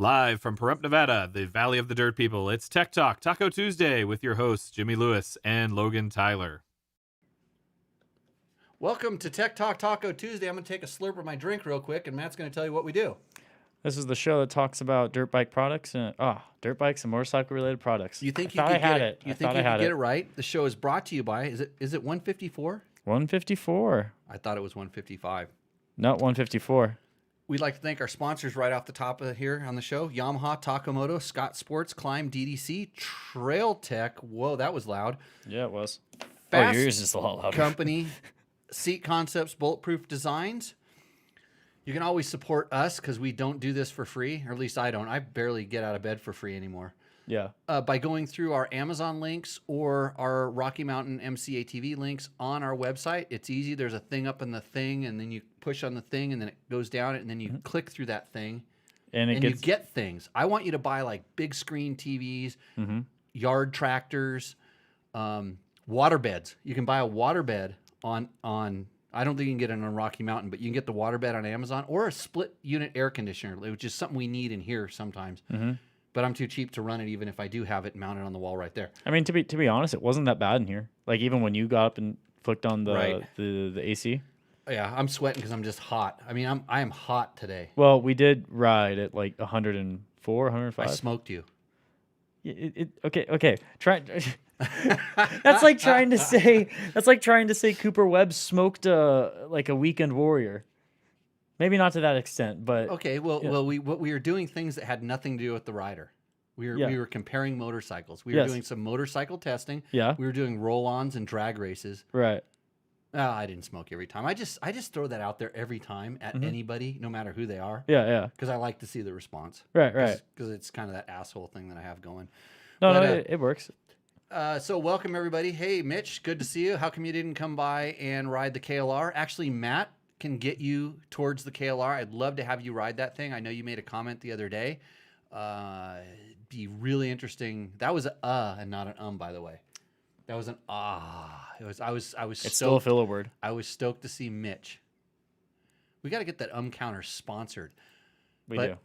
Live from Pahrump, Nevada, the Valley of the Dirt People, it's Tech Talk, Taco Tuesday, with your hosts, Jimmy Lewis and Logan Tyler. Welcome to Tech Talk Taco Tuesday. I'm going to take a slurp of my drink real quick, and Matt's going to tell you what we do. This is the show that talks about dirt bike products and dirt bikes and motorcycle-related products. You think you could get it? You think you could get it right? The show is brought to you by, is it 154? 154. I thought it was 155. Not 154. We'd like to thank our sponsors right off the top of here on the show: Yamaha, Moto, Scott Sports, Climb, DDC, Trail Tech. Whoa, that was loud. Yeah, it was. Fasst yours is a lot louder. Company, Seat Concepts, Bulletproof Designs. You can always support us because we don't do this for free, or at least I don't. I barely get out of bed for free anymore. Yeah. By going through our Amazon links or our Rocky Mountain MCATV links on our website. It's easy. There's a thing up in the thing, and then you push on the thing, and then it goes down, and then you click through that thing, and you get things. I want you to buy like big screen TVs, yard tractors, water beds. You can buy a water bed on I don't think you can get it on Rocky Mountain, but you can get the water bed on Amazon, or a split unit air conditioner, which is something we need in here sometimes. But I'm too cheap to run it, even if I do have it mounted on the wall right there. I mean, to be honest, it wasn't that bad in here. Like, even when you got up and flicked on the AC. Yeah, I'm sweating because I'm just hot. I mean, I am hot today. Well, we did ride at like 104, 105. I smoked you. Okay. That's like trying to say Cooper Webb smoked like a weekend warrior. Maybe not to that extent, but okay. Well, we were doing things that had nothing to do with the rider. We were comparing motorcycles. We were doing some motorcycle testing. Yeah. We were doing roll-ons and drag races. Right. I didn't smoke every time. I just throw that out there every time at anybody, no matter who they are. Yeah. Because I like to see the response. Right. Because it's kind of that asshole thing that I have going. No, it works. So welcome everybody. Hey, Mitch, good to see you. How come you didn't come by and ride the KLR? Actually, Matt can get you towards the KLR. I'd love to have you ride that thing. I know you made a comment the other day. It'd be really interesting. That was and not an by the way. That was an It was. I was. It's stoked. still a filler word. I was stoked to see Mitch. We got to get that counter sponsored. We do.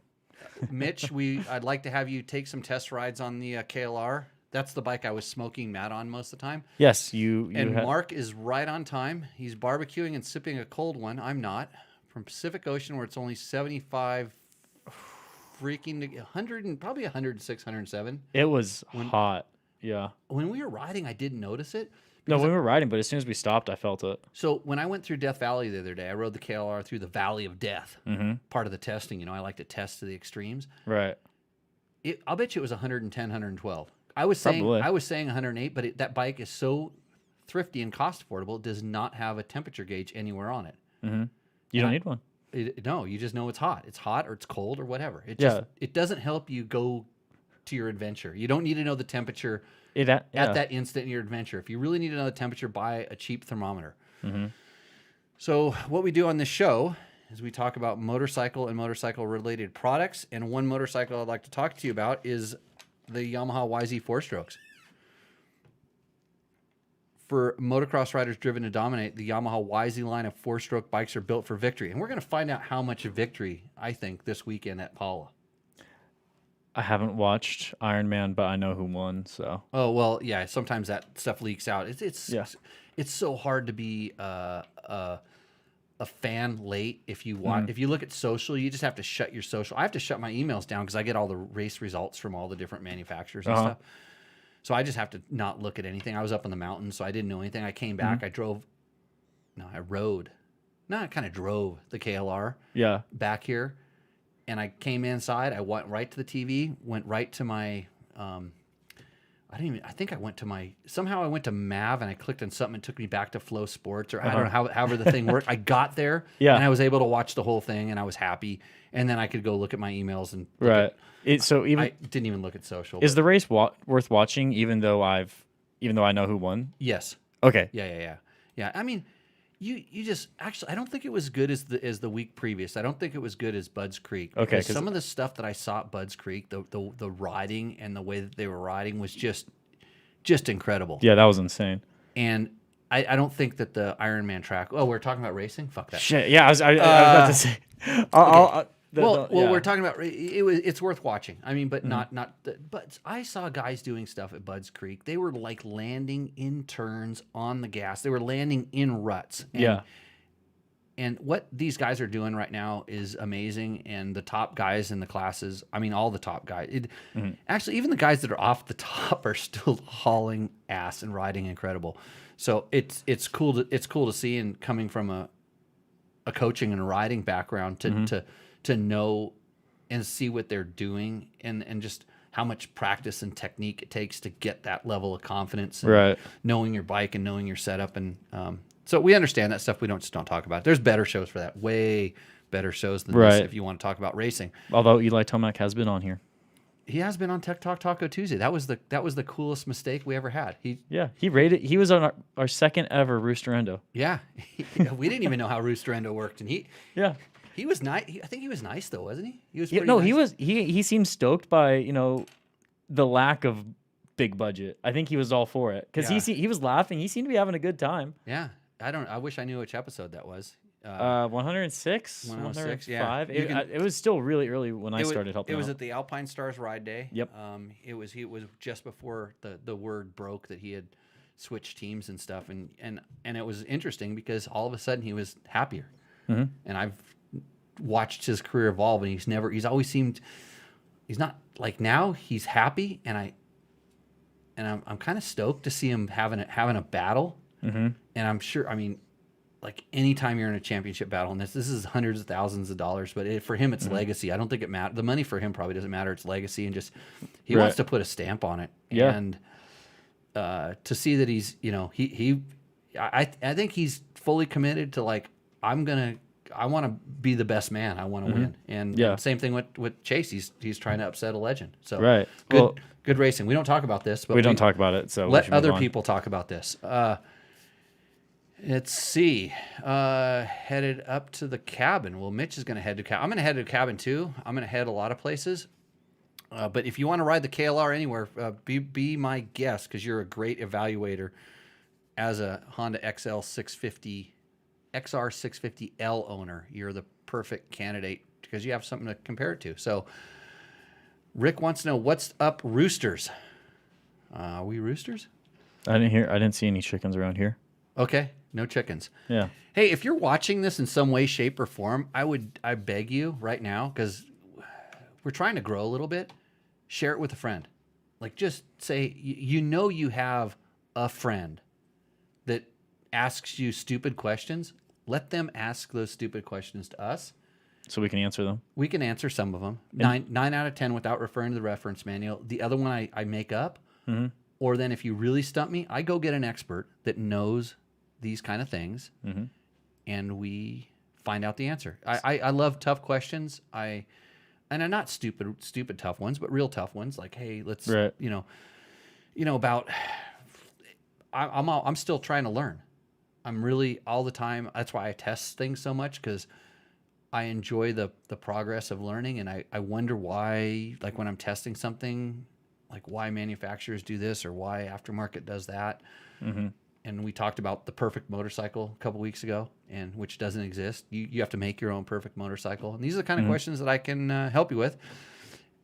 Mitch, I'd like to have you take some test rides on the KLR. That's the bike I was smoking Matt on most of the time. Yes, you Mark is right on time. He's barbecuing and sipping a cold one. I'm not. From Pacific Ocean, where it's only 75, freaking 100 and probably 106, 107. It was hot. Yeah. When we were riding, I didn't notice it. No, we were riding, but as soon as we stopped, I felt it. So when I went through Death Valley the other day, I rode the KLR through the Valley of Death. Part of the testing, I like to test to the extremes. Right. I'll bet you it was 110, 112. I was saying 108, but that bike is so thrifty and cost affordable. It does not have a temperature gauge anywhere on it. You don't need one. No, you just know it's hot. It's hot or it's cold or whatever. It doesn't help you go to your adventure. You don't need to know the temperature at that instant in your adventure. If you really need to know the temperature, buy a cheap thermometer. So what we do on this show is we talk about motorcycle and motorcycle-related products. And one motorcycle I'd like to talk to you about is the Yamaha YZ 4-strokes. For motocross riders driven to dominate, the Yamaha YZ line of 4-stroke bikes are built for victory. And we're going to find out how much victory, I think, this weekend at Paula. I haven't watched Iron Man, but I know who won, so. Oh, well, yeah, sometimes that stuff leaks out. It's so hard to be a fan late if you want. If you look at social, you just have to shut your social. I have to shut my emails down because I get all the race results from all the different manufacturers and stuff. So I just have to not look at anything. I was up on the mountain, so I didn't know anything. I came back. I rode. No, I kind of drove the KLR back here. And I came inside. I went right to the TV, went right to my somehow I went to Mav and I clicked on something and took me back to Flow Sports, or I don't know however the thing worked. I got there and I was able to watch the whole thing and I was happy. And then I could go look at my emails and I didn't even look at social. Is the race worth watching even though I know who won? Yes. Okay. Yeah. I mean, you just actually I don't think it was good as the week previous. I don't think it was good as Budds Creek. Okay. Some of the stuff that I saw at Budds Creek, the riding and the way that they were riding was just incredible. Yeah, that was insane. And I don't think that the Ironman track. Oh, we're talking about racing. Fuck that. Shit. Yeah, I was about to say. We're talking about it's worth watching. I mean, but but I saw guys doing stuff at Budds Creek. They were like landing in turns on the gas. They were landing in ruts. And what these guys are doing right now is amazing. And the top guys in the classes, I mean, all the top guys, actually, even the guys that are off the top are still hauling ass and riding incredible. So it's cool to see, and coming from a coaching and a riding background to know and see what they're doing, and just how much practice and technique it takes to get that level of confidence, and knowing your bike and knowing your setup. And so we understand that stuff. We don't talk about it. There's better shows for that, way better shows than this if you want to talk about racing. Although Eli Tomac has been on here. He has been on Tech Talk Taco Tuesday. That was the coolest mistake we ever had. He rated. He was on our second ever Rooster Endo. Yeah, we didn't even know how Rooster Endo worked, and he was nice. I think he was nice though, wasn't he? He was pretty nice. He seemed stoked by the lack of big budget. I think he was all for it because he was laughing. He seemed to be having a good time. Yeah, I wish I knew which episode that was. 106, 106, 105. It was still really early when I started helping. It was at the Alpine Stars Ride Day. Yep. It was just before the word broke that he had switched teams and stuff, and it was interesting because all of a sudden he was happier. And I've watched his career evolve, and he's always seemed, he's not like, now he's happy, and I'm kind of stoked to see him having a battle. And I'm sure, I mean, like, anytime you're in a championship battle, and this is hundreds of thousands of dollars, but for him it's legacy. I don't think it matters. The money for him probably doesn't matter. It's legacy, and just he wants to put a stamp on it. And to see that he's, I think he's fully committed to, like, I want to be the best man. I want to win. And same thing with Chase. He's trying to upset a legend. So good racing. We don't talk about this, but we don't talk about it. So let other people talk about this. Let's see. Headed up to the cabin. Well, Mitch is going to head to cabin. I'm going to head to cabin too. I'm going to head a lot of places. But if you want to ride the KLR anywhere, be my guest, because you're a great evaluator as a Honda XR 650L owner. You're the perfect candidate because you have something to compare it to. So Rick wants to know, what's up, Roosters? Are we Roosters? I didn't see any chickens around here. Okay, no chickens. Yeah. Hey, if you're watching this in some way, shape, or form, I beg you right now, because we're trying to grow a little bit, share it with a friend. Like, just say, you have a friend that asks you stupid questions. Let them ask those stupid questions to us, so we can answer them. We can answer some of them. 9 out of 10 without referring to the reference manual. The other one I make up. Or then if you really stump me, I go get an expert that knows these kind of things, and we find out the answer. I love tough questions. And I'm not stupid tough ones, but real tough ones. Like, hey, let's about. I'm still trying to learn. I'm really, all the time. That's why I test things so much, because I enjoy the progress of learning, and I wonder why, like, when I'm testing something, like why manufacturers do this or why aftermarket does that. And we talked about the perfect motorcycle a couple weeks ago, and which doesn't exist. You have to make your own perfect motorcycle. And these are the kind of questions that I can help you with.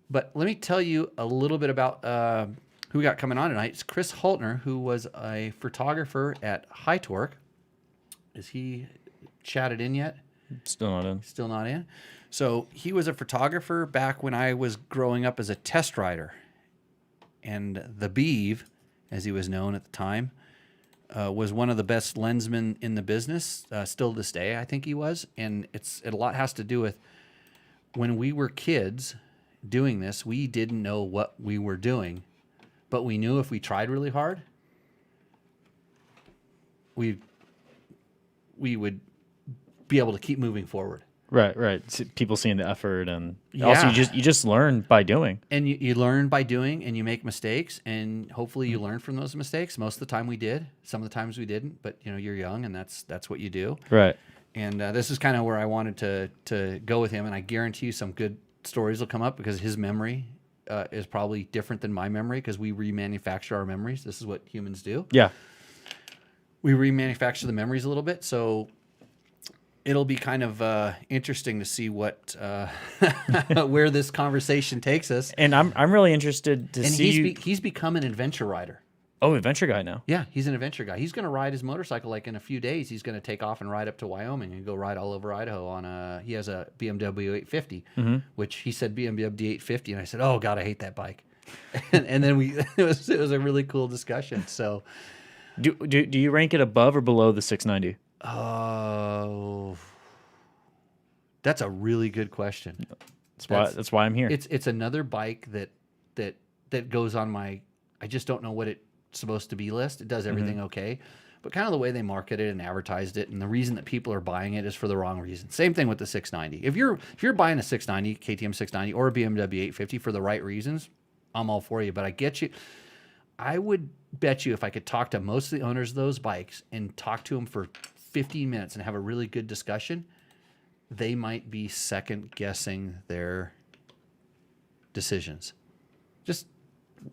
But let me tell you a little bit about who we got coming on tonight. It's Chris Holtner, who was a photographer at High Torque. Is he chatted in yet? Still not in. Still not in. So he was a photographer back when I was growing up as a test rider. And the Beeve, as he was known at the time, was one of the best lensmen in the business. Still to this day, I think he was. And it a lot has to do with when we were kids doing this, we didn't know what we were doing, but we knew if we tried really hard, we would be able to keep moving forward. Right. People seeing the effort, and also you just learn by doing. And you learn by doing, and you make mistakes, and hopefully you learn from those mistakes. Most of the time we did. Some of the times we didn't, but you're young, and that's what you do. Right. And this is kind of where I wanted to go with him, and I guarantee you some good stories will come up, because his memory is probably different than my memory, because we remanufacture our memories. This is what humans do. Yeah. We remanufacture the memories a little bit, so It'll be kind of interesting to see what where this conversation takes us. And I'm really interested to And see. he's become an adventure rider. Oh, adventure guy now. Yeah, he's an adventure guy. He's going to ride his motorcycle like in a few days. He's going to take off and ride up to Wyoming and go ride all over Idaho on he has a BMW 850, which he said BMW 850, and I said, "Oh God, I hate that bike." and then it was a really cool discussion. So, Do you rank it above or below the 690? oh, that's a really good question. That's why I'm here. It's another bike that goes on my, I just don't know what it's supposed to be list. It does everything okay, but kind of the way they market it and advertised it, and the reason that people are buying it is for the wrong reason. Same thing with the 690. If you're buying a 690 KTM 690 or a BMW 850 for the right reasons, I'm all for you. But I get you. I would bet you if I could talk to most of the owners of those bikes and talk to them for 15 minutes and have a really good discussion, they might be second guessing their decisions. Just,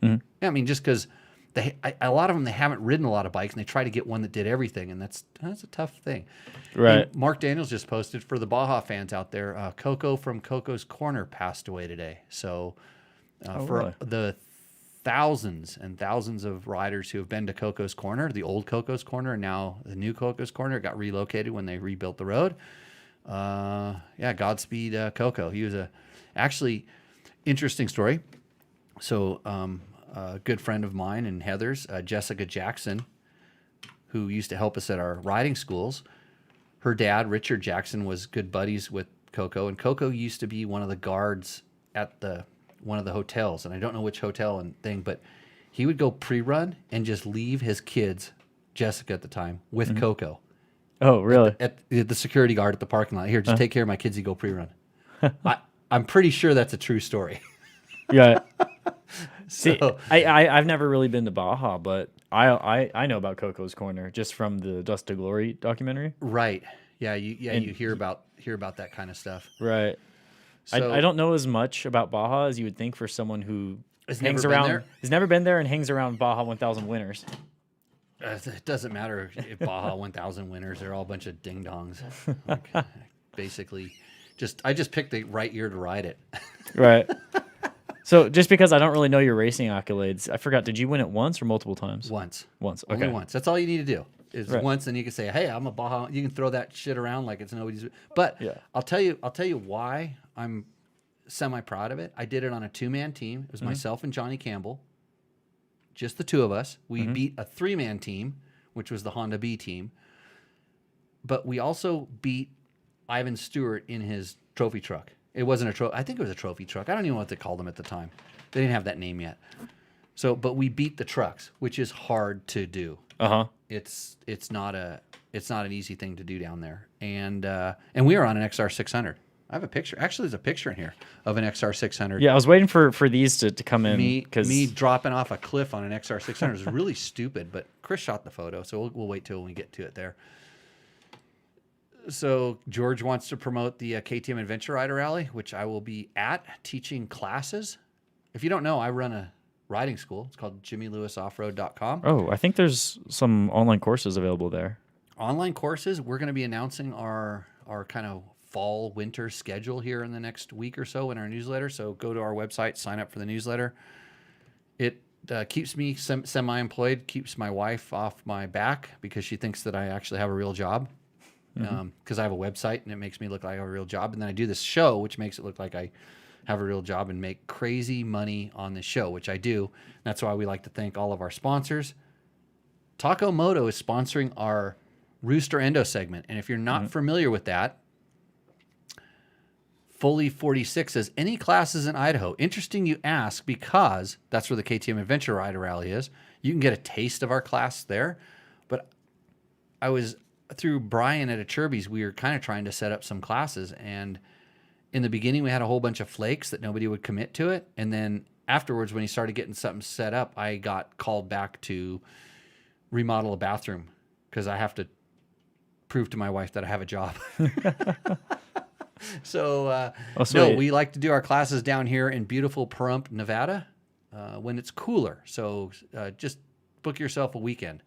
I mean, just because a lot of them, they haven't ridden a lot of bikes and they try to get one that did everything, and that's a tough thing. Right. And Mark Daniels just posted for the Baja fans out there. Coco from Coco's Corner passed away today. So for really? the thousands and thousands of riders who have been to Coco's Corner, the old Coco's Corner, and now the new Coco's Corner, got relocated when they rebuilt the road. Yeah, Godspeed, Coco. He was actually interesting story. So, a good friend of mine and Heather's, Jessica Jackson, who used to help us at our riding schools. Her dad, Richard Jackson, was good buddies with Coco, and Coco used to be one of the guards at one of the hotels, and I don't know which hotel and thing, but he would go pre-run and just leave his kids, Jessica at the time, with Coco. Oh, really? At the security guard at the parking lot. Here, just take care of my kids. You go pre-run. I'm pretty sure that's a true story. Yeah. See, So- I've never really been to Baja, but I know about Coco's Corner just from the Dust to Glory documentary. Right. Yeah. You hear about that kind of stuff. Right. So, I don't know as much about Baja as you would think for someone who Has hangs never been around, there? has never been there and hangs around Baja 1000 winners. It doesn't matter if Baja 1000 winners. They're all a bunch of ding dongs. Basically, I just picked the right year to ride it. Right. So just because I don't really know your racing accolades, I forgot. Did you win it once or multiple times? Once. Once. Only Okay. once. That's all you need to do. Is Right. once, and you can say, "Hey, I'm a Baja." You can throw that shit around like it's nobody's. But Yeah. I'll tell you why I'm semi proud of it. I did it on a 2-man team. It was myself and Johnny Campbell, just the two of us. We beat a 3-man team, which was the Honda B team. But we also beat Ivan Stewart in his trophy truck. It wasn't a trophy. I think it was a trophy truck. I don't even know what they called them at the time. They didn't have that name yet. So, but we beat the trucks, which is hard to do. It's not an easy thing to do down there. And we are on an XR 600. I have a picture. Actually, there's a picture in here of an XR 600. Yeah, I was waiting for these to come in. Me dropping off a cliff on an XR 600 is really stupid, but Chris shot the photo, so we'll wait till we get to it there. So George wants to promote the KTM Adventure Rider Rally, which I will be at teaching classes. If you don't know, I run a riding school. It's called JimmyLewisOffroad.com. Oh, I think there's some online courses available there. Online courses. We're going to be announcing our kind of fall winter schedule here in the next week or so in our newsletter. So go to our website, sign up for the newsletter. It keeps me semi-employed, keeps my wife off my back because she thinks that I actually have a real job. Because I have a website and it makes me look like I have a real job. And then I do this show, which makes it look like I have a real job and make crazy money on this show, which I do. That's why we like to thank all of our sponsors. Taco Moto is sponsoring our Rooster Endo segment. And if you're not familiar with that, Fully 46 says, any classes in Idaho? Interesting you ask, because that's where the KTM Adventure Rider Rally is. You can get a taste of our class there. But I was, through Brian at Achirby's, we were kind of trying to set up some classes. And in the beginning, we had a whole bunch of flakes that nobody would commit to it. And then afterwards, when he started getting something set up, I got called back to remodel a bathroom because I have to prove to my wife that I have a job. So, no, we like to do our classes down here in beautiful Pahrump, Nevada, when it's cooler. So just book yourself a weekend.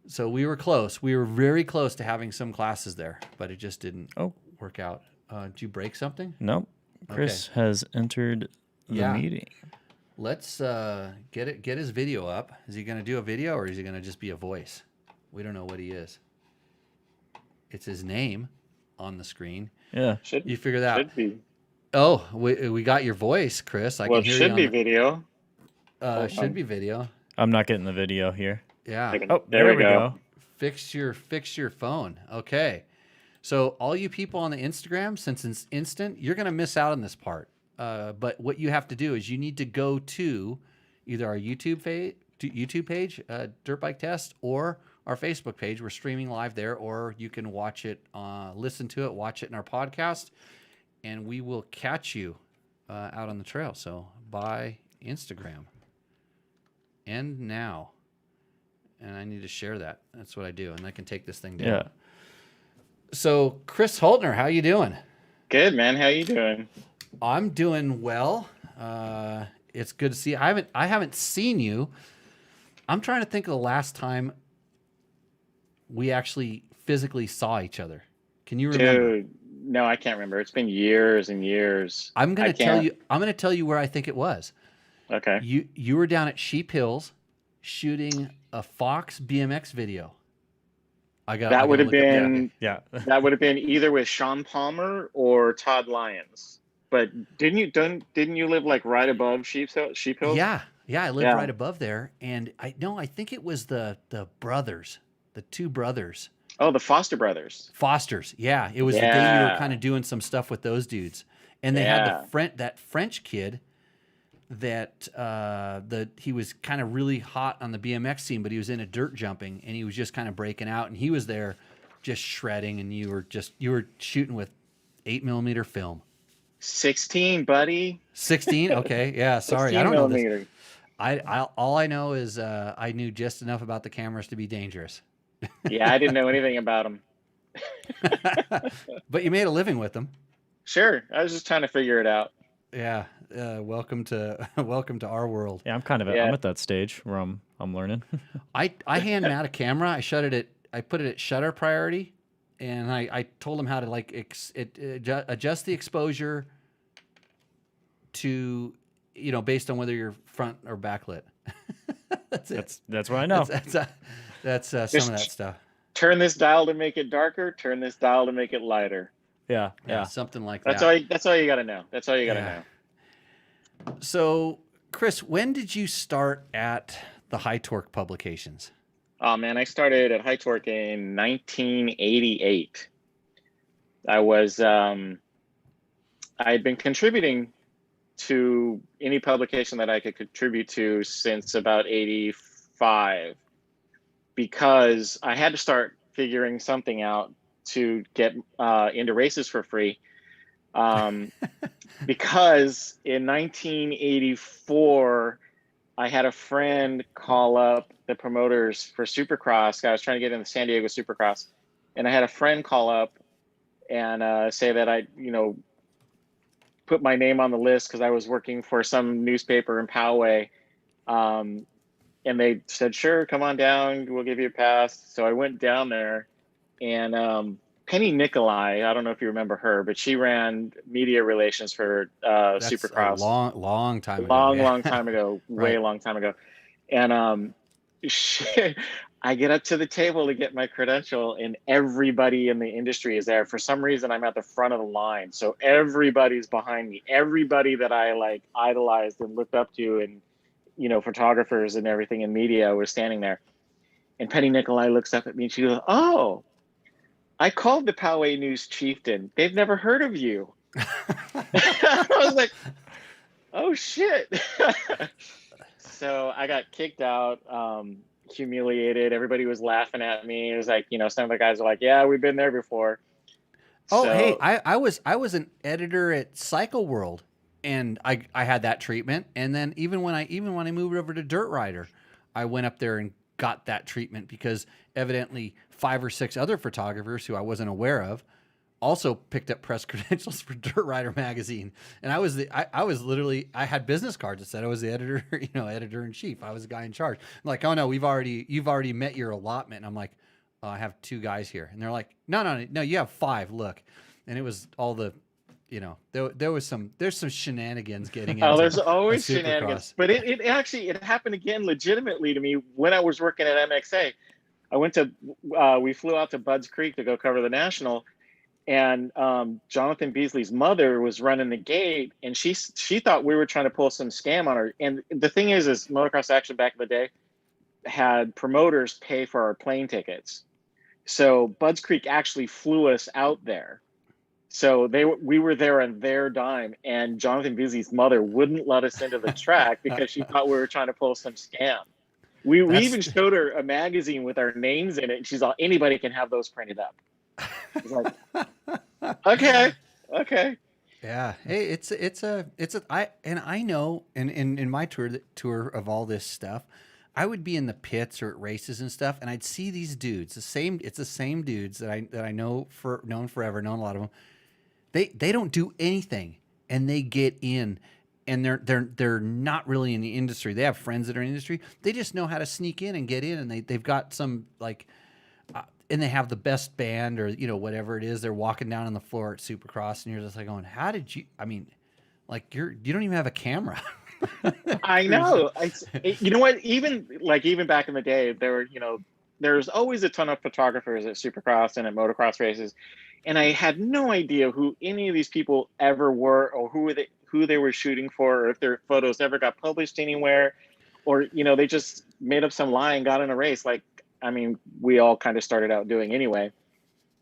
So we were close. We were very close to having some classes there, but it just didn't Oh. work out. Did you break something? Nope. Chris has entered the Yeah. meeting. Let's get his video up. Is he going to do a video or is he going to just be a voice? We don't know what he is. It's his name on the screen. Yeah. You figured that out. Should be. Oh, we got your voice, Chris. I Well, can it hear should you be on video. the, should be video. I'm not getting the video here. Yeah. Oh, there we go. Fix your phone. Okay. So all you people on the Instagram, since it's instant, you're going to miss out on this part. But what you have to do is you need to go to either our YouTube page, Dirt Bike Test, or our Facebook page. We're streaming live there, or you can watch it, listen to it, watch it in our podcast, and we will catch you out on the trail. So by Instagram. And now. And I need to share that. That's what I do, and I can take this thing down. Yeah. So Chris Holtner, how you doing? Good, man. How you doing? I'm doing well. It's good to see you. I haven't seen you. I'm trying to think of the last time we actually physically saw each other. Can you remember? Dude, no, I can't remember. It's been years and years. I'm I gonna tell can't. you. I'm gonna tell you where I think it was. Okay. You were down at Sheep Hills shooting a Fox BMX video. That would have been Yeah. that would have been either with Sean Palmer or Todd Lyons. But didn't you live like right above Sheep Hills? Yeah, I lived Yeah. right above there, and I think it was the brothers, the two brothers. Oh, the Foster brothers. Fosters, yeah. It was the day you were Yeah. kind of doing some stuff with those dudes, and they had Yeah. that French kid that he was kind of really hot on the BMX scene, but he was into dirt jumping, and he was just kind of breaking out, and he was there just shredding, and you were shooting with 8mm film. 16, buddy. 16, okay, yeah. Sorry, 16 I don't know this. millimeter. All I know is I knew just enough about the cameras to be dangerous. Yeah, I didn't know anything about them. But you made a living with them. Sure, I was just trying to figure it out. Yeah. Welcome to our world. Yeah, I'm kind of Yeah. I'm at that stage where I'm learning. I hand Matt a camera. I put it at shutter priority, and I told him how to adjust the exposure to, based on whether you're front or backlit. That's it. That's what I know. That's some of that stuff. Turn this dial to make it darker. Turn this dial to make it lighter. Yeah. Something like That's that. That's all you got to know. That's all you got to Yeah. know. So, Chris, when did you start at the High Torque Publications? Oh man, I started at High Torque in 1988. I was I had been contributing to any publication that I could contribute to since about 85, because I had to start figuring something out to get into races for free. Because in 1984, I had a friend call up the promoters for Supercross. I was trying to get in the San Diego Supercross, and I had a friend call up and say that I, put my name on the list because I was working for some newspaper in Poway. And they said, sure, come on down. We'll give you a pass. So I went down there, and Penny Nicolai, I don't know if you remember her, but she ran media relations for That's Supercross. a long time ago. Long time ago, way Right. long time ago. And I get up to the table to get my credential, and everybody in the industry is there. For some reason, I'm at the front of the line, so everybody's behind me. Everybody that I idolized and looked up to, and photographers and everything in media was standing there. And Penny Nicolai looks up at me and she goes, "Oh, I called the Poway News Chieftain. They've never heard of you." I was like, "Oh shit." So I got kicked out, humiliated. Everybody was laughing at me. It was like, some of the guys were like, "Yeah, we've been there before." Oh, So- hey, I was an editor at Cycle World, and I had that treatment. And then even when I moved over to Dirt Rider, I went up there and got that treatment because evidently 5 or 6 other photographers who I wasn't aware of also picked up press credentials for Dirt Rider magazine, and I was literally, I had business cards that said I was the editor, editor in chief. I was the guy in charge. I'm like, oh no, you've already met your allotment. And I'm like, oh, I have 2 guys here, and they're like, no, you have 5. Look, and it was all the, there's some shenanigans getting into. Oh, there's always a Supercross. shenanigans, but it actually happened again legitimately to me when I was working at MXA. I went to we flew out to Budds Creek to go cover the national. And Jonathan Beasley's mother was running the gate, and she thought we were trying to pull some scam on her. And the thing is Motocross Action back in the day had promoters pay for our plane tickets. So Budds Creek actually flew us out there. So we were there on their dime, and Jonathan Beasley's mother wouldn't let us into the track because she thought we were trying to pull some scam. We even showed her a magazine with our names in it, and she's all, anybody can have those printed up. It's like, okay. Yeah. Hey, I know, and in my tour of all this stuff, I would be in the pits or at races and stuff, and I'd see these dudes, it's the same dudes that I known forever, known a lot of them. They don't do anything, and they get in, and they're not really in the industry. They have friends that are in the industry. They just know how to sneak in and get in, and they've got some and they have the best band or whatever it is. They're walking down on the floor at Supercross, and you're just like going, how did you? I mean, like you don't even have a camera. I know. You know what? Even back in the day, there's always a ton of photographers at Supercross and at motocross races, and I had no idea who any of these people ever were, or who they were shooting for, or if their photos ever got published anywhere, or they just made up some lie and got in a race. Like, I mean, we all kind of started out doing anyway.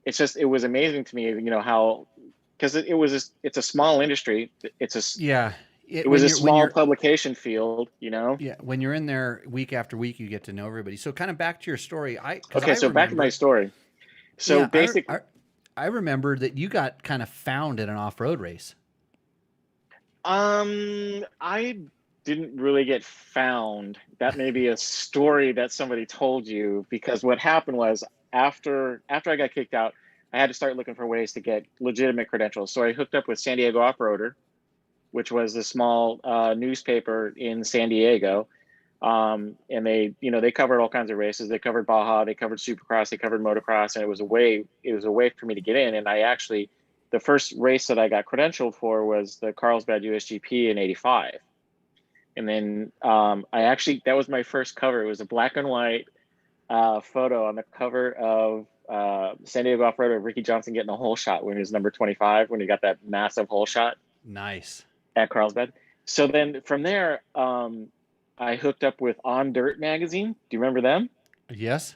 It was amazing to me, how, because it's a small industry. It was a small publication field, Yeah, when you're in there week after week, you get to know everybody. So kind of back to your story. Back to my story. So yeah, basically, I remember that you got kind of found at an off-road race. I didn't really get found. That may be a story that somebody told you, because what happened was after I got kicked out, I had to start looking for ways to get legitimate credentials. So I hooked up with San Diego Off-Roader, which was a small newspaper in San Diego. And they covered all kinds of races. They covered Baja, they covered Supercross, they covered motocross, and it was a way for me to get in. And the first race that I got credentialed for was the Carlsbad USGP in '85. And then that was my first cover. It was a black and white photo on the cover of San Diego Off-Roader of Ricky Johnson getting a hole shot when he was number 25, when he got that massive hole shot. Nice. At Carlsbad. So then from there, I hooked up with On Dirt magazine. Do you remember them? Yes.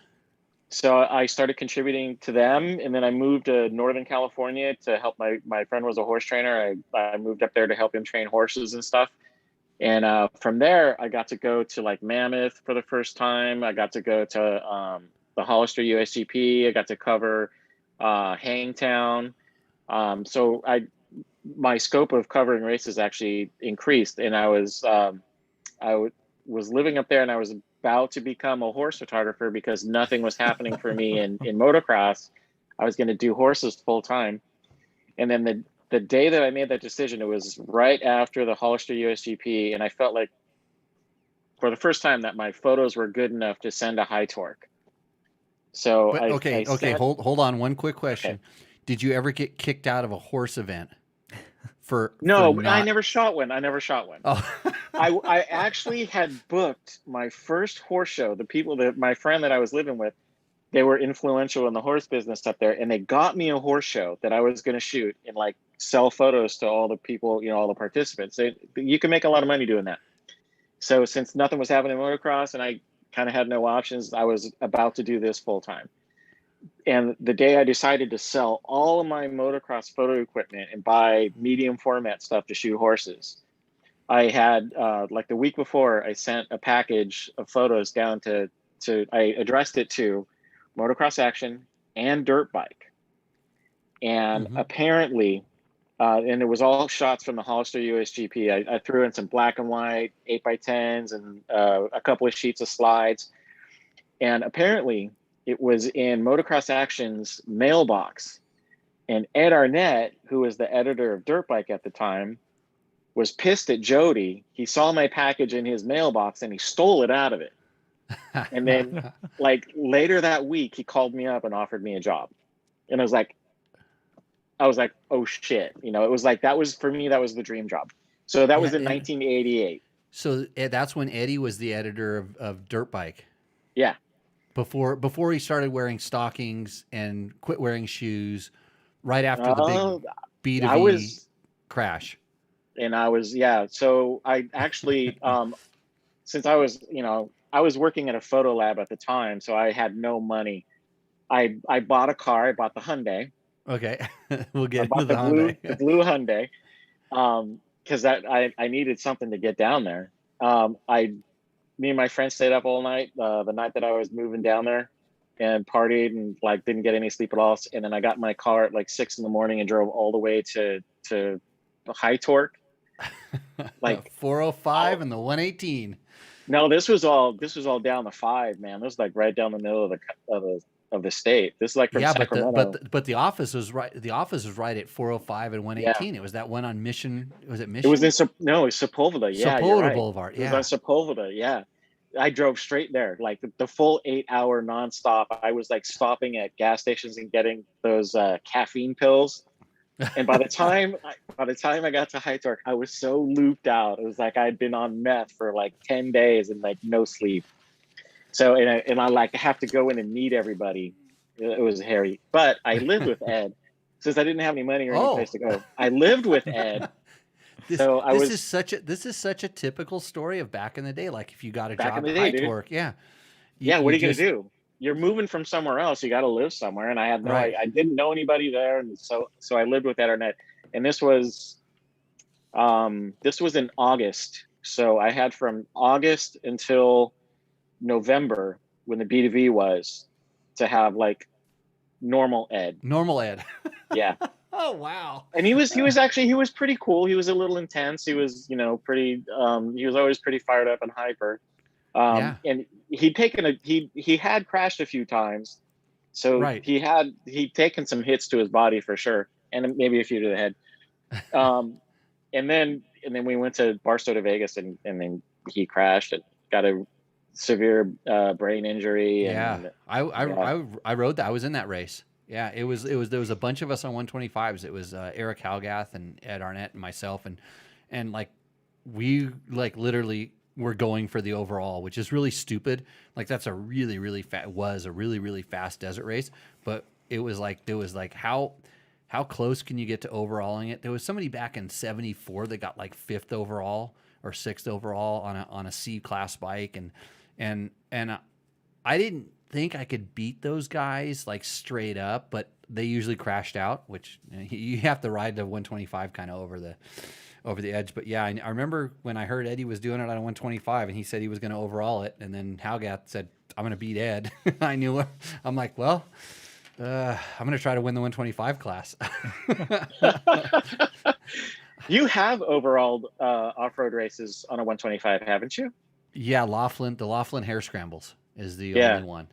So I started contributing to them, and then I moved to Northern California to help my friend was a horse trainer. I moved up there to help him train horses and stuff. And from there, I got to go to like Mammoth for the first time. I got to go to the Hollister USGP. I got to cover Hangtown. So my scope of covering races actually increased, and I was living up there, and I was about to become a horse photographer because nothing was happening for me in motocross. I was going to do horses full time. And then the day that I made that decision, it was right after the Hollister USGP, and I felt like for the first time that my photos were good enough to send a high torque. So hold on, one quick question. Okay. Did you ever get kicked out of a horse event? I never shot one. Oh. I actually had booked my first horse show. My friend that I was living with, they were influential in the horse business up there, and they got me a horse show that I was going to shoot and like sell photos to all the people, all the participants. You can make a lot of money doing that. So since nothing was happening in motocross and I kind of had no options, I was about to do this full time. And the day I decided to sell all of my motocross photo equipment and buy medium format stuff to shoot horses, I had like the week before, I sent a package of photos down I addressed it to Motocross Action and Dirt Bike. And apparently, and it was all shots from the Hollister USGP. I threw in some black and white 8x10s and a couple of sheets of slides. And apparently, it was in Motocross Action's mailbox And Ed Arnett, who was the editor of Dirt Bike at the time, was pissed at Jody. He saw my package in his mailbox and he stole it out of it. And then like later that week, he called me up and offered me a job. And I was like, oh shit. You know, it was like, that was, for me, that was the dream job. So that was in 1988. So that's when Eddie was the editor of Dirt Bike. Yeah. Before he started wearing stockings and quit wearing shoes right after the big B2B crash. And I was, so I actually, since I was, you know, I was working at a photo lab at the time, so I had no money. I bought a car. I bought the Hyundai. Okay. We'll get into the Hyundai. The blue Hyundai. Because I needed something to get down there. Me and my friends stayed up all night, the night that I was moving down there, and partied and like didn't get any sleep at all. And then I got in my car at like 6 a.m. and drove all the way to High Torque. Like 405 and the 118. No, this was all down the 5, man. This was like right down the middle of the state. This is like from Sacramento. But the office was right. The office was right at 405 and 118. Yeah. It was that one on Mission. Was it Mission? It was in it was Sepulveda. Yeah, Sepulveda right. Boulevard. Yeah, it was on Sepulveda. Yeah, I drove straight there, like the full 8-hour nonstop. I was like stopping at gas stations and getting those caffeine pills. And by the time I got to High Torque, I was so looped out. It was like I'd been on meth for like 10 days and like no sleep. So and I like have to go in and meet everybody. It was hairy, but I lived with Ed since I didn't have any money or any place to go. I lived with Ed. This is such a typical story of back in the day. Like if you got a job at High Torque, yeah. What are you gonna do? You're moving from somewhere else. You got to live somewhere, and I had I didn't know anybody there, and so I lived with Ed Arnett. And this was in August. So I had from August until November when the B2V was to have like normal Ed. Yeah. Oh wow. And he was pretty cool. He was a little intense. He was, pretty he was always pretty fired up and hyper. And he had crashed a few times. So he'd taken some hits to his body for sure, and maybe a few to the head. And then we went to Barstow to Vegas, and then he crashed and got a severe brain injury. And, I rode that. I was in that race. Yeah, there was a bunch of us on 125s. It was Eric Halgath and Ed Arnett and myself, and like we like literally were going for the overall, which is really stupid. Like that's a really really fast desert race, but it was like how close can you get to overalling it? There was somebody back in '74 that got like 5th overall or 6th overall on a C class bike, and I didn't think I could beat those guys like straight up, but they usually crashed out, which you have to ride the 125 kind of over the edge. But yeah, I remember when I heard Eddie was doing it on a 125 and he said he was going to overall it, and then Halgath said, I'm going to beat Ed. I knew it. I'm like, well, I'm going to try to win the 125 class. You have overall off-road races on a 125, haven't you? Yeah, the Laughlin Hare Scrambles is the only one.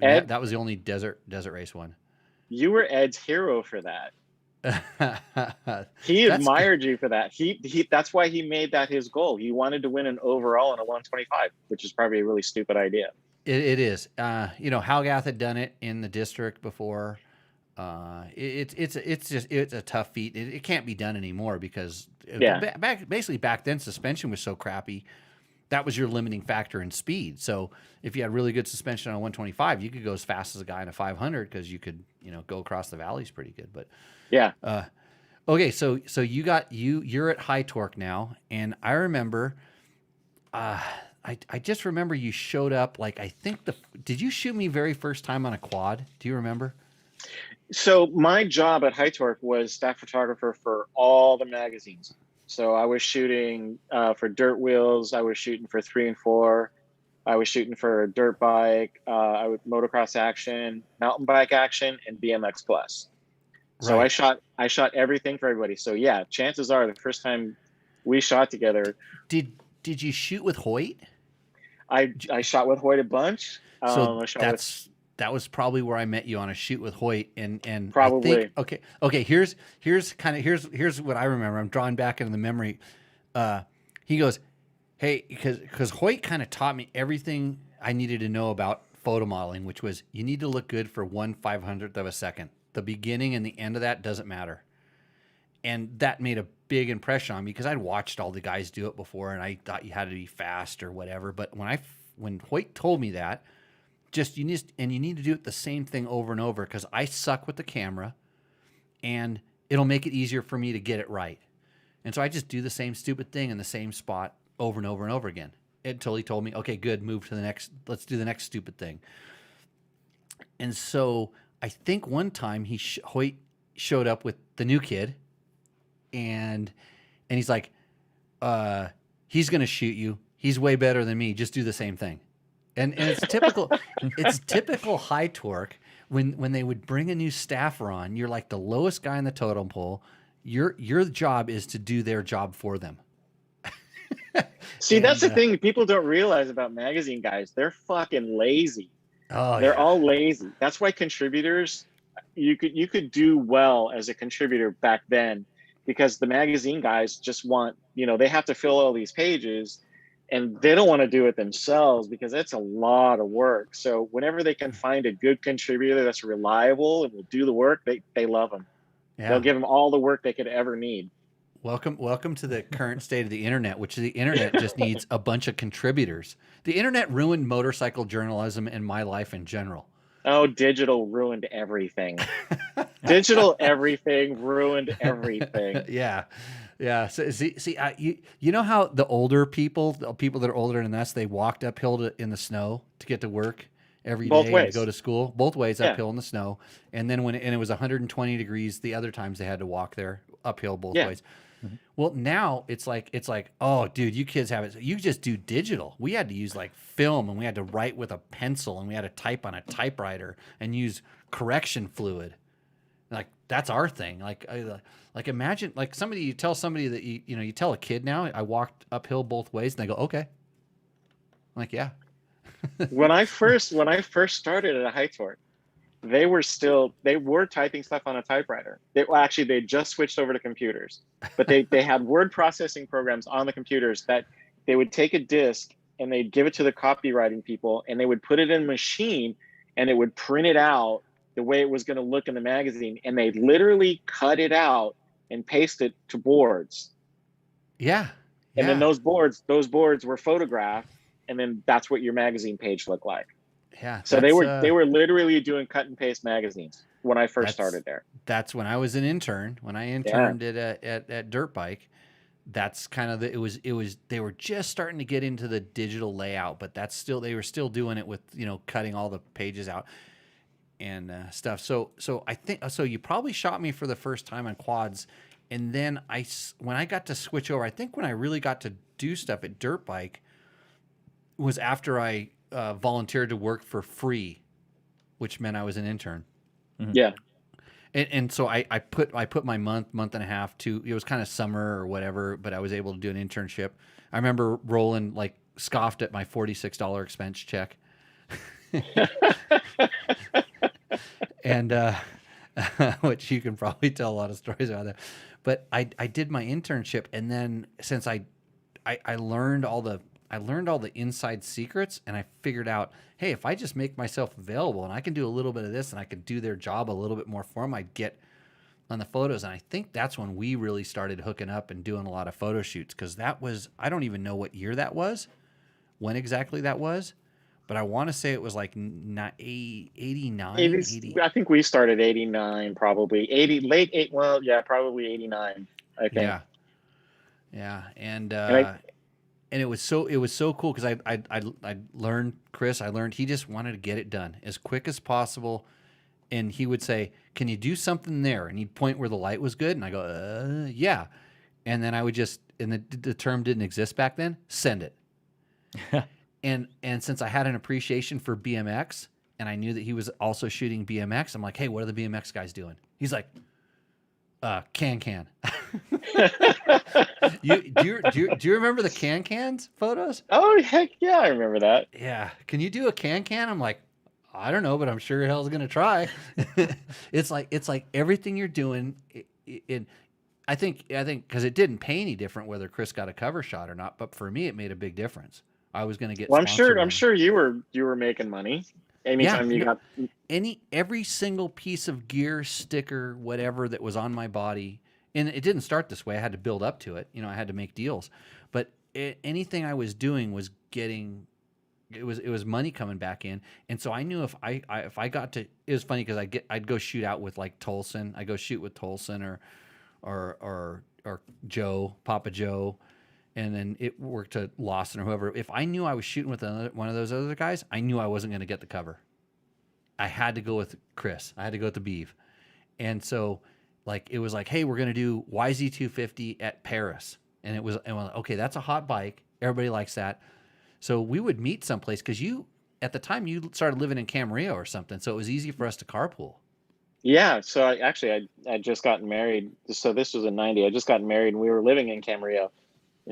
Ed, that was the only desert race one. You were Ed's hero for that. He admired you for that. He that's why he made that his goal. He wanted to win an overall in a 125, which is probably a really stupid idea. It is. Halgath had done it in the district before. It's a tough feat. It can't be done anymore because back then suspension was so crappy. That was your limiting factor in speed. So if you had really good suspension on a 125, you could go as fast as a guy in a 500 because you could, go across the valleys pretty good. But yeah. Okay. So you're at High Torque now. And I remember, I just remember you showed up like, did you shoot me very first time on a quad? Do you remember? So my job at High Torque was staff photographer for all the magazines. So I was shooting for Dirt Wheels. I was shooting for 3 and 4. I was shooting for Dirt Bike, Motocross Action, Mountain Bike Action, and BMX Plus. So I shot everything for everybody. So yeah, chances are the first time we shot together. Did you shoot with Hoyt? I shot with Hoyt a bunch. So that's that was probably where I met you on a shoot with Hoyt. And Probably. I think, okay. Here's what I remember. I'm drawing back into the memory. He goes, hey, because Hoyt kind of taught me everything I needed to know about photo modeling, which was you need to look good for 1/500th of a second. The beginning and the end of that doesn't matter. And that made a big impression on me because I'd watched all the guys do it before and I thought you had to be fast or whatever. But when Hoyt told me that, you need to do it the same thing over and over because I suck with the camera and it'll make it easier for me to get it right. And so I just do the same stupid thing in the same spot over and over and over again until he told me, okay, good, move to the next, let's do the next stupid thing. And so I think one time Hoyt showed up with the new kid and he's like, he's going to shoot you. He's way better than me. Just do the same thing. And it's typical, it's typical high torque when they would bring a new staffer on, you're like the lowest guy in the totem pole. Your job is to do their job for them. See, that's the thing people don't realize about magazine guys. They're fucking lazy. Oh, They're all lazy. That's why contributors, you could do well as a contributor back then because the magazine guys just want, they have to fill all these pages and they don't want to do it themselves because it's a lot of work. So whenever they can find a good contributor that's reliable and will do the work, they love them. Yeah. They'll give them all the work they could ever need. Welcome to the current state of the internet, which the internet just needs a bunch of contributors. The internet ruined motorcycle journalism and my life in general. Oh, digital ruined everything. Digital everything ruined everything. Yeah. Yeah. So you know how the older people, the people that are older than us, they walked uphill in the snow to get to work every Both day ways. to go to school, both ways uphill in the snow. And then when it was 120 degrees, the other times they had to walk there uphill both ways. Mm-hmm. Well, now it's like, oh, dude, you kids have it. You just do digital. We had to use like film and we had to write with a pencil and we had to type on a typewriter and use correction fluid. Like that's our thing. Like imagine like you tell somebody that you tell a kid now, I walked uphill both ways and they go, okay. I'm like, yeah. When I first started at a high torque, they were typing stuff on a typewriter. They just switched over to computers, but they had word processing programs on the computers that they would take a disc and they'd give it to the copywriting people and they would put it in a machine and it would print it out the way it was going to look in the magazine. And they'd literally cut it out and paste it to boards. Yeah. And then those boards were photographed. And then that's what your magazine page looked like. Yeah. So they were literally doing cut and paste magazines when I first started there. That's when I was an intern. When I interned at Dirt Bike, that's kind of they were just starting to get into the digital layout, but they were still doing it with cutting all the pages out and stuff. So I think you probably shot me for the first time on quads, and then when I got to switch over, I think when I really got to do stuff at Dirt Bike was after I volunteered to work for free, which meant I was an intern. Mm-hmm. Yeah. And so I put my month and a half to, it was kind of summer or whatever, but I was able to do an internship. I remember Roland scoffed at my $46 expense check. And which you can probably tell a lot of stories about that. But I did my internship, and then since I learned all the inside secrets, and I figured out, hey, if I just make myself available and I can do a little bit of this and I can do their job a little bit more for them, I'd get on the photos. And I think that's when we really started hooking up and doing a lot of photo shoots, because that was, I don't even know what year that was, when exactly that was, but I want to say it was like 89. 80. I think we started 89, probably probably 89. Okay. Yeah. And it was so cool because I learned, Chris, he just wanted to get it done as quick as possible. And he would say, can you do something there? And he'd point where the light was good. And I go, yeah. And then I would just, and the term didn't exist back then, send it. and since I had an appreciation for BMX and I knew that he was also shooting BMX, I'm like, hey, what are the BMX guys doing? He's like, can. Do you remember the can-cans photos? Oh, heck yeah, I remember that. Yeah. Can you do a can-can? I'm like, I don't know, but I'm sure hell's gonna try. It's like everything you're doing. I think because it didn't pay any different whether Chris got a cover shot or not, but for me it made a big difference. I was gonna get. Well, sponsored I'm on- sure you were making money anytime you got. every single piece of gear, sticker, whatever that was on my body, and it didn't start this way. I had to build up to it. You know, I had to make deals, but anything I was doing was getting. It was money coming back in, and so I knew if I got to. It was funny because I'd go shoot out with like Tolson. I go shoot with Tolson or Joe, Papa Joe, and then it worked to Lawson or whoever. If I knew I was shooting with one of those other guys, I knew I wasn't going to get the cover. I had to go with Chris. I had to go with the Beeve. And so like it was like, hey, we're going to do YZ250 at Paris. And it was okay, that's a hot bike. Everybody likes that. So we would meet someplace because at the time you started living in Camarillo or something. So it was easy for us to carpool. Yeah, so I just gotten married. So this was in '90. I just gotten married, and we were living in Camarillo.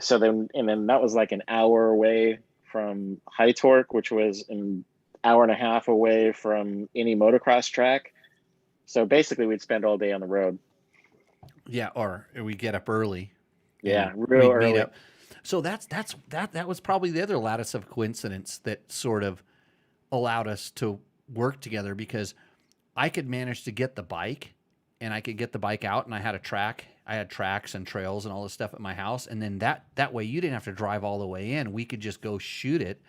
So then that was like an hour away from High Torque, which was an hour and a half away from any motocross track. So basically, we'd spend all day on the road. Yeah, or we get up early. Yeah, real early. Meet up. So that was probably the other lattice of coincidence that sort of allowed us to work together because I could manage to get the bike and I could get the bike out and I had a track. I had tracks and trails and all this stuff at my house. And then that way you didn't have to drive all the way in. We could just go shoot it.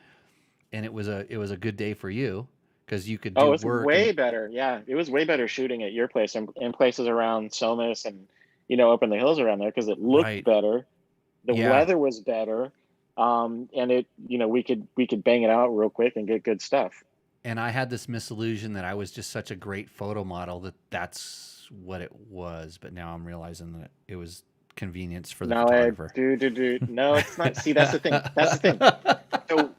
And it was a good day for you because you could do Oh, it's work. way better. Yeah, it was way better shooting at your place and in places around Somas and, up in the hills around there because it looked better. The weather was better. And it, we could bang it out real quick and get good stuff. And I had this misillusion that I was just such a great photo model that's what it was. But now I'm realizing that it was convenience for the photographer. No, it's not. See, that's the thing. That's the thing. So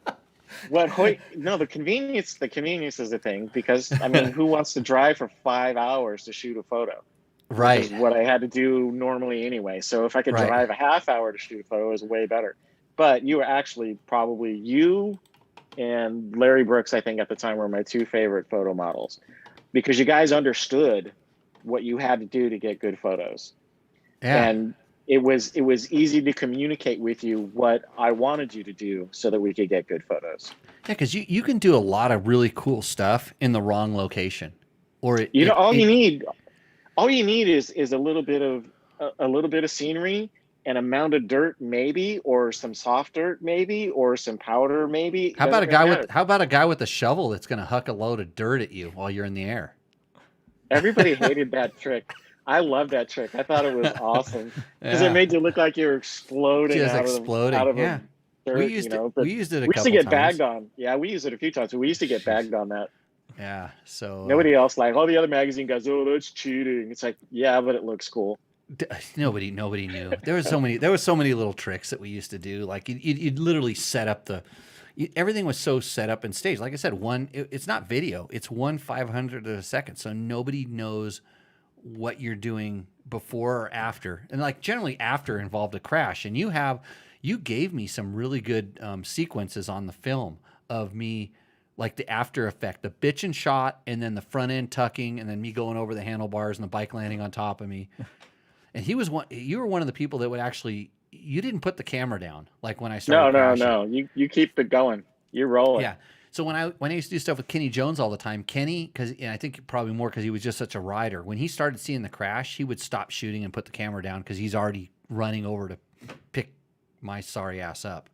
the convenience is the thing because, who wants to drive for 5 hours to shoot a photo? Right. Which is what I had to do normally anyway. So if I could drive a half hour to shoot a photo, it was way better. But you were actually probably you and Larry Brooks, I think at the time, were my two favorite photo models because you guys understood what you had to do to get good photos. Yeah. And it was easy to communicate with you what I wanted you to do so that we could get good photos. Yeah, because you can do a lot of really cool stuff in the wrong location. Or all you need is a little bit of scenery and a mound of dirt, maybe, or some soft dirt, maybe, or some powder, maybe. How about a guy with a shovel that's going to huck a load of dirt at you while you're in the air? Everybody hated that trick. I love that trick. I thought it was awesome because it made you look like you were exploding out of dirt. We used it. We used it. We used to get bagged on. Yeah, we used it a few times. But we used to get bagged on that. Yeah. So nobody else all the other magazine guys. Oh, that's cheating. It's like, yeah, but it looks cool. Nobody knew. There was so many little tricks that we used to do. Like you'd literally set up everything was so set up and staged. Like I said, it's not video. It's 1/500th of a second. So nobody knows what you're doing before or after. And like generally after involved a crash. And you gave me some really good sequences on the film of me, like the after effect, the bitchin' shot, and then the front end tucking, and then me going over the handlebars and the bike landing on top of me. And you were one of the people that would actually, you didn't put the camera down like when I started crashing. No. You keep it going. You're rolling. Yeah. So when I used to do stuff with Kenny Jones all the time, Kenny, and I think probably more because he was just such a rider. When he started seeing the crash, he would stop shooting and put the camera down because he's already running over to pick my sorry ass up.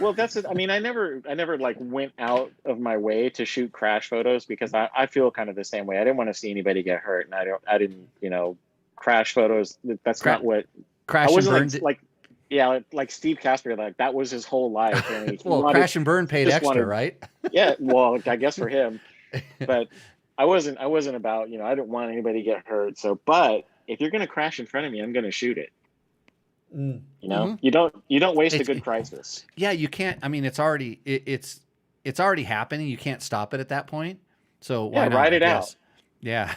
Well, that's it. I never like went out of my way to shoot crash photos because I feel kind of the same way. I didn't want to see anybody get hurt, and I didn't crash photos. That's not what crash and burn. Like Steve Casper, like that was his whole life. And crash and burn paid extra, right? Yeah, well, I guess for him, but I wasn't about I didn't want anybody to get hurt. So, but if you're gonna crash in front of me, I'm gonna shoot it. Mm-hmm. You don't waste a good crisis. Yeah, you can't. It's already it's already happening. You can't stop it at that point. So why not ride it out? Yeah,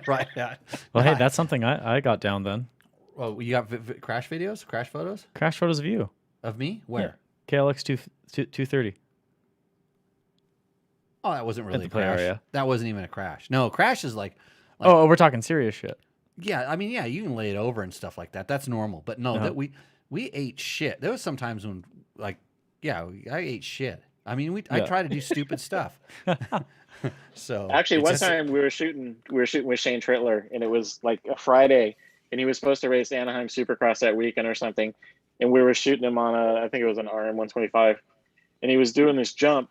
right. Yeah. Well, hey, that's something I got down then. Well, you got crash photos Crash photos of you. Of me? Where? Yeah. KLX 230. Oh, that wasn't really the a play crash. area. That wasn't even a crash. No, crash is like Oh, we're talking serious shit. yeah. I mean, yeah, you can lay it over and stuff like that. That's normal. But no, Uh-huh. that we ate shit. There was some times when like yeah, I ate shit. I mean, I Yeah. try to do stupid stuff. So Actually, it's one just- time we were shooting with Shane Trittler, and it was like a Friday, and he was supposed to race Anaheim Supercross that weekend or something, and we were shooting him on I think it was an RM 125, and he was doing this jump,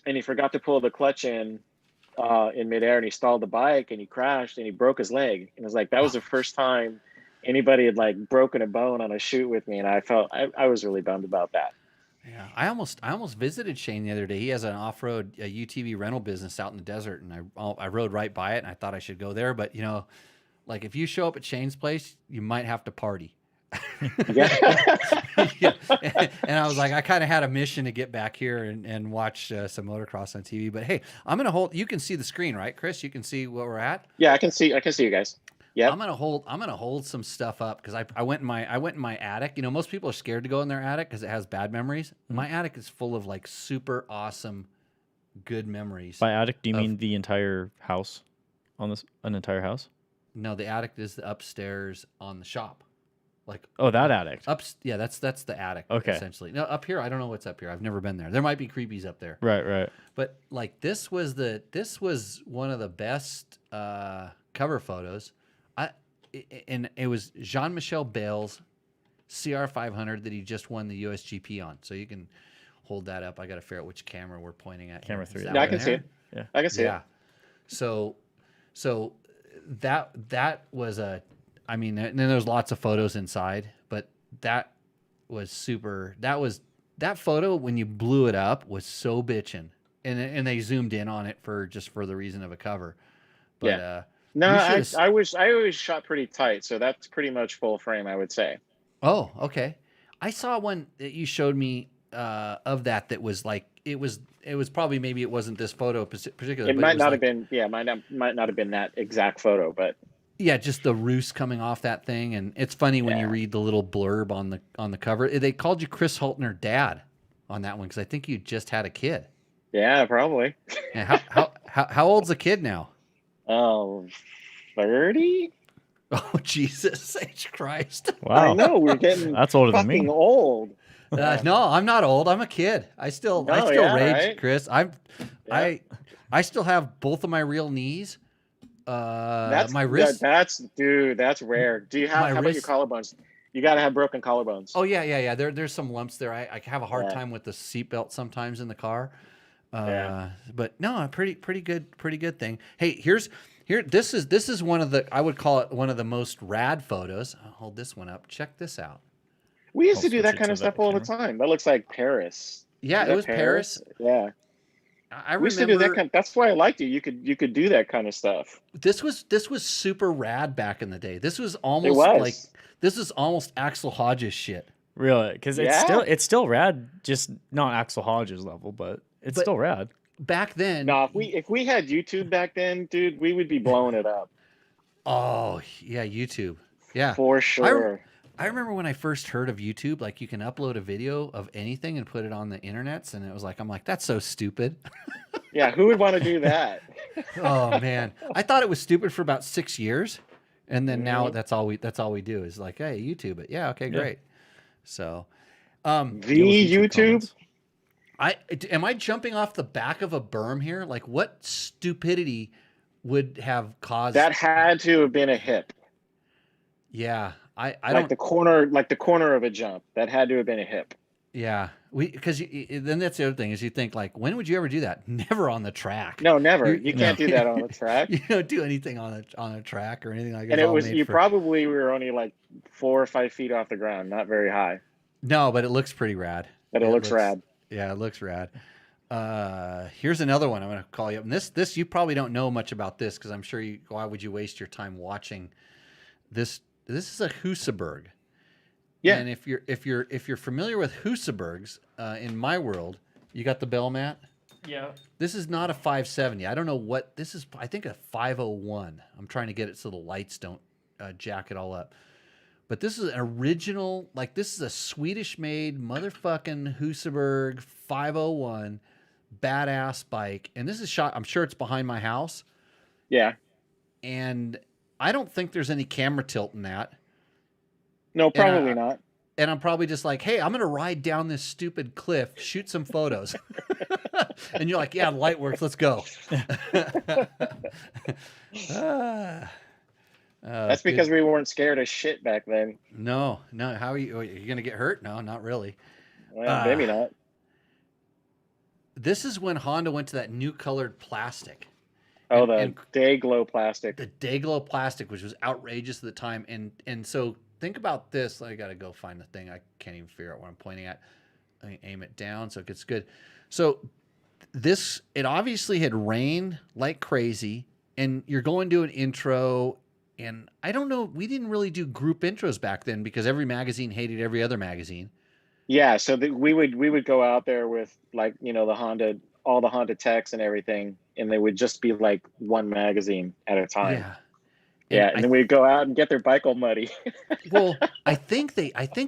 and he forgot to pull the clutch in midair, and he stalled the bike, and he crashed, and he broke his leg, and it was like that was the first time anybody had like broken a bone on a shoot with me, and I was really bummed about that. Yeah, I almost visited Shane the other day. He has an off-road UTV rental business out in the desert, and I rode right by it, and I thought I should go there. But you know, like if you show up at Shane's place, you might have to party. Yeah. Yeah. And I was like, I kind of had a mission to get back here and watch some motocross on TV. But hey, I'm gonna hold. You can see the screen, right, Chris? You can see where we're at. Yeah, I can see you guys. Yeah. I'm gonna hold some stuff up because I went in my attic. You know, most people are scared to go in their attic because it has bad memories. My attic is full of like super awesome, good memories. By attic, do you mean the entire house? An entire house? No, the attic is the upstairs on the shop. Like Oh, that attic. yeah, that's the attic. Okay. Essentially. No, up here, I don't know what's up here. I've never been there. There might be creepies up there. Right. But like this was one of the best cover photos. And it was Jean-Michel Bale's CR500 that he just won the USGP on. So you can hold that up. I got to figure out which camera we're pointing at. Camera Is 3. that Yeah, I one can see there? it. Yeah. I can see Yeah. it. So that was I mean, and then there's lots of photos inside, but that was super. That photo when you blew it up was so bitchin', and they zoomed in on it for the reason of a cover. But Yeah. No, you should've I always shot pretty tight, so that's pretty much full frame, I would say. Oh, okay. I saw one that you showed me of that was like it was probably maybe it wasn't this photo particularly. It but might was not like, have been, yeah, might not have been that exact photo, but yeah, just the roost coming off that thing, and it's funny when you Yeah. read the little blurb on the cover. They called you Chris Holtner dad on that one because I think you just had a kid. yeah, probably. And how old's the kid now? Oh, 30? Oh Jesus H Christ! Wow. I know, we're getting That's older than fucking me. old. No, I'm not old. I'm a kid. I still No, rage, right? Chris. Yeah. I still have both of my real knees. That's my wrist. That's rare. Do you have My how about your wrist- collarbones? You got to have broken collarbones. Oh yeah. There's some lumps there. I have a hard Yeah. time with the seatbelt sometimes in the car. Yeah. But no, a pretty good thing. Hey, this is one of the, I would call it one of the most rad photos. I'll hold this one up. Check this out. We used I'll to do switch that it kind to of stuff that all the camera. time. That looks like Paris. Yeah, Is it that was Paris. Yeah. I We used to do that remember kind. That's why I liked you. You could do that kind of stuff. this was super rad back in the day. This was almost was. like this is almost Axel Hodges shit. Really? Because Yeah. it's still rad, just not Axel Hodges level, but it's But- still rad. Back then, No, if we had YouTube back then, dude, we would be blowing it up oh yeah, YouTube. Yeah. for sure. I remember when I first heard of YouTube, like you can upload a video of anything and put it on the internets, and it was like, I'm like, that's so stupid. Yeah, who would want to do that? Oh man, I thought it was stupid for about 6 years, and then now Mhm. that's all we do is like, hey, YouTube it. Yeah, okay, Yeah. great. So, The Deal with YouTube. comments. am I jumping off the back of a berm here? Like, what stupidity would have caused That had to have been a hip, Yeah, I like don't. the corner of a jump. That had to have been a hip. Yeah, because then that's the other thing is you think like, when would you ever do that? Never on the track. No, never. You- You can't do that on the track. You don't do anything on a track or anything like that. And It's it all was made you for- probably were only like 4 or 5 feet off the ground, not very high, No, but it looks pretty rad. but it looks rad. Yeah, it looks rad. Here's another one I'm going to call you up. And this you probably don't know much about this because I'm sure why would you waste your time watching this? This is a Husaberg. Yeah. And if you're familiar with Husabergs, in my world, you got the bell mat. Yeah. This is not a 570. I don't know what this is. I think a 501. I'm trying to get it so the lights don't jack it all up. But this is an original, like this is a Swedish-made motherfucking Husaberg 501 badass bike, and this is shot. I'm sure it's behind my house, Yeah. and I don't think there's any camera tilt in that. No, And probably not. And I'm probably just like, hey, I'm gonna ride down this stupid cliff, shoot some photos, and you're like, yeah, the light works. Let's go. That's because we weren't scared of shit back then. No. How are you gonna get hurt? No, not really. Well, maybe not. This is when Honda went to that new colored plastic. Oh, the day glow plastic. The day glow plastic, which was outrageous at the time, and so think about this. I got to go find the thing. I can't even figure out what I'm pointing at. Let me aim it down so it gets good. So it obviously had rained like crazy, and you're going to an intro, and I don't know. We didn't really do group intros back then because every magazine hated every other magazine. Yeah, so we would go out there with, like, you know, all the Honda techs and everything, and they would just be like one magazine at a time. Yeah. And then we'd go out and get their bike all muddy. Well, I think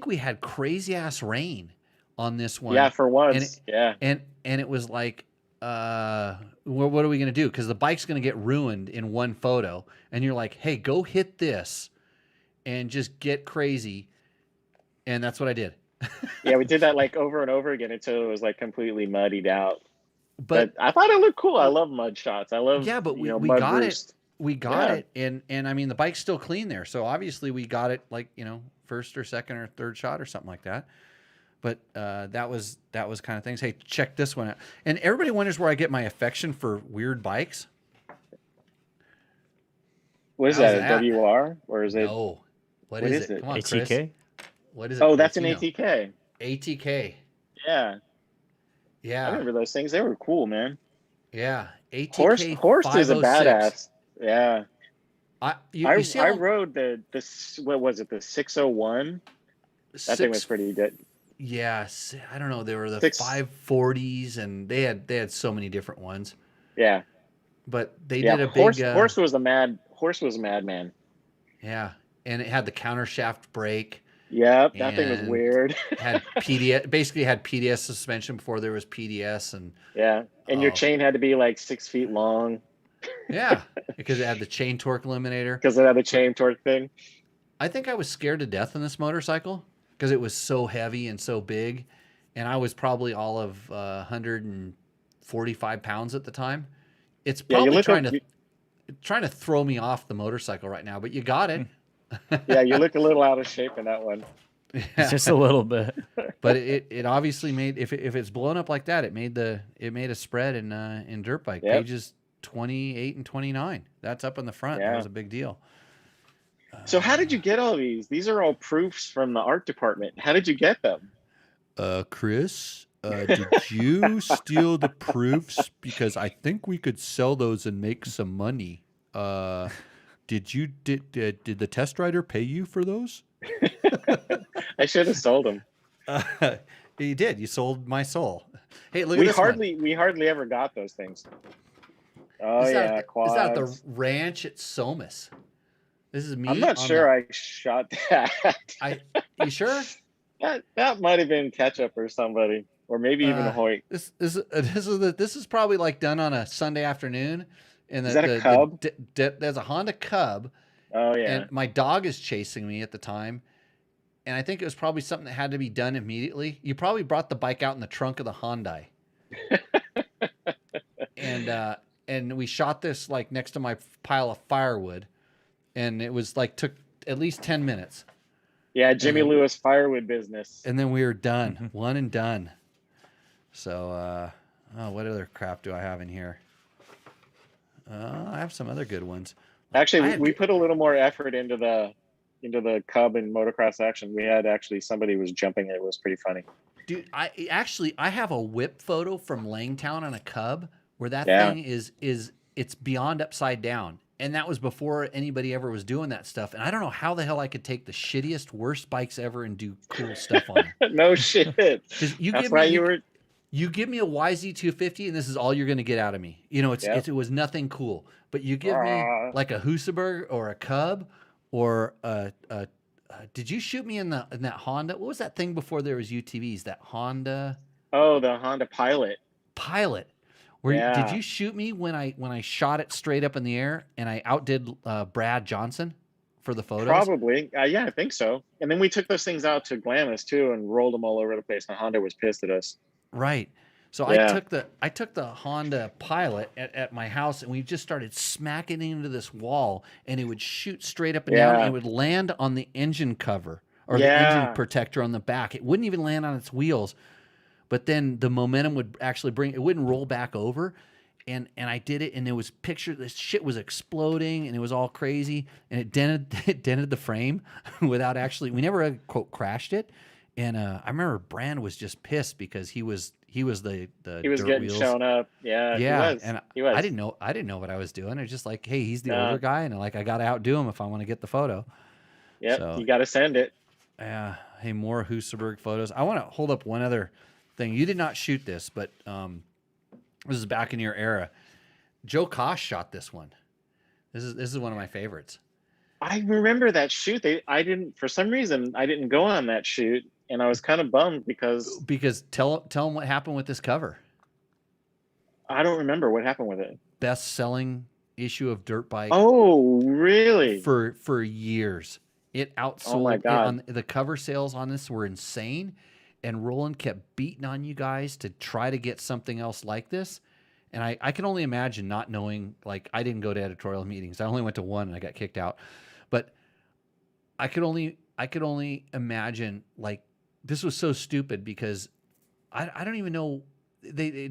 we had crazy ass rain on this one. Yeah, for once. And it was like, what are we gonna do? Because the bike's gonna get ruined in one photo, and you're like, hey, go hit this, and just get crazy, and that's what I did. Yeah, we did that like over and over again until it was like completely muddied out. But I thought it looked cool. I love mud shots. I love but we mud got boost. it. We got it, and I mean the bike's still clean there, so obviously we got it like, you know, first or second or third shot or something like that. But that was kind of things. Hey, check this one out. And everybody wonders where I get my affection for weird bikes. What is that? A WR or is it? No. What is it? Come on, ATK? Chris. What is it? Oh, that's an Chris, ATK. ATK. Yeah. I Yeah. remember those things. They were cool, man. Yeah. ATK. Horst is a 506. badass. Yeah. I rode the what was it, the 601? That thing was pretty good. Yes, I don't know. They were the 540s, and they had so many different ones. Yeah. But they did a big. Horst was a madman. Yeah, and it had the counter shaft brake. Yep, that thing was weird. Had PDS suspension before there was PDS, and your chain had to be like 6 feet long. Yeah, because it had the chain torque eliminator. Because it had the chain torque thing. I think I was scared to death on this motorcycle because it was so heavy and so big, and I was probably all of 145 pounds at the time. It's probably trying to throw me off the motorcycle right now, but you got it. Yeah, you look a little out of shape in that one. Yeah. Just a little bit. But it obviously made, if it's blown up like that, it made a spread in dirt bike. Yep. Pages 28 and 29. That's up in the front. Yeah. That was a big deal. So how did you get all these? These are all proofs from the art department. How did you get them? Chris, did you steal the proofs? Because I think we could sell those and make some money. Did the test rider pay you for those? I should have sold them. You did. You sold my soul. Hey, look at this one. We hardly ever got those things. Oh, Is quads. that the ranch at Somas? This is me. I'm not sure I shot that. You sure? That might have been Ketchup or somebody, or maybe even Hoyt. This is probably like done on a Sunday afternoon. And is that a Cub? There's a Honda Cub. Oh yeah. And my dog is chasing me at the time, and I think it was probably something that had to be done immediately. You probably brought the bike out in the trunk of the Hyundai. And we shot this like next to my pile of firewood, and it was like took at least 10 minutes. Yeah, Jimmy Lewis firewood business. And then we were done, one and done. So, what other crap do I have in here? I have some other good ones. Actually, we put a little more effort into the Cub and motocross action. We had somebody was jumping. It was pretty funny. Dude, I have a whip photo from Langtown on a Cub where that thing it's beyond upside down. And that was before anybody ever was doing that stuff. And I don't know how the hell I could take the shittiest, worst bikes ever and do cool stuff on them. No shit. You give me a YZ250 and this is all you're going to get out of me. You know, it was nothing cool. But you give me like a Husaberg or a Cub or did you shoot me in that Honda? What was that thing before there was UTVs? That Honda? Oh, the Honda Pilot. Did you shoot me when I shot it straight up in the air and I outdid Brad Johnson for the photos? Probably. Yeah, I think so. And then we took those things out to Glamis too and rolled them all over the place. And Honda was pissed at us. Right. So Yeah. I took the Honda Pilot at my house, and we just started smacking into this wall, and it would shoot straight up and down, and it would land on the engine cover or the engine protector on the back. It wouldn't even land on its wheels, but then the momentum would actually it wouldn't roll back over. And I did it, and there was this shit was exploding, and it was all crazy, and it dented the frame without actually. We never quote crashed it, and I remember Brand was just pissed because he was the he was dirt getting wheels. shown up. Yeah. He was. I didn't know what I was doing. It's just like, hey, he's the older guy, and I got to outdo him if I want to get the photo. Yep, So, you got to send it. Yeah. Hey, more Husaberg photos. I want to hold up one other thing. You did not shoot this, but this is back in your era. Joe Kosh shot this one. This is one of my favorites. I remember that shoot. For some reason, I didn't go on that shoot, and I was kind of bummed because tell them what happened with this cover. I don't remember what happened with it. Best selling issue of Dirt Bike. Oh, really? For years. It outsold. Oh my God. The cover sales on this were insane, and Roland kept beating on you guys to try to get something else like this. And I can only imagine not knowing, like, I didn't go to editorial meetings. I only went to one and I got kicked out. But I could only imagine, like, this was so stupid because I don't even know.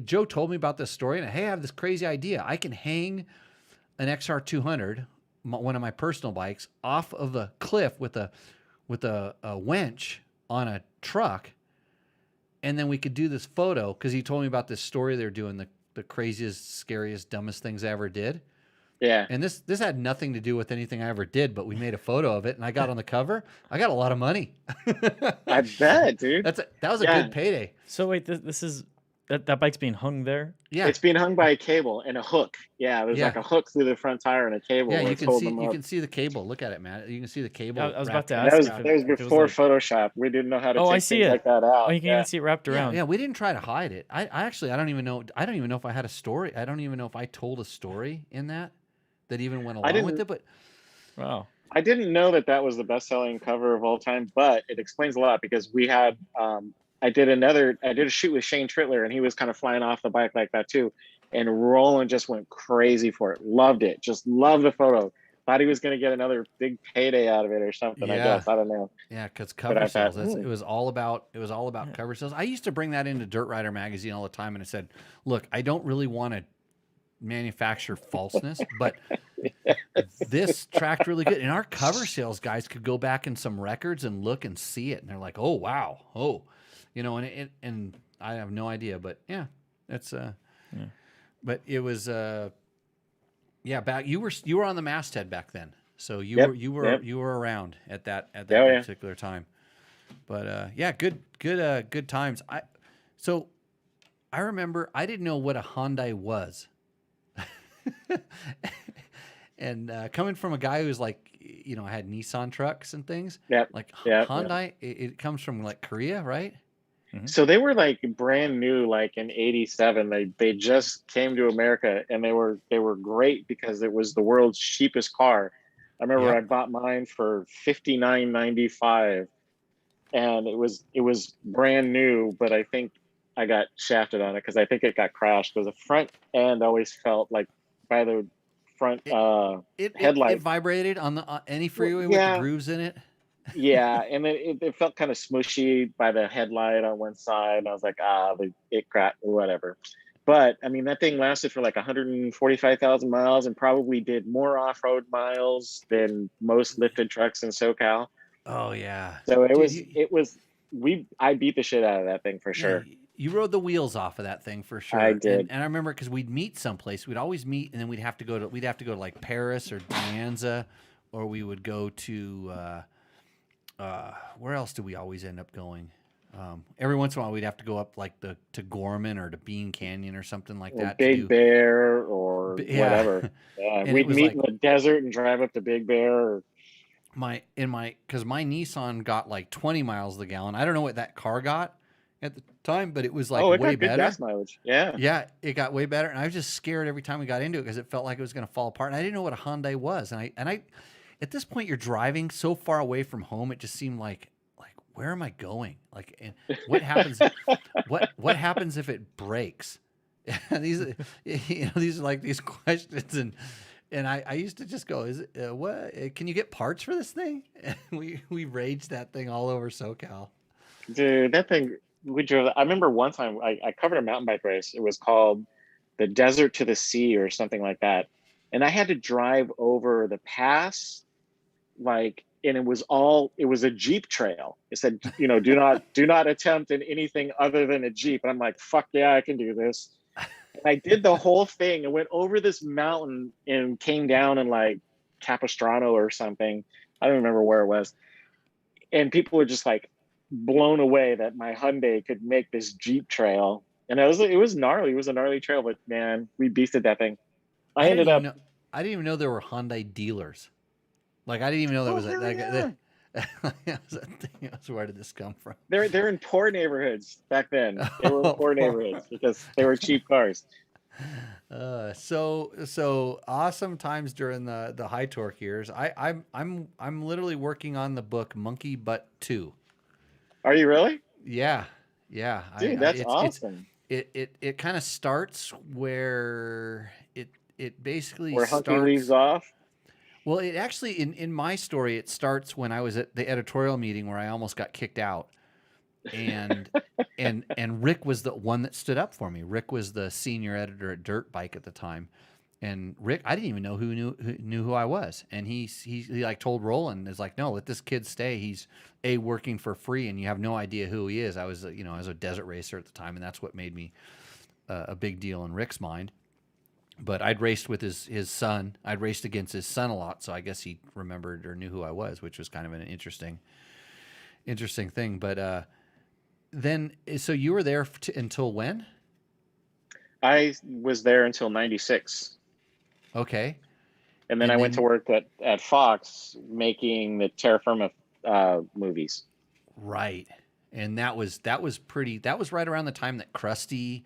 Joe told me about this story, and hey, I have this crazy idea. I can hang an XR200, one of my personal bikes, off of a cliff with a winch on a truck, and then we could do this photo because he told me about this story they're doing, the craziest, scariest, dumbest things I ever did. Yeah. And this had nothing to do with anything I ever did, but we made a photo of it, and I got on the cover. I got a lot of money. I bet, dude. That was a good payday. So wait, this is that bike's being hung there? Yeah. It's being hung by a cable and a hook. Yeah, there's like a hook through the front tire and a cable. Yeah, where you it's can see the cable. Look at it, man. You can see the cable. I was about to wrapped ask. around. That was before Photoshop. We didn't know how to take things like that out. Oh, you can even see it wrapped around. Yeah, we didn't try to hide it. I actually don't even know if I had a story. I don't even know if I told a story in that even went along with it. But wow. I didn't know that was the best-selling cover of all time, but it explains a lot because we had I did a shoot with Shane Trittler, and he was kind of flying off the bike like that too. And Roland just went crazy for it. Loved it. Just loved the photo. Thought he was going to get another big payday out of it or something. I guess I don't know. Yeah, because cover sales. It was all about cover sales. I used to bring that into Dirt Rider magazine all the time, and I said, "Look, I don't really want to manufacture falseness, but this tracked really good." And our cover sales guys could go back in some records and look and see it, and they're like, "Oh wow, oh." You know, and I have no idea, but yeah, that's but it was back. You were on the masthead back then, so you were around at that particular time. But good times. I remember I didn't know what a Hyundai was, and coming from a guy who's like, I had Nissan trucks and things. Hyundai, it comes from like Korea, right? So they were like brand new, like in '87. They just came to America, and they were great because it was the world's cheapest car. I remember I bought mine for $59.95, and it was brand new. But I think I got shafted on it because I think it got crashed because the front end always felt like by the front headlight. It vibrated on any freeway with the grooves in it. Yeah, and it felt kind of smushy by the headlight on one side, and I was like, it cracked or whatever. But I mean, that thing lasted for like 145,000 miles and probably did more off-road miles than most lifted trucks in SoCal. Oh yeah. So I beat the shit out of that thing for sure. You rode the wheels off of that thing for sure. I did, and I remember because we'd meet someplace. We'd always meet, and then we'd have to go to like Paris or Dianza, or we would go to. Where else do we always end up going? Every once in a while, we'd have to go up like to Gorman or to Bean Canyon or something like that. Big Bear or whatever. Yeah, we'd meet in the desert and drive up to Big Bear. Because my Nissan got like 20 miles a gallon. I don't know what that car got. at the time, but it was like Oh, it way got good better. gas mileage. Yeah. Yeah, it got way better, and I was just scared every time we got into it because it felt like it was going to fall apart. And I didn't know what a Hyundai was, and I, at this point, you're driving so far away from home, it just seemed like where am I going? Like, and what happens? what happens if it breaks? these, these are like these questions, and I used to just go, is it what? Can you get parts for this thing? And we raged that thing all over SoCal. Dude, that thing, we drove. I remember one time I covered a mountain bike race. It was called the Desert to the Sea or something like that. And I had to drive over the pass, like, and it was a Jeep trail. It said, do not attempt in anything other than a Jeep. And I'm like, fuck yeah, I can do this. And I did the whole thing and went over this mountain and came down in like Capistrano or something. I don't remember where it was. And people were just like blown away that my Hyundai could make this Jeep trail. And it was gnarly. It was a gnarly trail, but man, we beasted that thing. I didn't even know there were Hyundai dealers. Like, I didn't even know that was so where did this come from? They're in poor neighborhoods back then. They were in poor neighborhoods because they were cheap cars. So awesome times during the high torque years. I'm literally working on the book Monkey Butt 2. Are you really? Yeah. Dude, that's awesome. It kind of starts where it basically where Hunky leaves off. Well, it actually, in my story, it starts when I was at the editorial meeting where I almost got kicked out, and Rick was the one that stood up for me. Rick was the senior editor at Dirt Bike at the time, and Rick, I didn't even know who knew who I was, and he like told Roland, is like, no, let this kid stay. He's working for free, and you have no idea who he is. I was a desert racer at the time, and that's what made me a big deal in Rick's mind. But I'd raced with his son. I'd raced against his son a lot, so I guess he remembered or knew who I was, which was kind of an interesting thing. But then, so you were there until when? I was there until 96. Okay. And then I went to work at Fox making the Terra Firma movies. Right. And that was right around the time that Krusty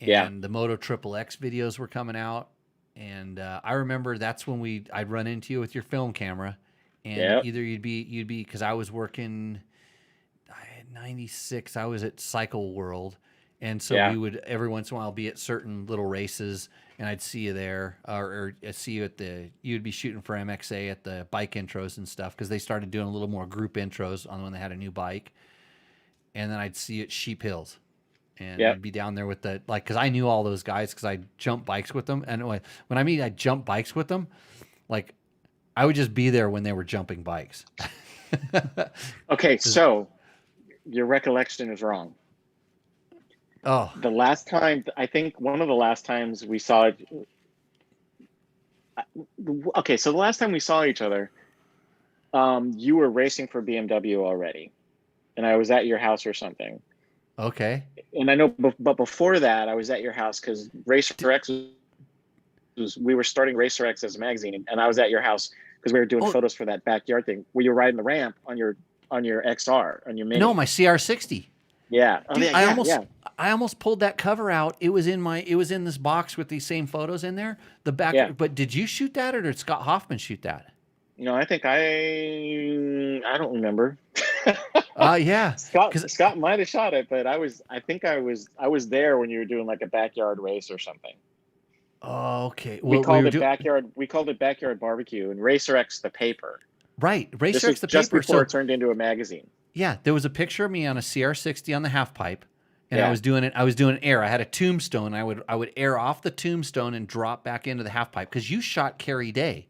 and the Moto XXX videos were coming out. And I remember that's when I'd run into you with your film camera, and either you'd be because I was working 96, I was at Cycle World, and so we would every once in a while be at certain little races, and I'd see you there, or I'd see you you'd be shooting for MXA at the bike intros and stuff, because they started doing a little more group intros on when they had a new bike, and then I'd see you at Sheep Hills. And I'd be down there with because I knew all those guys because I jumped bikes with them. And when I mean I jumped bikes with them, like I would just be there when they were jumping bikes. Okay, so your recollection is wrong. Oh. The last time, I think one of the last times we saw it. Okay, so the last time we saw each other, you were racing for BMW already. And I was at your house or something. Okay. And I know, but before that, I was at your house because Racer X we were starting Racer X as a magazine, and I was at your house because we were doing photos for that backyard thing where you're riding the ramp on your XR, on your Mini. No, my CR60. Yeah. Dude, I almost pulled that cover out. It was in this box with these same photos in there. The back. Yeah. But did you shoot that, or did Scott Hoffman shoot that? No, I think I don't remember. Yeah. Scott might have shot it, but I was there when you were doing like a backyard race or something. Oh, okay. Well, we called it backyard barbecue, and Racer X the paper. Right, Racer X the just paper. Before it turned into a magazine. Yeah, there was a picture of me on a CR60 on the half pipe, and I was doing air. I had a tombstone. I would air off the tombstone and drop back into the half pipe because you shot Carrie Day.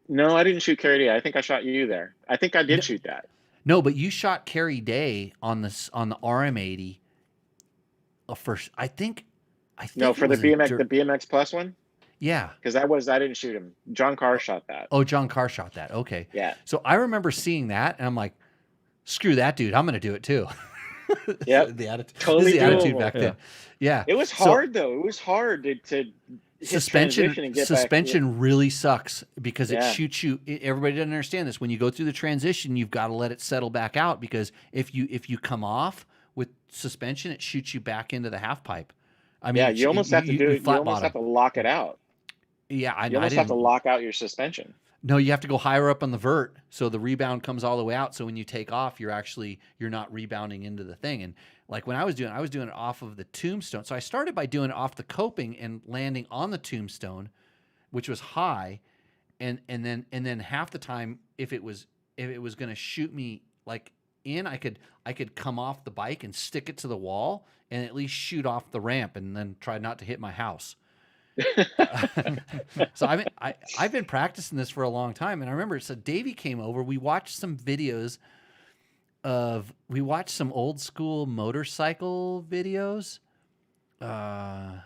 No, I didn't shoot Carrie Day. I think I shot you there. I think I did shoot that. No, but you shot Carrie Day on the RM80. First, I think. No, for the BMX Plus one. Yeah, because I didn't shoot him. John Carr shot that. Oh, John Carr shot that. Okay. Yeah. So I remember seeing that, and I'm like, screw that, dude. I'm going to do it too. Yeah. The attitude. Totally the attitude back then. Yeah. It was hard though. It was hard to suspension really sucks because it shoots you. Everybody doesn't understand this. When you go through the transition, you've got to let it settle back out, because if you come off with suspension, it shoots you back into the half pipe. I mean, Yeah, you almost have to do it. You flat almost bottom. have to lock it out. Yeah, You almost have to lock out your suspension. No, you have to go higher up on the vert, so the rebound comes all the way out. So when you take off, you're not rebounding into the thing. And like when I was doing it off of the tombstone. So I started by doing it off the coping and landing on the tombstone, which was high, and then half the time, if it was going to shoot me like in, I could come off the bike and stick it to the wall and at least shoot off the ramp, and then try not to hit my house. So I've been practicing this for a long time, and I remember Davey came over. We watched some old school motorcycle videos. I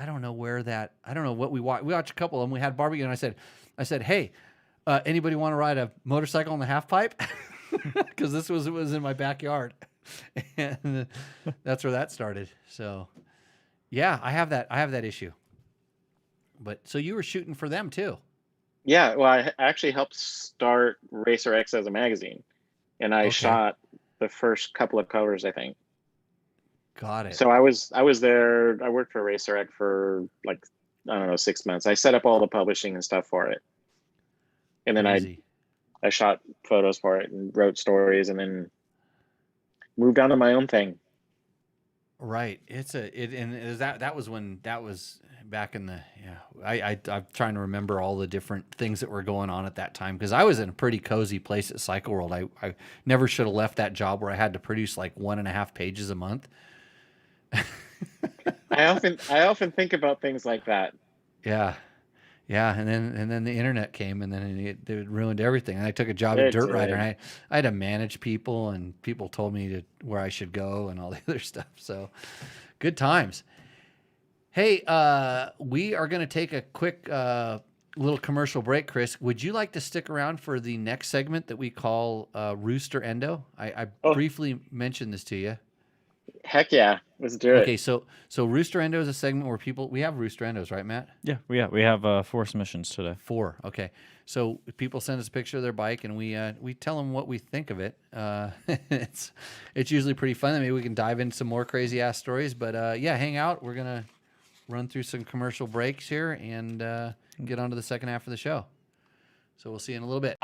don't know what we watched. We watched a couple of them. We had barbecue, and I said, hey, anybody want to ride a motorcycle on the half pipe? Because it was in my backyard, and that's where that started. So yeah, I have that issue. But so you were shooting for them too? Yeah, well, I actually helped start Racer X as a magazine, and I shot the first couple of covers, I think. Got it. So I was there. I worked for Racer X for like, I don't know, 6 months. I set up all the publishing and stuff for it, and then I shot photos for it and wrote stories, and then moved on to my own thing. Right. That was back in the, I'm trying to remember all the different things that were going on at that time, because I was in a pretty cozy place at Cycle World. I never should have left that job where I had to produce like 1.5 pages a month. I often think about things like that. Yeah. Yeah, and then the internet came, and then it ruined everything. And I took a job at Dirt Rider, and I had to manage people, and people told me where I should go and all the other stuff. So, good times. Hey, we are going to take a quick little commercial break. Chris, would you like to stick around for the next segment that we call Rooster Endo? I briefly mentioned this to you. Heck yeah, let's do it. Okay, so Rooster Endo is a segment where we have Rooster Endos, right, Matt? Yeah, we have 4 submissions today. 4, okay. So people send us a picture of their bike, and we tell them what we think of it. It's usually pretty fun. Maybe we can dive into some more crazy ass stories. But yeah, hang out. We're gonna run through some commercial breaks here and get on to the second half of the show. So we'll see you in a little bit.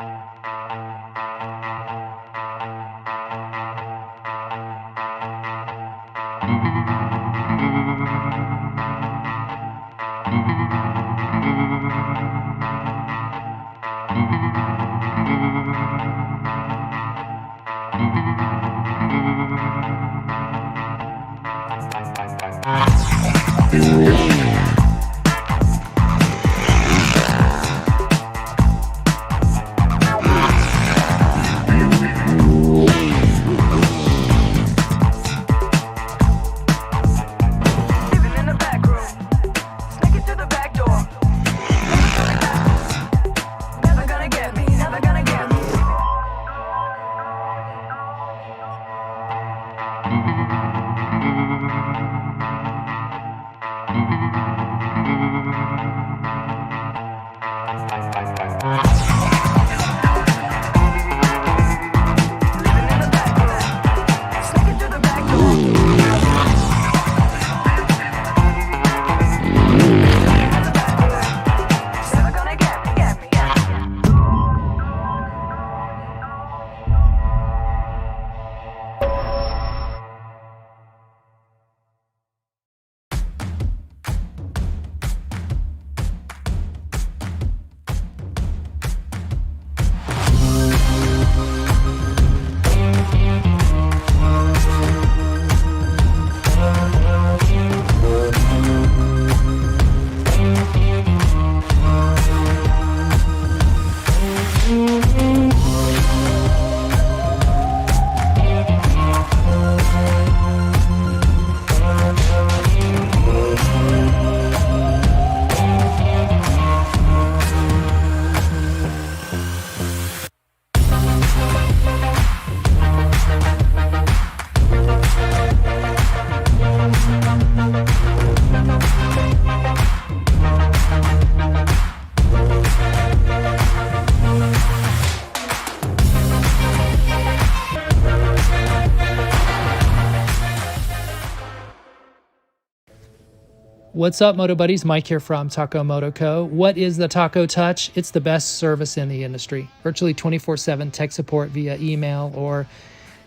What's up, Moto Buddies? Mike here from Taco Moto Co. What is the Taco Touch? It's the best service in the industry. Virtually 24/7 tech support via email or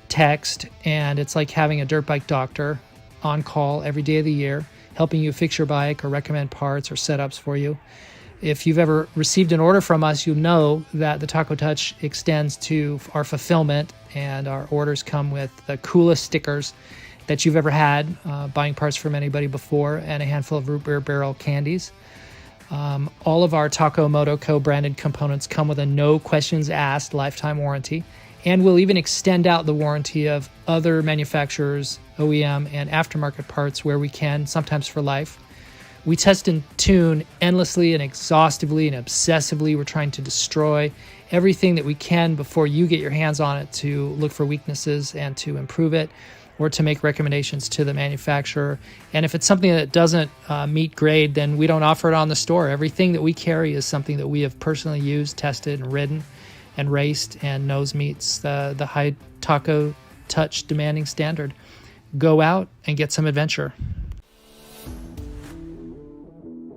text, and it's like having a dirt bike doctor on call every day of the year, helping you fix your bike or recommend parts or setups for you. If you've ever received an order from us, you know that the Taco Touch extends to our fulfillment, and our orders come with the coolest stickers that you've ever had, buying parts from anybody before, and a handful of root beer barrel candies. All of our Taco Moto Co. branded components come with a no questions asked lifetime warranty, and we'll even extend out the warranty of other manufacturers, OEM, and aftermarket parts where we can, sometimes for life. We test and tune endlessly and exhaustively and obsessively. We're trying to destroy everything that we can before you get your hands on it to look for weaknesses and to improve it, or to make recommendations to the manufacturer. And if it's something that doesn't meet grade, then we don't offer it on the store. Everything that we carry is something that we have personally used, tested, and ridden, and raced, and knows meets the high Taco Touch demanding standard. Go out and get some adventure.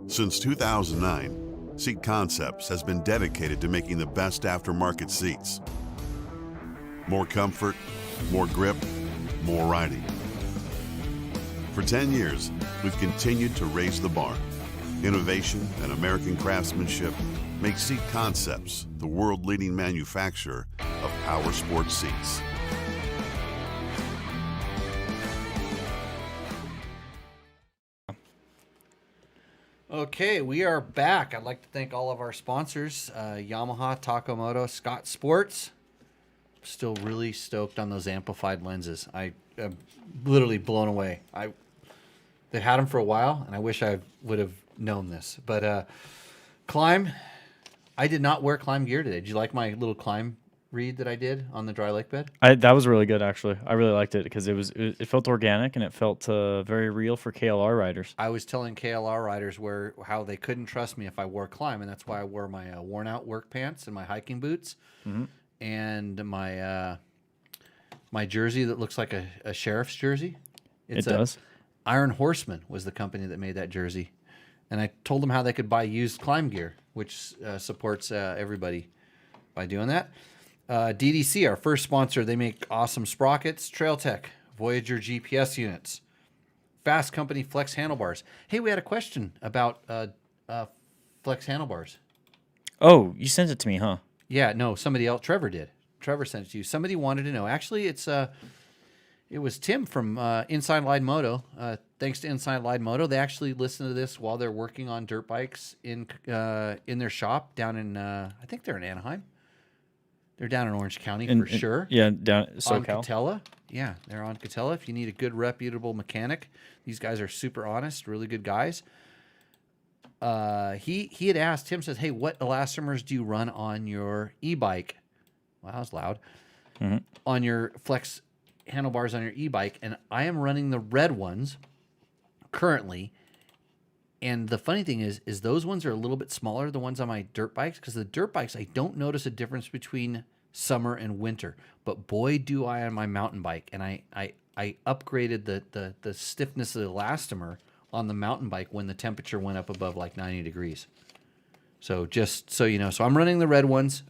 Since 2009, Seat Concepts has been dedicated to making the best aftermarket seats. More comfort, more grip, more riding. For 10 years, we've continued to raise the bar. Innovation and American craftsmanship make Seat Concepts the world-leading manufacturer of power sports seats. Okay, we are back. I'd like to thank all of our sponsors, Yamaha, Taco Moto, Scott Sports. Still really stoked on those amplified lenses. I am literally blown away. They had them for a while, and I wish I would have known this. But climb, I did not wear climb gear today. Did you like my little climb read that I did on the dry lake bed? That was really good, actually. I really liked it because it felt organic and it felt very real for KLR riders. I was telling KLR riders how they couldn't trust me if I wore climb, and that's why I wore my worn out work pants and my hiking boots. Mm-hmm. And my my jersey that looks like a sheriff's jersey. It does. Iron Horseman was the company that made that jersey. And I told them how they could buy used climb gear, which supports everybody by doing that. DDC, our first sponsor, they make awesome sprockets, Trail Tech, Voyager GPS units, Fasst Company Flex handlebars. Hey, we had a question about Flex handlebars. Oh, you sent it to me, huh? Yeah, no, somebody else. Trevor did. Trevor sent it to you. Somebody wanted to know. Actually, it was Tim from Inside Line Moto. Thanks to Inside Line Moto, they actually listen to this while they're working on dirt bikes in their shop down in I think they're in Anaheim. They're down in Orange County for sure. Yeah, down SoCal. On Catella. Yeah, they're on Catella. If you need a good, reputable mechanic, these guys are super honest, really good guys. He had asked, Tim says, hey, what elastomers do you run on your e-bike? Wow, that was loud. Mm-hmm. On your flex handlebars on your e-bike, and I am running the red ones currently. And the funny thing is those ones are a little bit smaller, the ones on my dirt bikes, because the dirt bikes, I don't notice a difference between summer and winter. But boy, do I on my mountain bike. And I upgraded the stiffness of the elastomer on the mountain bike when the temperature went up above like 90 degrees. So just so you know, so I'm running the red ones.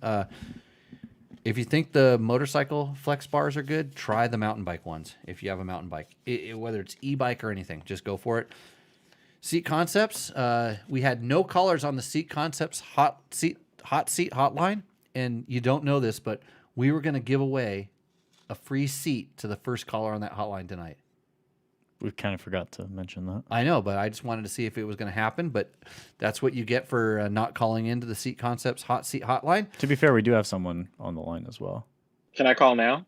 If you think the motorcycle flex bars are good, try the mountain bike ones. If you have a mountain bike, whether it's e-bike or anything, just go for it. Seat Concepts, we had no callers on the Seat Concepts hot seat hotline, and you don't know this, but we were going to give away a free seat to the first caller on that hotline tonight. We kind of forgot to mention that. I know, but I just wanted to see if it was going to happen. But that's what you get for not calling into the Seat Concepts hot seat hotline. To be fair, we do have someone on the line as well. Can I call now?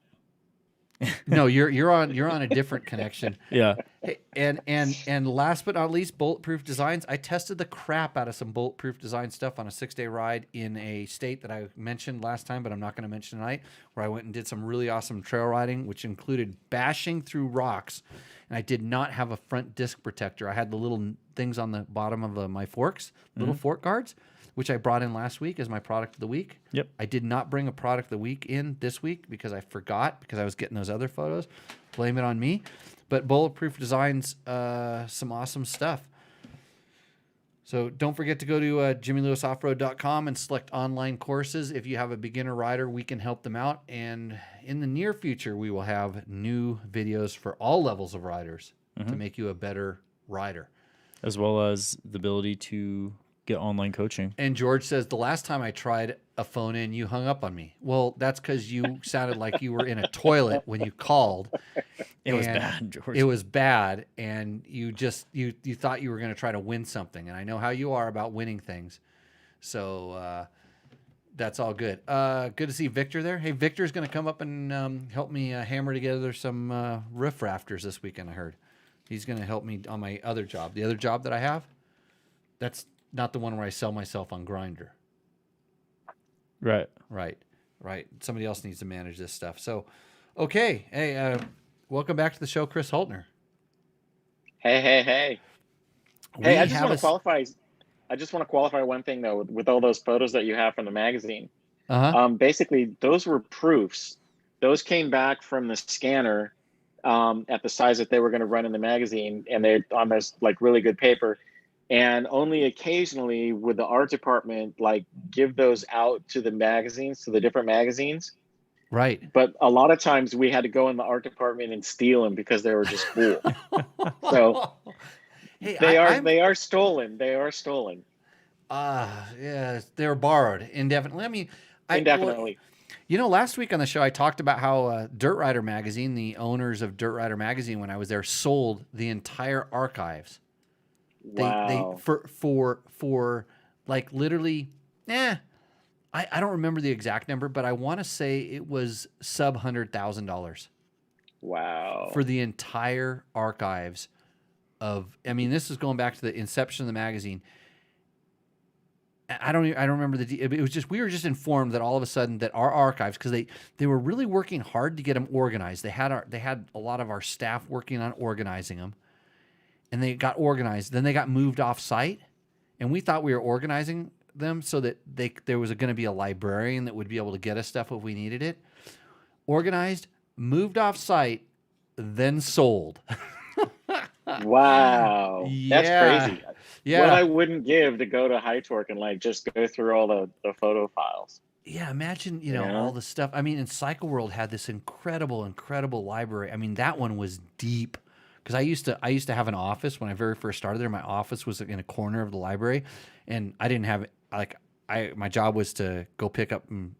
No, you're on a different connection. Yeah. Hey, and last but not least, Bulletproof Designs. I tested the crap out of some Bulletproof Design stuff on a 6-day ride in a state that I mentioned last time, but I'm not going to mention tonight, where I went and did some really awesome trail riding, which included bashing through rocks. And I did not have a front disc protector. I had the little things on the bottom of my forks, little fork guards, which I brought in last week as my product of the week. Yep. I did not bring a product of the week in this week because I forgot, because I was getting those other photos. Blame it on me. But Bulletproof Designs, some awesome stuff. So don't forget to go to jimmylewisoffroad.com and select online courses. If you have a beginner rider, we can help them out. And in the near future, we will have new videos for all levels of riders to make you a better rider. As well as the ability to get online coaching. And George says, the last time I tried a phone in, you hung up on me. Well, that's because you sounded like you were in a toilet when you called. It was bad, George. It was bad, and you thought you were going to try to win something. And I know how you are about winning things. So that's all good. Good to see Victor there. Hey, Victor's going to come up and help me hammer together some roof rafters this weekend, I heard. He's going to help me on my other job. The other job that I have, that's not the one where I sell myself on Grindr. Right. Somebody else needs to manage this stuff. So, okay. Hey, welcome back to the show, Chris Holtner. Hey. Hey, I just want to qualify one thing though, with all those photos that you have from the magazine. Basically, those were proofs. Those came back from the scanner at the size that they were going to run in the magazine, and they're on this like really good paper. And only occasionally would the art department like give those out to the magazines, to the different magazines. Right. But a lot of times we had to go in the art department and steal them because they were just cool. So hey, they are stolen. They are stolen. Yeah, they were borrowed indefinitely. I mean, indefinitely. Last week on the show, I talked about how Dirt Rider Magazine, the owners of Dirt Rider Magazine, when I was there, sold the entire archives. Wow. They for like literally, I don't remember the exact number, but I want to say it was sub $100,000. Wow. For the entire archives of, I mean, this is going back to the inception of the magazine. I don't remember it was just, we were just informed that all of a sudden that our archives, because they were really working hard to get them organized. They had a lot of our staff working on organizing them. And they got organized. Then they got moved off site, and we thought we were organizing them so that there was going to be a librarian that would be able to get us stuff if we needed it. Organized, moved off site, then sold. Wow. Yeah. That's crazy. Yeah. What I wouldn't give to go to High Torque and like just go through all the photo files. Yeah, imagine, all the stuff. I mean, and Cycle World had this incredible library. I mean, that one was deep. Because I used to have an office when I very first started there. My office was in a corner of the library, and I didn't have my job was to go pick up and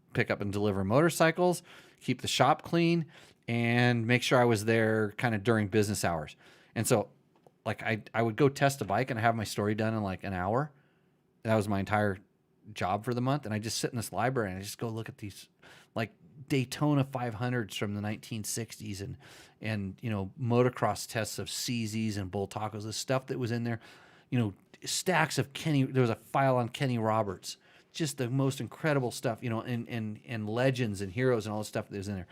deliver motorcycles, keep the shop clean, and make sure I was there kind of during business hours. And so, like I would go test a bike and I have my story done in like an hour. That was my entire job for the month, and I just sit in this library and I just go look at these like Daytona 500s from the 1960s and motocross tests of CZs and Bull Tacos, the stuff that was in there, stacks of there was a file on Kenny Roberts, just the most incredible stuff, and legends and heroes and all the stuff that was in there.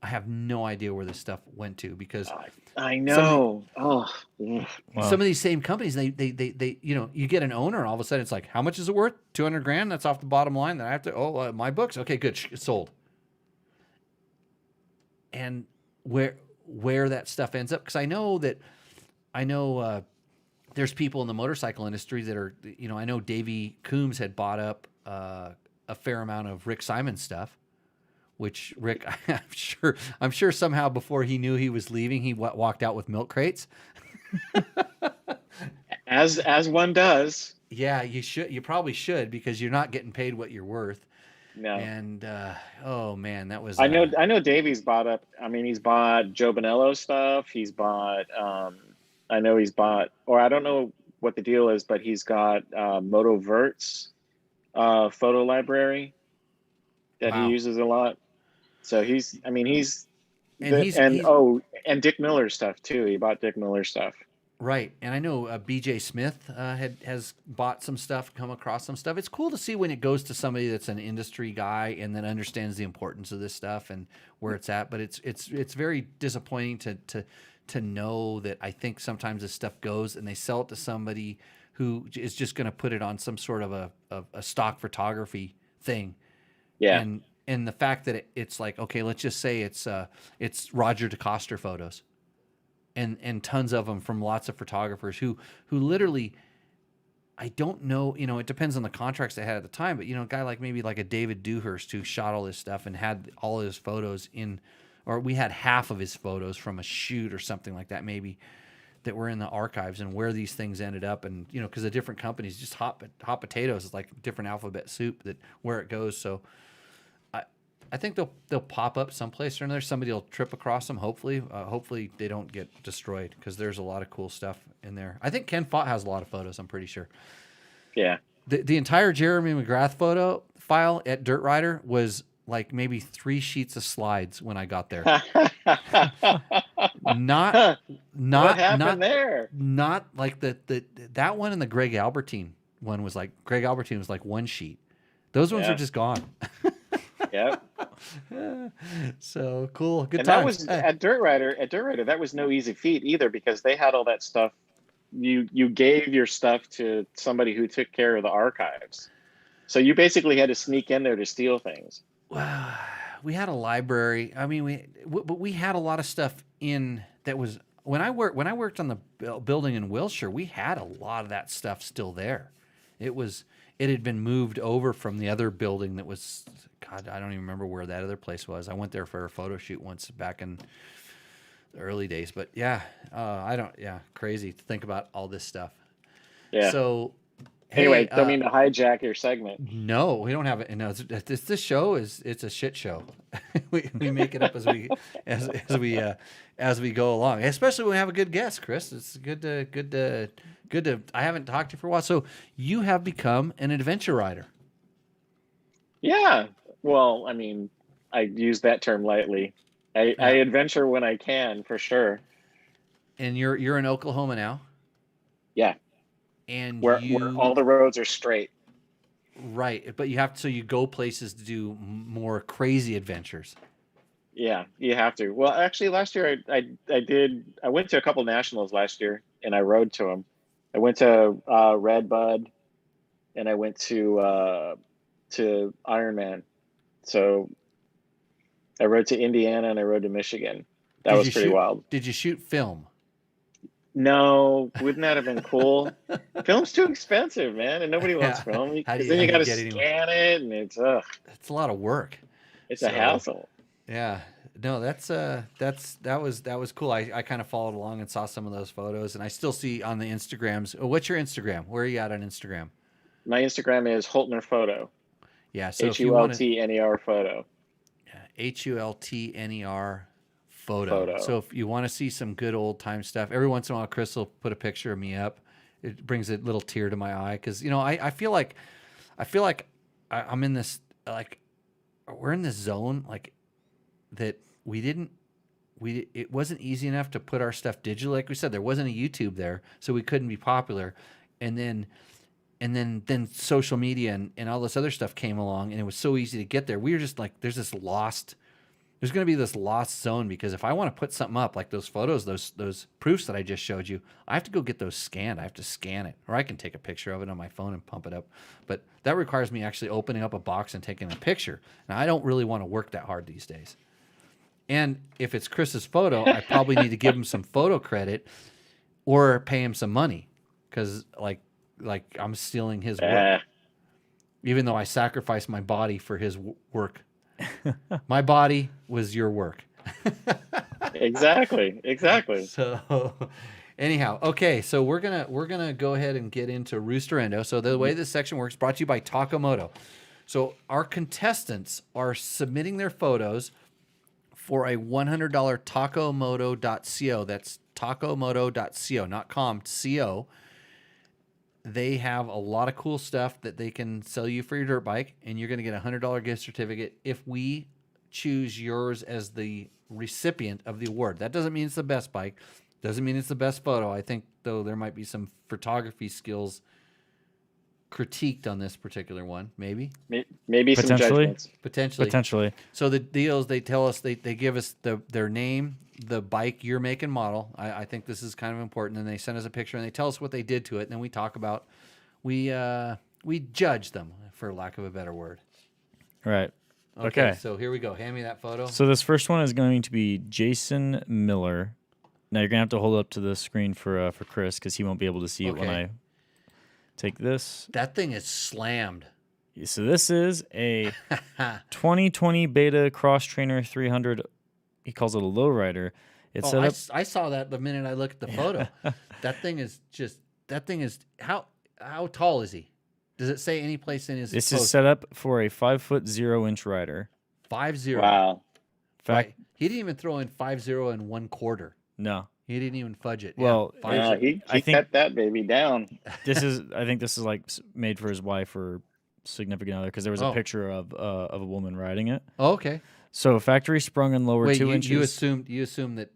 I have no idea where this stuff went to because I know. Some of these same companies, they you get an owner and all of a sudden it's like, how much is it worth? $200,000. That's off the bottom line. That I have to. My books. Okay, good. It's sold. And where that stuff ends up, because I know there's people in the motorcycle industry that are, I know Davey Coombs had bought up a fair amount of Rick Simon stuff, which Rick, I'm sure somehow before he knew he was leaving, he walked out with milk crates. As one does. Yeah, you probably should, because you're not getting paid what you're worth. No. And oh man, that was. I know Davey's bought up. I mean, he's bought Joe Bonello stuff. He's bought. I know he's bought, or I don't know what the deal is, but he's got Moto Vert's photo library that he uses a lot. So he's Dick Miller stuff too. He bought Dick Miller stuff. Right. And I know BJ Smith has bought some stuff, come across some stuff. It's cool to see when it goes to somebody that's an industry guy and that understands the importance of this stuff and where it's at. But it's very disappointing to know that I think sometimes this stuff goes and they sell it to somebody who is just going to put it on some sort of a stock photography thing. Yeah. And the fact that it's like, okay, let's just say it's Roger DeCoster photos. And tons of them from lots of photographers who literally I don't know, it depends on the contracts they had at the time, but a guy like maybe like a David Dewhurst who shot all this stuff and had all his photos or we had half of his photos from a shoot or something like that, maybe, that were in the archives, and where these things ended up, and because the different companies, just hot potatoes is like different alphabet soup, that where it goes. So I think they'll pop up someplace or another. Somebody will trip across them. Hopefully they don't get destroyed, because there's a lot of cool stuff in there. I think Ken Fott has a lot of photos. I'm pretty sure. Yeah. The entire Jeremy McGrath photo file at Dirt Rider was like maybe 3 sheets of slides when I got there. Not what happened there? Not like that one, and the Greg Albertine one was like 1 sheet. Those ones are just gone. Yep. So cool. Good and times. That was at Dirt Rider. That was no easy feat either, because they had all that stuff. You gave your stuff to somebody who took care of the archives, so you basically had to sneak in there to steal things. Wow. We had a library. I mean, but we had a lot of stuff in that was when I worked on the building in Wilshire. We had a lot of that stuff still there. It had been moved over from the other building that was, God, I don't even remember where that other place was. I went there for a photo shoot once back in the early days. But yeah, crazy to think about all this stuff. Yeah. So anyway, don't mean to hijack your segment. No, we don't have it. No, this show it's a shit show. we make it up as we go along. Especially when we have a good guest, Chris. It's good to. I haven't talked to you for a while. So you have become an adventure rider. Yeah. Well, I mean, I use that term lightly. I adventure when I can, for sure. And you're in Oklahoma now? Yeah. And where all the roads are straight. Right. But you go places to do more crazy adventures. Yeah, you have to. Well, actually, last year I went to a couple nationals last year, and I rode to them. I went to Red Bud, and I went to Ironman. So I rode to Indiana and I rode to Michigan. That was pretty wild. Did you shoot film? No, wouldn't that have been cool? Film's too expensive, man, and nobody wants film, because then you got to scan it, and it's a lot of work. It's a hassle. Yeah. No, that was cool. I kind of followed along and saw some of those photos, and I still see on the Instagrams. Oh, what's your Instagram? Where are you at on Instagram? My Instagram is Holtner Photo. Yeah, so HULTNER Photo. Yeah, HULTNER Photo. So if you want to see some good old time stuff, every once in a while Chris will put a picture of me up. It brings a little tear to my eye, because I feel like I'm in this, like, we're in this zone, like, that it wasn't easy enough to put our stuff digitally. Like we said, there wasn't a YouTube there, so we couldn't be popular. And then social media and all this other stuff came along, and it was so easy to get there. We were just like, there's going to be this lost zone, because if I want to put something up, like those photos, those proofs that I just showed you, I have to go get those scanned. I have to scan it, or I can take a picture of it on my phone and pump it up. But that requires me actually opening up a box and taking a picture. And I don't really want to work that hard these days. And if it's Chris's photo, I probably need to give him some photo credit or pay him some money, because like I'm stealing his work, even though I sacrificed my body for his work. My body was your work. Exactly. So anyhow, okay, so we're gonna go ahead and get into Rooster Endo. So the way this section works, brought to you by Taco Moto. So our contestants are submitting their photos for a $100 tacomoto.co. That's tacomoto.co, not com, co. They have a lot of cool stuff that they can sell you for your dirt bike, and you're going to get a $100 gift certificate if we choose yours as the recipient of the award. That doesn't mean it's the best bike. Doesn't mean it's the best photo. I think, though, there might be some photography skills critiqued on this particular one. Maybe some judgments. Potentially. So the deal is, they tell us, they give us their name, the bike, year, make, and model. I think this is kind of important. And they send us a picture, and they tell us what they did to it. And then we talk about, we judge them, for lack of a better word. Right. Okay. So here we go. Hand me that photo. So this first one is going to be Jason Miller. Now you're gonna have to hold up to the screen for Chris, because he won't be able to see it when I. Take this. That thing is slammed. So this is a 2020 Beta Cross Trainer 300. He calls it a lowrider. It's set up. I saw that the minute I looked at the photo. That thing is how tall is he? Does it say any place in his This post? is set up for a 5'0" rider. 5'0". Wow. Fact, Right. He didn't even throw in 5'0" and 1/4. no. He didn't even fudge it. Well, yeah, Yeah, 5'0". he I think- cut that baby down. I think this is like made for his wife or significant other because there was a Oh. picture of a woman riding it. Oh, okay. So factory sprung and lower Wait, 2 inches. you assumed that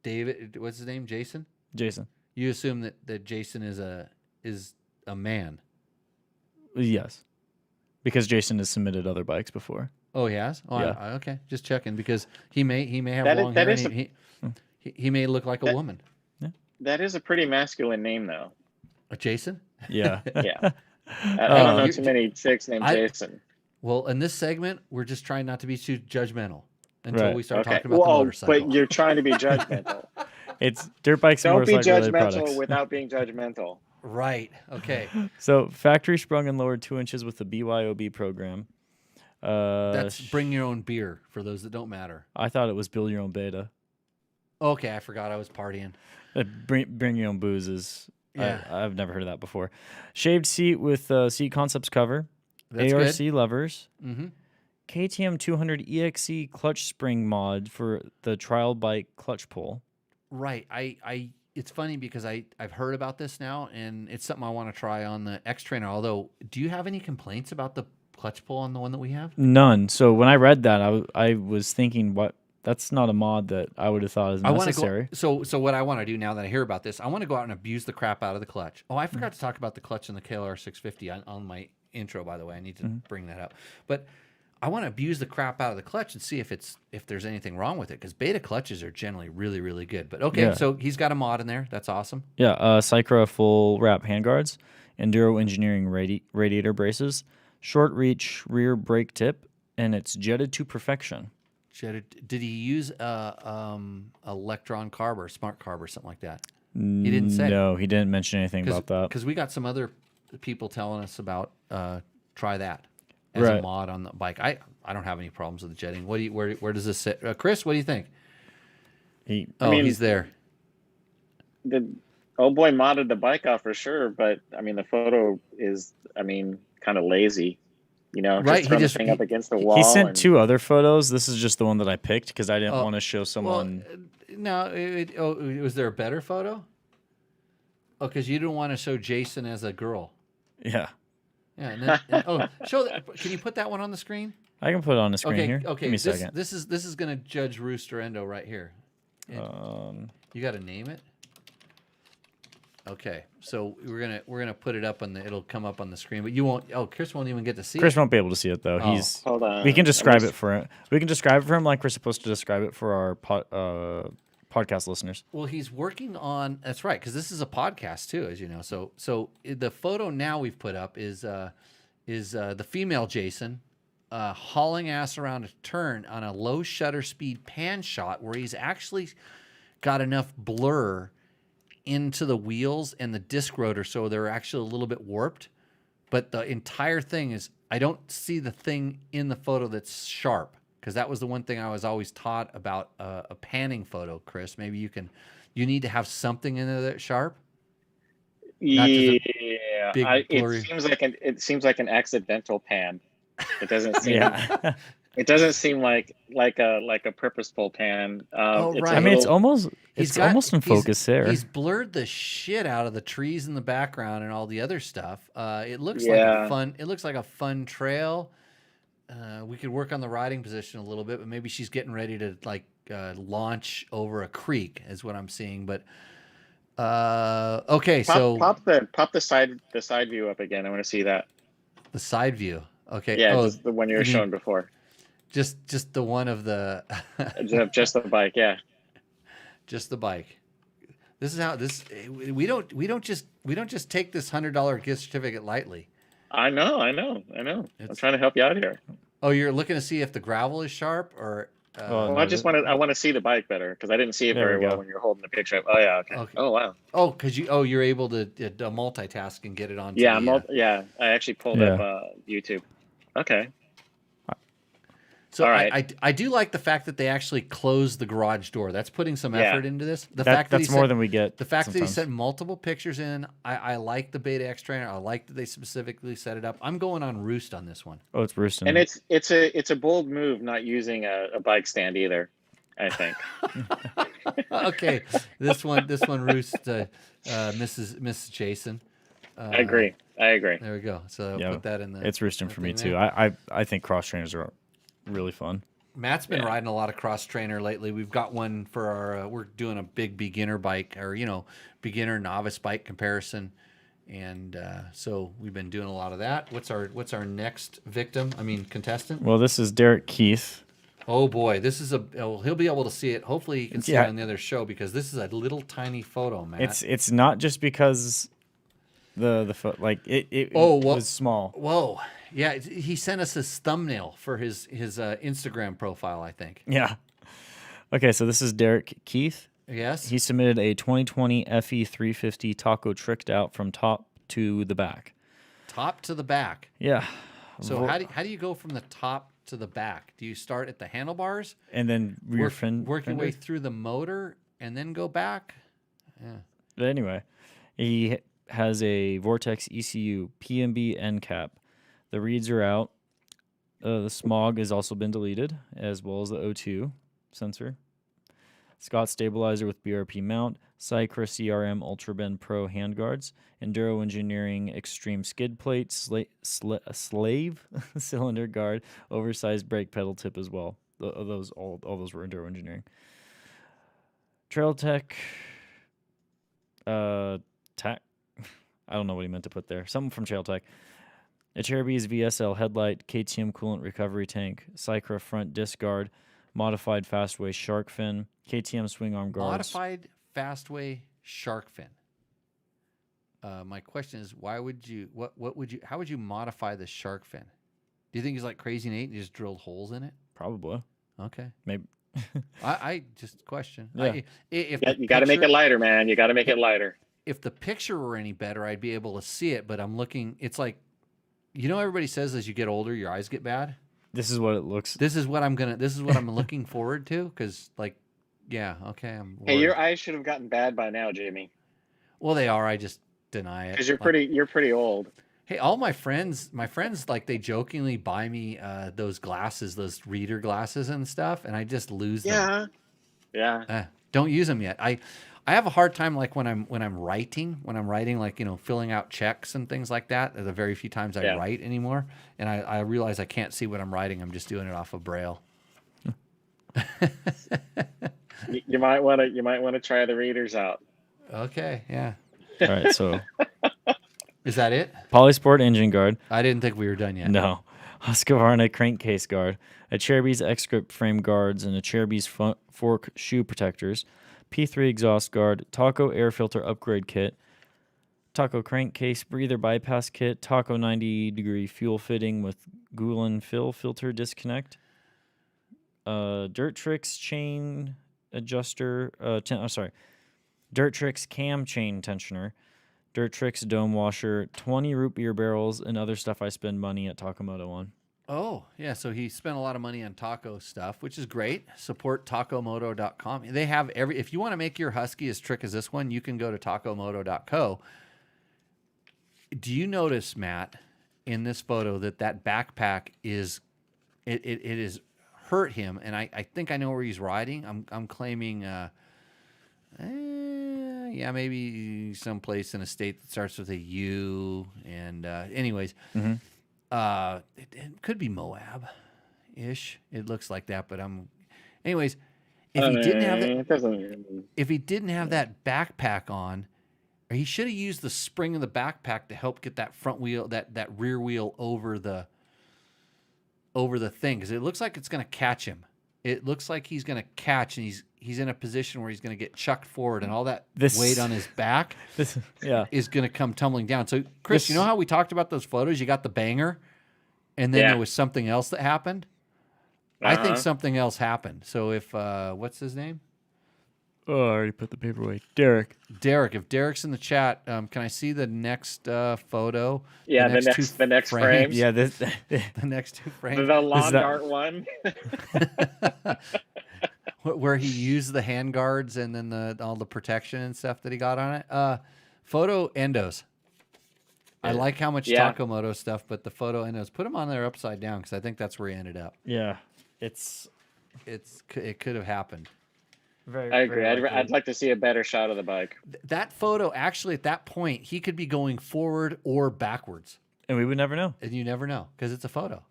David, what's his name, Jason? Jason. You assume that Jason is a man. Yes. Because Jason has submitted other bikes before. Oh, he has. Oh, Yeah. okay. Just checking because he may have That is- long that hair. is And he may look like a woman. That is a pretty masculine name, though. Jason. Yeah. Yeah. I don't know you- too many chicks named Jason. Well, in this segment, we're just trying not to be too judgmental until Right. we start Okay. talking about the motorcycle. But you're trying to be judgmental. It's dirt bikes and Don't be motorcycle related judgmental products. without being judgmental. Right. Okay. So factory sprung and lowered 2 inches with the BYOB program. That's bring your own beer for those that don't matter. I thought it was build your own beta. Okay, I forgot I was partying. Bring your own booze is. Yeah. I've never heard of that before. Shaved seat with Seat Concepts cover. That's ARC good. levers. Mm-hmm. KTM 200 EXE clutch spring mod for the trial bike clutch pull. Right. I it's funny because I've heard about this now and it's something I want to try on the X Trainer. Although, do you have any complaints about the clutch pull on the one that we have? None. So when I read that, I was thinking, what? That's not a mod that I would have thought is necessary. So what I want to do now that I hear about this, I want to go out and abuse the crap out of the clutch. Oh, I forgot to talk about the clutch in the KLR 650 on my intro, by the way. I need to bring that up. But I want to abuse the crap out of the clutch and see if there's anything wrong with it, because beta clutches are generally really, really good. But okay, Yeah. so he's got a mod in there. That's awesome. Yeah, Cycra full wrap handguards, Enduro Engineering radiator braces, short reach rear brake tip, and it's jetted to perfection. Did he use electron carb or smart carb or something like that? He didn't say. No, he didn't mention anything about that. Because we got some other people telling us about try that as a Right. mod on the bike. I don't have any problems with the jetting. Where does this sit? Chris, what do you think? He, Oh, mean, he's there. The old boy modded the bike off for sure, but I mean the photo is, kind of lazy. Right, Just throwing the thing up against the wall. he sent and- 2 other photos. This is just the one that I picked because I didn't Oh, want to show someone. No, was there a better photo? Oh, because you didn't want to show Jason as a girl. Yeah, Yeah. Show that. Can you put that one on the screen? I can put it on the screen Okay. here. Okay. Give me a second. This is gonna judge Rooster Endo right here. You got to name it. Okay, so we're gonna put it up it'll come up on the screen, but you won't. Oh, Chris won't even get to see Chris it. won't be able to see it though. Oh. He's. Hold on. We can describe I'm it just- for him. We can describe it for him like we're supposed to describe it for our podcast listeners. Well, he's working on. That's right, because this is a podcast too, as you know. So the photo now we've put up is the female Jason hauling ass around a turn on a low shutter speed pan shot where he's actually got enough blur into the wheels and the disc rotor, so they're actually a little bit warped. But the entire thing is, I don't see the thing in the photo that's sharp, because that was the one thing I was always taught about a panning photo. Chris, maybe you need to have something in there that's sharp. Not just a Yeah, big blurry- it seems like an accidental pan. It doesn't seem. Yeah. It doesn't seem like a purposeful pan. Oh, It's right. a I mean, it's little- almost He's it's got- almost in he's- focus there. He's blurred the shit out of the trees in the background and all the other stuff. It looks Yeah. It looks like a fun trail. We could work on the riding position a little bit, but maybe she's getting ready to launch over a creek, is what I'm seeing. But okay, so pop the side view up again. I want to see that. the side view. Okay, Yeah, oh, just the one you were you mean- showing before. just the one of the Just the bike. Yeah. just the bike. This is how we don't just take this $100 gift certificate lightly. I know. I'm trying to help you out here. Oh, you're looking to see if the gravel is sharp, or Well, no, I want to see the bike better because I didn't see it There very we well go. when you're holding the picture up. Oh yeah, okay. Okay. Oh wow. Oh, because you're able to multitask and get it onto Yeah, the. yeah. I actually pulled up YouTube. Okay. So All right. I do like the fact that they actually closed the garage door. That's putting some Yeah. effort into this. The fact that that's he more sent, than we get. the fact that he sometimes. sent multiple pictures in. I like the Beta X trainer. I like that they specifically set it up. I'm going on Roost on this one. Oh, it's roosting. And it's a bold move not using a bike stand either, I think. Okay, this one Roost, Mrs. Jason. I agree. There we go. So Yeah, put that in the. It's roosting for me thing too. there. I think cross trainers are really fun. Matt's been riding a lot of cross trainer lately. We've got one for our. We're doing a big beginner bike, or beginner novice bike comparison, and so we've been doing a lot of that. What's our next victim? I mean contestant. Well, this is Derek Keith. Oh boy, this is he'll be able to see it. Hopefully, he can see Yeah. it on the other show because this is a little tiny photo, Matt. It's not just because the foot like it was small. Whoa, yeah, he sent us his thumbnail for his Instagram profile, I think. Yeah. Okay, so this is Derek Keith. Yes. He submitted a 2020 FE 350 Taco tricked out from top to the back. Top to the back. Yeah. So how do you go from the top to the back? Do you start at the handlebars, And then rear fin. work your way fender? through the motor, and then go back? Yeah. But anyway, he has a Vortex ECU PMB end cap. The reeds are out. The smog has also been deleted, as well as the O2 sensor. Scott stabilizer with BRP mount. Cycra CRM Ultra Bend Pro handguards. Enduro Engineering Extreme skid plate. Slave cylinder guard. Oversized brake pedal tip as well. All those were Enduro Engineering. Trail Tech. Tac. I don't know what he meant to put there. Something from Trail Tech. A Cherubi's VSL headlight, KTM coolant recovery tank, Cycra front disc guard, modified Fastway shark fin, KTM swing arm guards. Modified Fastway shark fin. My question is, how would you modify the shark fin? Do you think he's like Crazy Nate and just drilled holes in it? Probably. Okay. Maybe. I just question. Yeah. You got to make it lighter, man. You got to make it lighter. If the picture were any better, I'd be able to see it, but I'm looking, it's like, everybody says as you get older, your eyes get bad. This is what it looks. This is what I'm looking forward to. Cause okay. I'm Hey, worried. your eyes should have gotten bad by now, Jimmy. Well, they are. I just deny it. Because you're pretty old. Hey, all my friends, like they jokingly buy me those glasses, those reader glasses and stuff, and I just lose them. Yeah. Don't use them yet. I have a hard time like when I'm writing like filling out checks and things like that. Are the very few times I write anymore, and I realize I can't see what I'm writing. I'm just doing it off of Braille. You might want to try the readers out. Okay, yeah. All right, so Is that it? Polysport engine guard. I didn't think we were done yet. No. Husqvarna crankcase guard. A Cherubi's X-Grip frame guards and a Cherubi's fork shoe protectors. P3 exhaust guard. Taco air filter upgrade kit. Taco crankcase breather bypass kit. Taco 90-degree fuel fitting with Gulen fill filter disconnect. Dirt Tricks chain adjuster. Dirt Tricks cam chain tensioner. Dirt Tricks dome washer. 20 root beer barrels and other stuff I spend money at Takamoto on. Oh, yeah. So he spent a lot of money on taco stuff, which is great. Support tacomoto.com. They have if you want to make your Husky as trick as this one, you can go to tacomoto.co. Do you notice, Matt, in this photo that backpack is hurt him, and I think I know where he's riding. I'm claiming maybe someplace in a state that starts with a U, and anyways. Mm-hmm. It could be Moab ish. It looks like that, but anyways, if he didn't have that backpack on, or he should have used the spring of the backpack to help get that front wheel, that rear wheel over the thing, because it looks like it's going to catch him. It looks like he's going to catch, and he's in a position where he's going to get chucked forward, and all that weight on his back is going to come tumbling down. So, Chris, you know how we talked about those photos? You got the banger, and then there was something else that happened? I think Uh-huh. something else happened. So if what's his name? Oh, I already put the paper away. Derek. Derek. If Derek's in the chat, can I see the next photo? Yeah, the two next frames. Yeah, this. The next two The frames. lawn that- dart one. Where he used the hand guards and then all the protection and stuff that he got on it. Photo endos. I like how much Yeah. Taco Moto stuff, but the photo endos, put them on there upside down because I think that's where he ended up. Yeah, it's It could have happened. very. I agree. very I'd like to see a better shot of the bike. That photo, actually, at that point, he could be going forward or backwards, and we would never know. and you never know because it's a photo.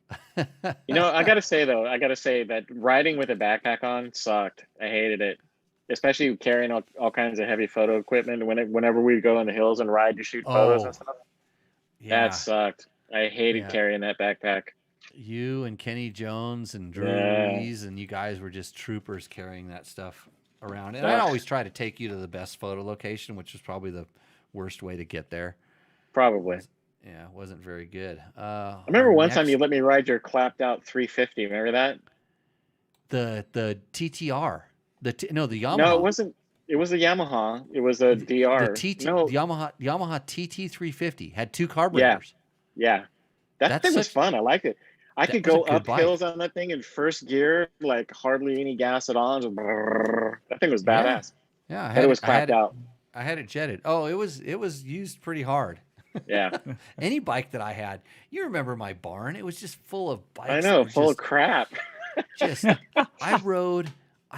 You know, I gotta say that riding with a backpack on sucked. I hated it, especially carrying all kinds of heavy photo equipment whenever we go in the hills and ride to shoot photos and stuff. Yeah, That sucked. I hated Yeah. carrying that backpack. you and Kenny Jones and Drew Yeah. Rees and you guys were just troopers carrying that stuff around. And Yeah. I'd always try to take you to the best photo location, which was probably the worst way to get there. Probably. Yeah, it wasn't very good. I remember one time you let me ride your clapped out 350. Remember that? the TTR, the Yamaha. No, it wasn't. It was a Yamaha. It was a DR. The No, Yamaha TT 350 had two carburetors. yeah, that That's thing was such- fun. I liked it. I that could was a go good up bike. hills on that thing in first gear, like hardly any gas at all. Just brrrr. That thing was Yeah. badass. Yeah, I But had it was I had clapped out. I had it jetted. Oh, it was used pretty hard. Yeah, Any bike that I had, you remember my barn? It was just full of bikes. I that know, were full of just, crap. just I rode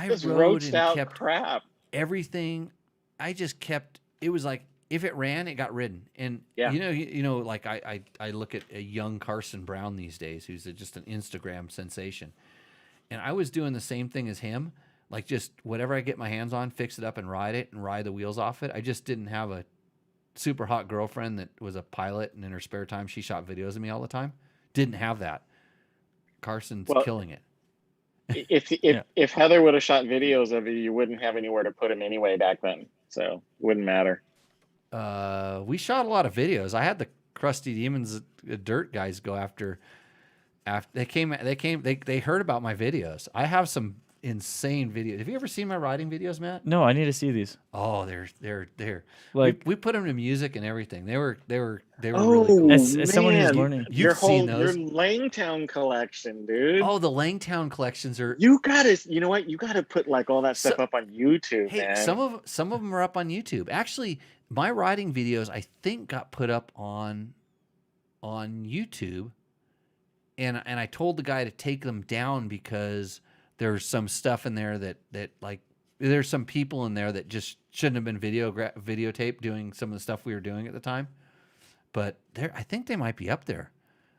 Just and roached out kept crap. everything. I just kept. It was like if it ran, it got ridden. And Yeah. you know, like I look at a young Carson Brown these days, who's just an Instagram sensation, and I was doing the same thing as him. Like just whatever I get my hands on, fix it up and ride the wheels off it. I just didn't have a super hot girlfriend that was a pilot, and in her spare time she shot videos of me all the time. Didn't have that. Carson's Well, killing it. If Heather would have shot videos of you, you wouldn't have anywhere to put them anyway back then. So it wouldn't matter. We shot a lot of videos. I had the Crusty Demons Dirt guys go after they heard about my videos. I have some insane videos. Have you ever seen my riding videos, Matt? No, I need to see these. Oh, they're Like- we put them to music and everything. They were really Oh, cool. As someone who's man. learning. You've Your seen whole those. your Langtown collection, dude. Oh, the Langtown collections are. You know what? You gotta put like all that stuff So- up on YouTube, Hey, man. some of them are up on YouTube. Actually, my riding videos I think got put up on YouTube, and I told the guy to take them down because there's some stuff in there that like there's some people in there that just shouldn't have been videotaped doing some of the stuff we were doing at the time. But I think they might be up there.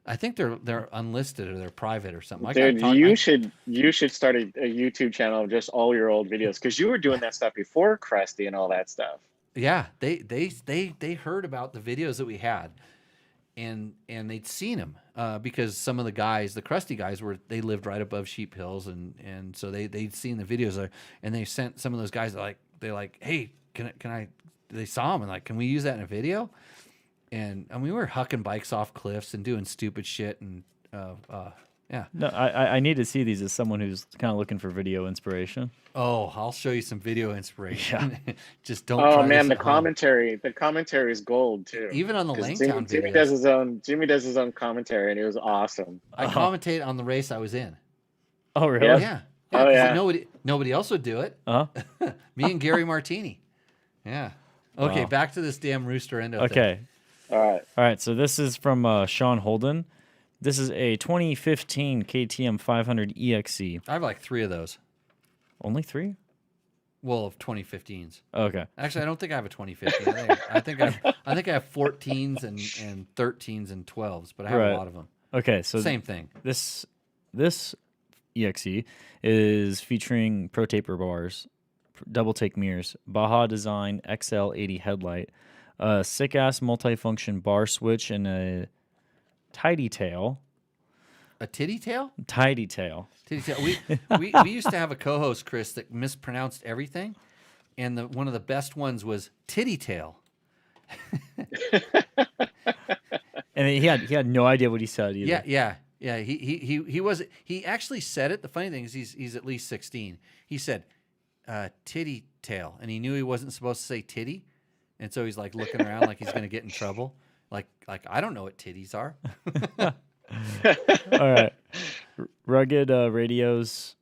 I think they're unlisted or they're private or something. Dude, you should start a YouTube channel of just all your old videos because you were doing that stuff before Krusty and all that stuff. Yeah, they heard about the videos that we had, and they'd seen them because some of the guys, the Krusty guys, they lived right above Sheep Hills, and so they'd seen the videos there, and they sent some of those guys they're like, hey, can I? They saw them and like, can we use that in a video? And I mean, we were hucking bikes off cliffs and doing stupid shit, and yeah. No, I need to see these as someone who's kind of looking for video inspiration. Oh, I'll show you some video inspiration. Just don't. Oh try man, this the at home. commentary is gold too. Even on the 'Cause Langtown Jimmy videos. does his own commentary and it was awesome. I commentate on the race I was in. Oh, really? Yeah. Yeah. Oh, 'cause yeah. Nobody else would do it. Uh-huh. Me and Gary Martini. Yeah. Okay, Wow. back to this damn Rooster Endo thing. Okay. All right. All right. So this is from Sean Holden. This is a 2015 KTM 500 EXC. I have like 3 of those. Only 3? Well, of 2015s. Okay. Actually, I don't think I have a 2015. I think I have 14s and 13s and 12s, but I have Right. a lot of them. Okay. So Same thing. This EXC is featuring Pro Taper bars, double take mirrors, Baja Design XL80 headlight, a sick ass multifunction bar switch, and a tidy tail. A titty tail? Tidy tail. Titty tail. We used to have a co-host, Chris, that mispronounced everything, and one of the best ones was titty tail. And he had no idea what he said either. Yeah. Yeah, he was. He actually said it. The funny thing is, he's at least 16. He said, "Titty tail," and he knew he wasn't supposed to say titty, and so he's like looking around like he's gonna get in trouble. Like I don't know what titties are. All right. Rugged radios,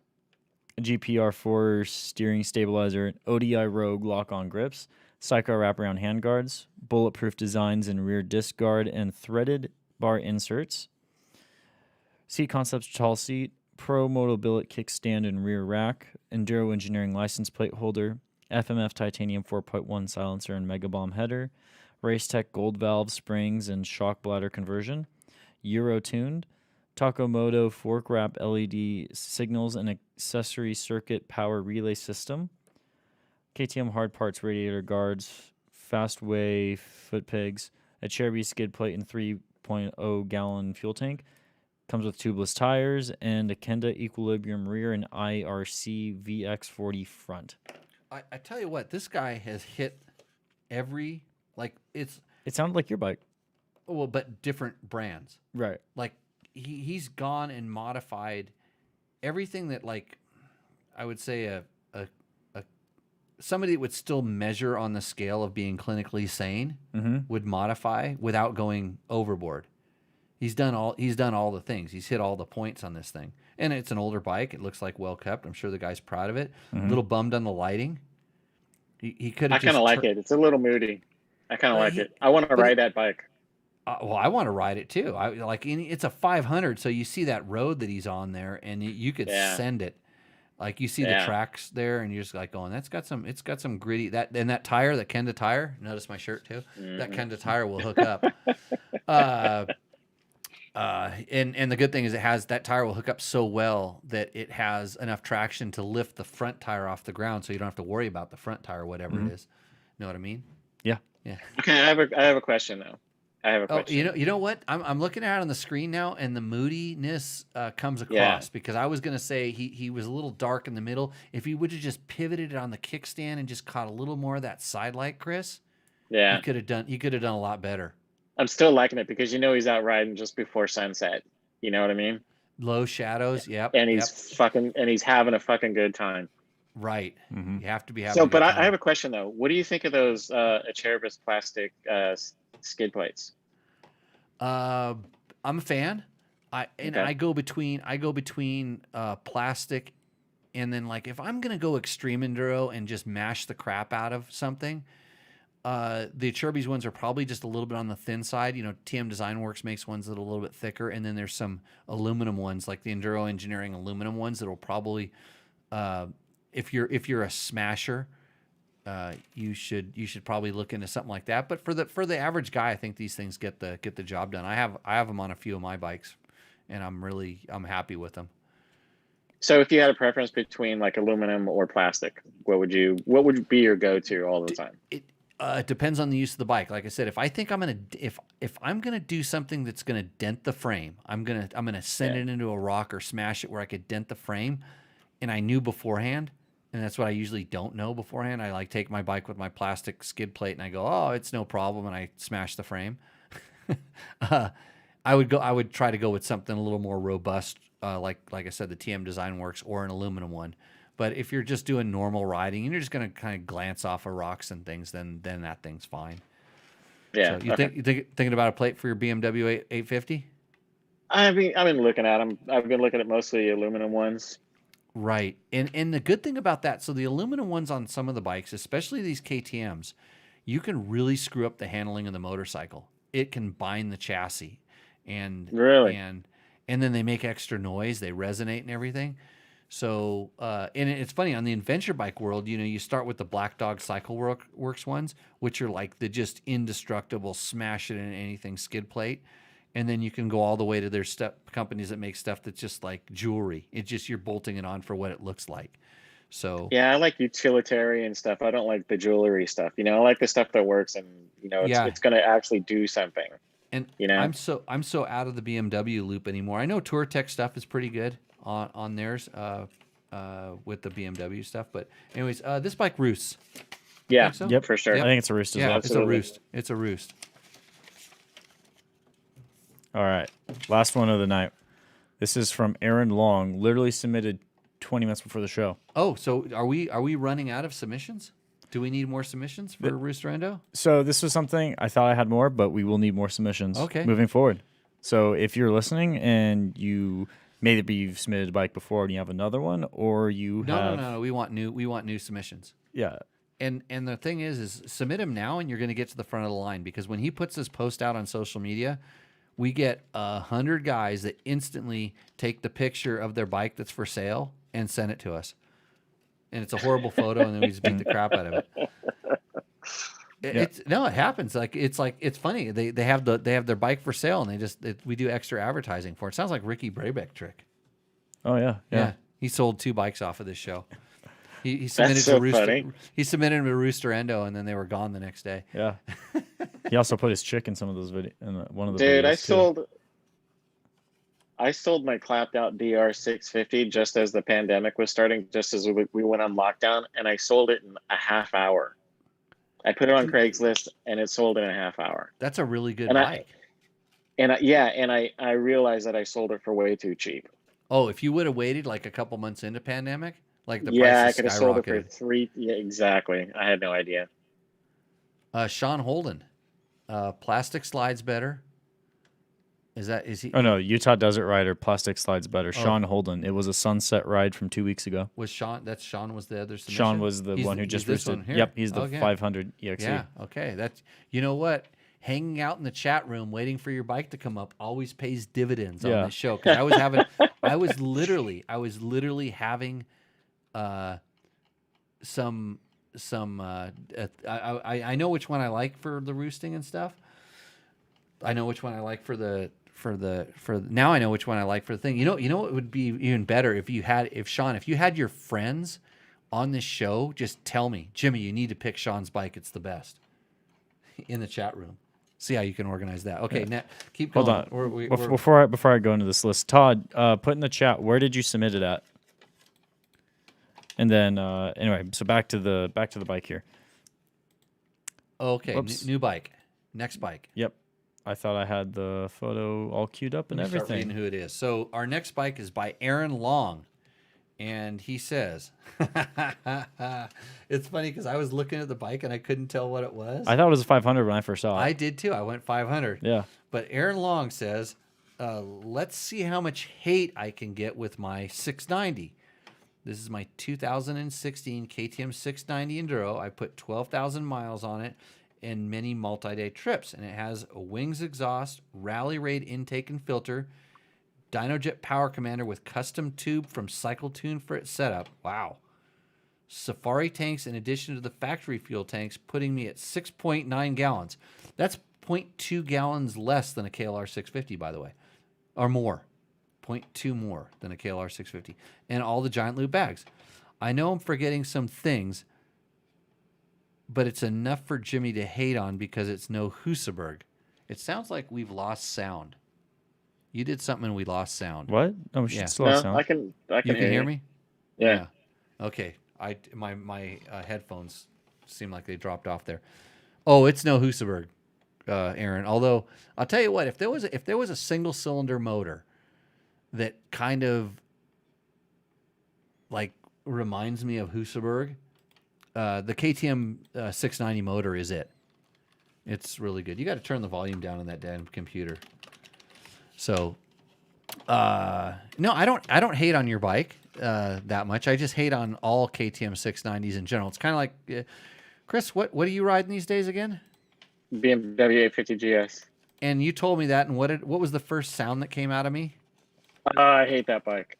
GPR4 steering stabilizer, ODI Rogue lock-on grips, Psycho wraparound handguards, bulletproof designs in rear disc guard, and threaded bar inserts. Seat Concepts tall seat, Pro Moto billet kickstand and rear rack, Enduro Engineering license plate holder, FMF titanium 4.1 silencer and Mega Bomb header, Racetech gold valve springs and shock bladder conversion, Euro tuned, Taco Moto fork wrap LED signals and accessory circuit power relay system, KTM hard parts radiator guards, Fastway foot pegs, a Cherby skid plate and 3.0 gallon fuel tank. Comes with tubeless tires and a Kenda Equilibrium rear and IRC VX40 front. I tell you what, this guy has hit every It sounded like your bike. well, but different brands. Right. Like he's gone and modified everything that I would say a somebody that would still measure on the scale of being clinically sane would modify without going overboard. He's done all the things. He's hit all the points on this thing. And it's an older bike. It looks like well kept. I'm sure the guy's proud of it. A little bummed on the lighting. He could have I kind of like it. It's a little moody. I kind of like it. I want to ride that bike. Well, I want to ride it too. It's a 500, so you see that road that he's on there, and you could send it. Like you see the tracks there, and you're just like going, it's got some gritty that tire, that Kenda tire. Notice my shirt too. That Kenda tire will hook up. And the good thing is that tire will hook up so well that it has enough traction to lift the front tire off the ground, so you don't have to worry about the front tire, whatever it is. Know what I mean? Yeah. Yeah. Okay, I have a question though. I have a question. You know what? I'm looking at it on the screen now, and the moodiness comes across because I was gonna say he was a little dark in the middle. If he would have just pivoted it on the kickstand and just caught a little more of that side light, Chris, he could have done a lot better. I'm still liking it because he's out riding just before sunset. You know what I mean? Low shadows, yep. And he's having a fucking good time. Right. You have to be having. So, a good but time. I have a question though. What do you think of those Acerbis plastic skid plates? I'm a fan. I go between plastic, and then if I'm gonna go extreme enduro and just mash the crap out of something. The Acerbis ones are probably just a little bit on the thin side. TM Design Works makes ones that are a little bit thicker, and then there's some aluminum ones, like the Enduro Engineering aluminum ones, that will probably, if you're a smasher, you should probably look into something like that. But for the average guy, I think these things get the job done. I have them on a few of my bikes, and I'm happy with them. So if you had a preference between aluminum or plastic, what would be your go-to all the time? It depends on the use of the bike. Like I said, if I think if I'm gonna do something that's gonna dent the frame, I'm gonna send it into a rock or smash it where I could dent the frame, and I knew beforehand, and that's what I usually don't know beforehand. I take my bike with my plastic skid plate and I go, oh, it's no problem, and I smash the frame. I would try to go with something a little more robust, like I said, the TM Design Works or an aluminum one. But if you're just doing normal riding and you're just going to kind of glance off of rocks and things, then that thing's fine. Yeah. So you thinking about a plate for your BMW 850? I've been looking at them. I've been looking at mostly aluminum ones. Right. And the good thing about that, so the aluminum ones on some of the bikes, especially these KTMs, you can really screw up the handling of the motorcycle. It can bind the chassis. And really? And then they make extra noise. They resonate and everything. So, and it's funny, on the adventure bike world, you start with the Black Dog Cycle Works ones, which are like the just indestructible, smash it in anything skid plate. And then you can go all the way to their companies that make stuff that's just like jewelry. It's just you're bolting it on for what it looks like. So yeah, I like utilitarian stuff. I don't like the jewelry stuff. I like the stuff that works and it's going to actually do something. And I'm so out of the BMW loop anymore. I know Tour Tech stuff is pretty good on theirs with the BMW stuff, but anyways, this bike roosts. Yeah, so? Yep, for sure. I think it's a Roost as well. Absolutely. It's a roost. All right, last one of the night. This is from Aaron Long. Literally submitted 20 minutes before the show. Oh, so are we running out of submissions? Do we need more submissions for Rooster Endo? So this was something I thought I had more, but we will need more submissions moving forward. So if you're listening and maybe you've submitted a bike before and you have another one, or you have No. We want new submissions. Yeah. And the thing is submit them now, and you're going to get to the front of the line, because when he puts this post out on social media, we get 100 guys that instantly take the picture of their bike that's for sale and send it to us. And it's a horrible photo, and then we just beat the crap out of it. It happens. It's funny. They have their bike for sale, and we do extra advertising for it. Sounds like Ricky Brabeck trick. Oh yeah. He sold 2 bikes off of this show. He That's submitted so to Rooster. funny. He submitted them to Rooster Endo, and then they were gone the next day. Yeah. He also put his chick in some of those videos. In one of the Dude, videos I sold my clapped out DR 650 just as the pandemic was starting, just as we went on lockdown, and I sold it in a half hour. I put it on Craigslist, and it sold in a half hour. That's a really good And bike. I realized that I sold it for way too cheap. Oh, if you would have waited like a couple months into pandemic, like the I price could have sold it for 3. Yeah, exactly. I had no idea. Sean Holden, plastic slides better. Is he? Oh no, Utah Desert Rider plastic slides better. Sean Holden. It was a sunset ride from 2 weeks ago. Was Sean? That's Sean was the other submission? Sean was the one who just this roosted. one here? Yep, he's the Okay. 500 EXE. Yeah. Okay. That's, you know what? Hanging out in the chat room waiting for your bike to come up always pays dividends on this show. Because I was literally having some I know which one I like for the roosting and stuff. I know which one I like for now I know which one I like for the thing. You know what would be even better if you had your friends on this show, just tell me, Jimmy, you need to pick Sean's bike. It's the best. In the chat room. See how you can organize that. Okay, now keep going. Hold on. Before I go into this list, Todd, put in the chat, where did you submit it at? And then anyway, so back to the bike here. Okay, new bike. Next bike. Yep. I thought I had the photo all queued up and Let me start everything. reading who it is. So our next bike is by Aaron Long. And he says, it's funny because I was looking at the bike and I couldn't tell what it was. I thought it was a 500 when I first saw it. I did too. I went 500. Yeah. But Aaron Long says, let's see how much hate I can get with my 690. This is my 2016 KTM 690 Enduro. I put 12,000 miles on it and many multi-day trips. And it has a Wings exhaust, Rally Raid intake and filter, Dynojet Power Commander with custom tube from Cycle Tune for its setup. Wow. Safari tanks in addition to the factory fuel tanks, putting me at 6.9 gallons. That's 0.2 gallons less than a KLR 650, by the way. Or more. 0.2 more than a KLR 650. And all the giant loop bags. I know I'm forgetting some things, but it's enough for Jimmy to hate on because it's no Husaberg. It sounds like we've lost sound. You did something and we lost sound. What? Oh, we should still have sound. I can You can hear me? Yeah. Okay. My headphones seem like they dropped off there. Oh, it's no Husaberg, Aaron. Although I'll tell you what, if there was a single cylinder motor that kind of like reminds me of Husaberg, the KTM 690 motor is it. It's really good. You got to turn the volume down on that damn computer. So, no, I don't hate on your bike that much. I just hate on all KTM 690s in general. It's kind of like, Chris, what are you riding these days again? BMW 850 GS. And you told me that, and what was the first sound that came out of me? I hate that bike.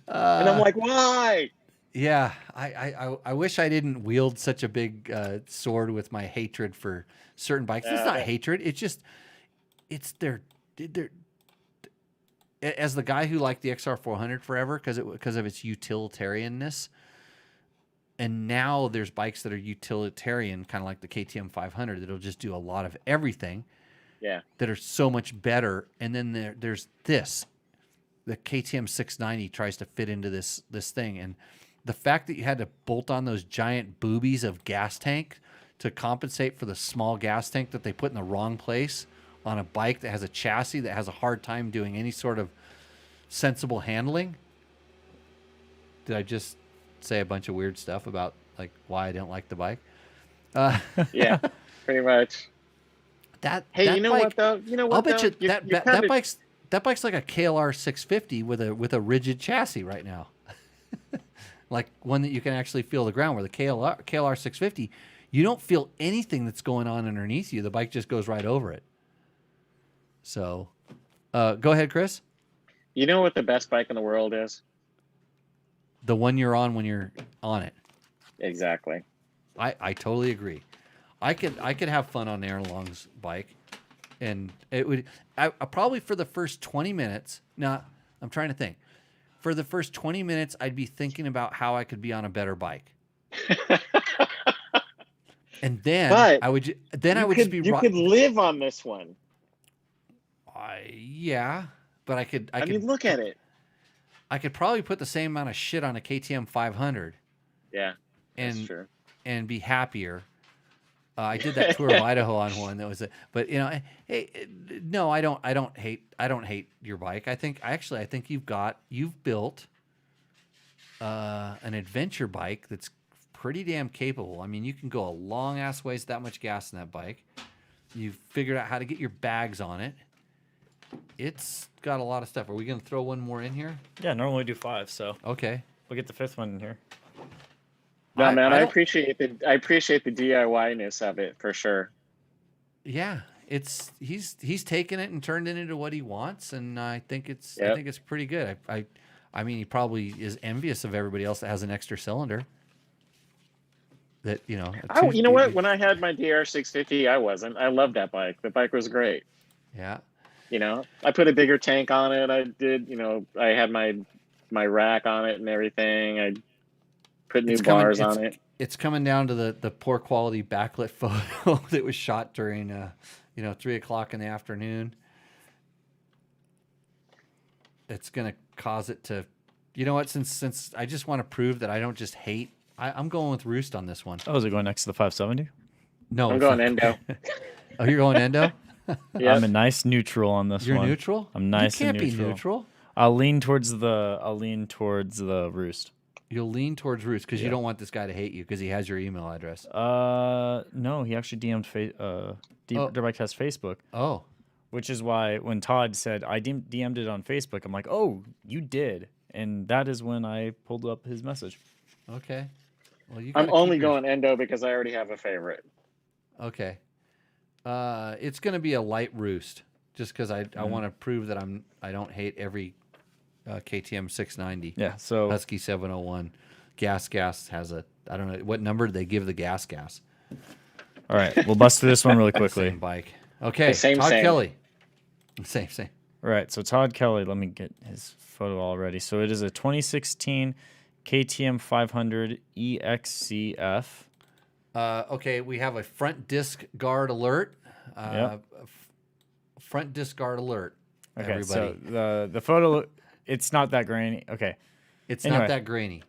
And I'm like, why? Yeah, I wish I didn't wield such a big sword with my hatred for certain bikes. It's not hatred. It's just, it's their as the guy who liked the XR400 forever because of its utilitarianness. And now there's bikes that are utilitarian, kind of like the KTM 500, that'll just do a lot of everything. Yeah. That are so much better. And then there's this. The KTM 690 tries to fit into this thing. And the fact that you had to bolt on those giant boobies of gas tank to compensate for the small gas tank that they put in the wrong place on a bike that has a chassis that has a hard time doing any sort of sensible handling. Did I just say a bunch of weird stuff about like why I don't like the bike? Yeah, pretty much. Hey, that you know bike, what though? You know what? I'll bet though? you that kinda- that bike's like a KLR 650 with a rigid chassis right now, like one that you can actually feel the ground. Where the KLR 650, you don't feel anything that's going on underneath you. The bike just goes right over it. So, go ahead, Chris. You know what the best bike in the world is? The one you're on when you're on it. Exactly. I totally agree. I could have fun on Aaron Long's bike, and it would I probably for the first 20 minutes. Now I'm trying to think. For the first 20 minutes, I'd be thinking about how I could be on a better bike, and then But I would just be. You could live on this one. Yeah, but I could. I mean, look at it. I could probably put the same amount of shit on a KTM 500. Yeah, that's and true. and be happier. I did that tour of Idaho on one that was, but you know, hey, no, I don't hate your bike. I think you've built an adventure bike that's pretty damn capable. I mean, you can go a long ass ways with that much gas in that bike. You've figured out how to get your bags on it. It's got a lot of stuff. Are we going to throw one more in here? Yeah, normally we do 5, so Okay. we'll get the 5th one in here. No, man, I don't- appreciate the DIY-ness of it for sure. Yeah, he's taken it and turned it into what he wants, and I think it's Yep. pretty good. I mean, he probably is envious of everybody else that has an extra cylinder. That you know. You know what? When I had my DR650, I wasn't. I loved that bike. The bike was great. Yeah. You know, I put a bigger tank on it. I did. You know, I had my rack on it and everything. I put new bars on it. It's coming down to the poor quality backlit photo that was shot during 3:00 in the afternoon. It's gonna cause it to, you know what? Since I just want to prove that I don't just hate. I'm going with Roost on this one. Oh, is it going next to the 570? No, I'm going Endo. Oh, you're going Endo? Yeah. I'm a nice neutral on this You're one. neutral? I'm nice You and can't be neutral. neutral. I'll lean towards the Roost. You'll lean towards Roost because you Yeah. don't want this guy to hate you because he has your email address. No, he actually DM'd Dirtbike has Facebook, Oh, which is why when Todd said I DM'd it on Facebook, I'm like, oh, you did, and that is when I pulled up his message. okay. Well, you. I'm gotta only keep your- going Endo because I already have a favorite. Okay. It's going to be a light Roost, just because I want to prove that I don't hate every KTM 690. Yeah, so Husky 701. Gas has a, I don't know what number did they give the gas. all right, we'll bust through this one really quickly. Same bike. Okay. Same. Todd Kelly. Same. All right, so Todd Kelly, let me get his photo already. So it is a 2016 KTM 500 EXCF. Okay, we have a front disc guard alert. Yep. Front disc guard alert. Okay, everybody. so the photo, it's not that grainy. Okay, It's anyway. not that grainy.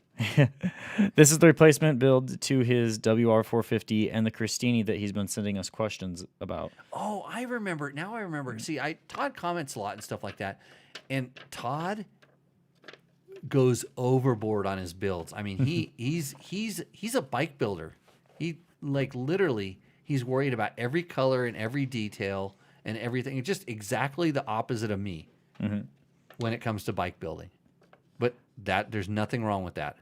this is the replacement build to his WR450 and the Christini that he's been sending us questions about. Oh, I remember. Now I remember. See, Todd comments a lot and stuff like that. And Todd goes overboard on his builds. I mean, he's a bike builder. He literally he's worried about every color and every detail and everything. It's just exactly the opposite of me when it comes to bike building. But there's nothing wrong with that.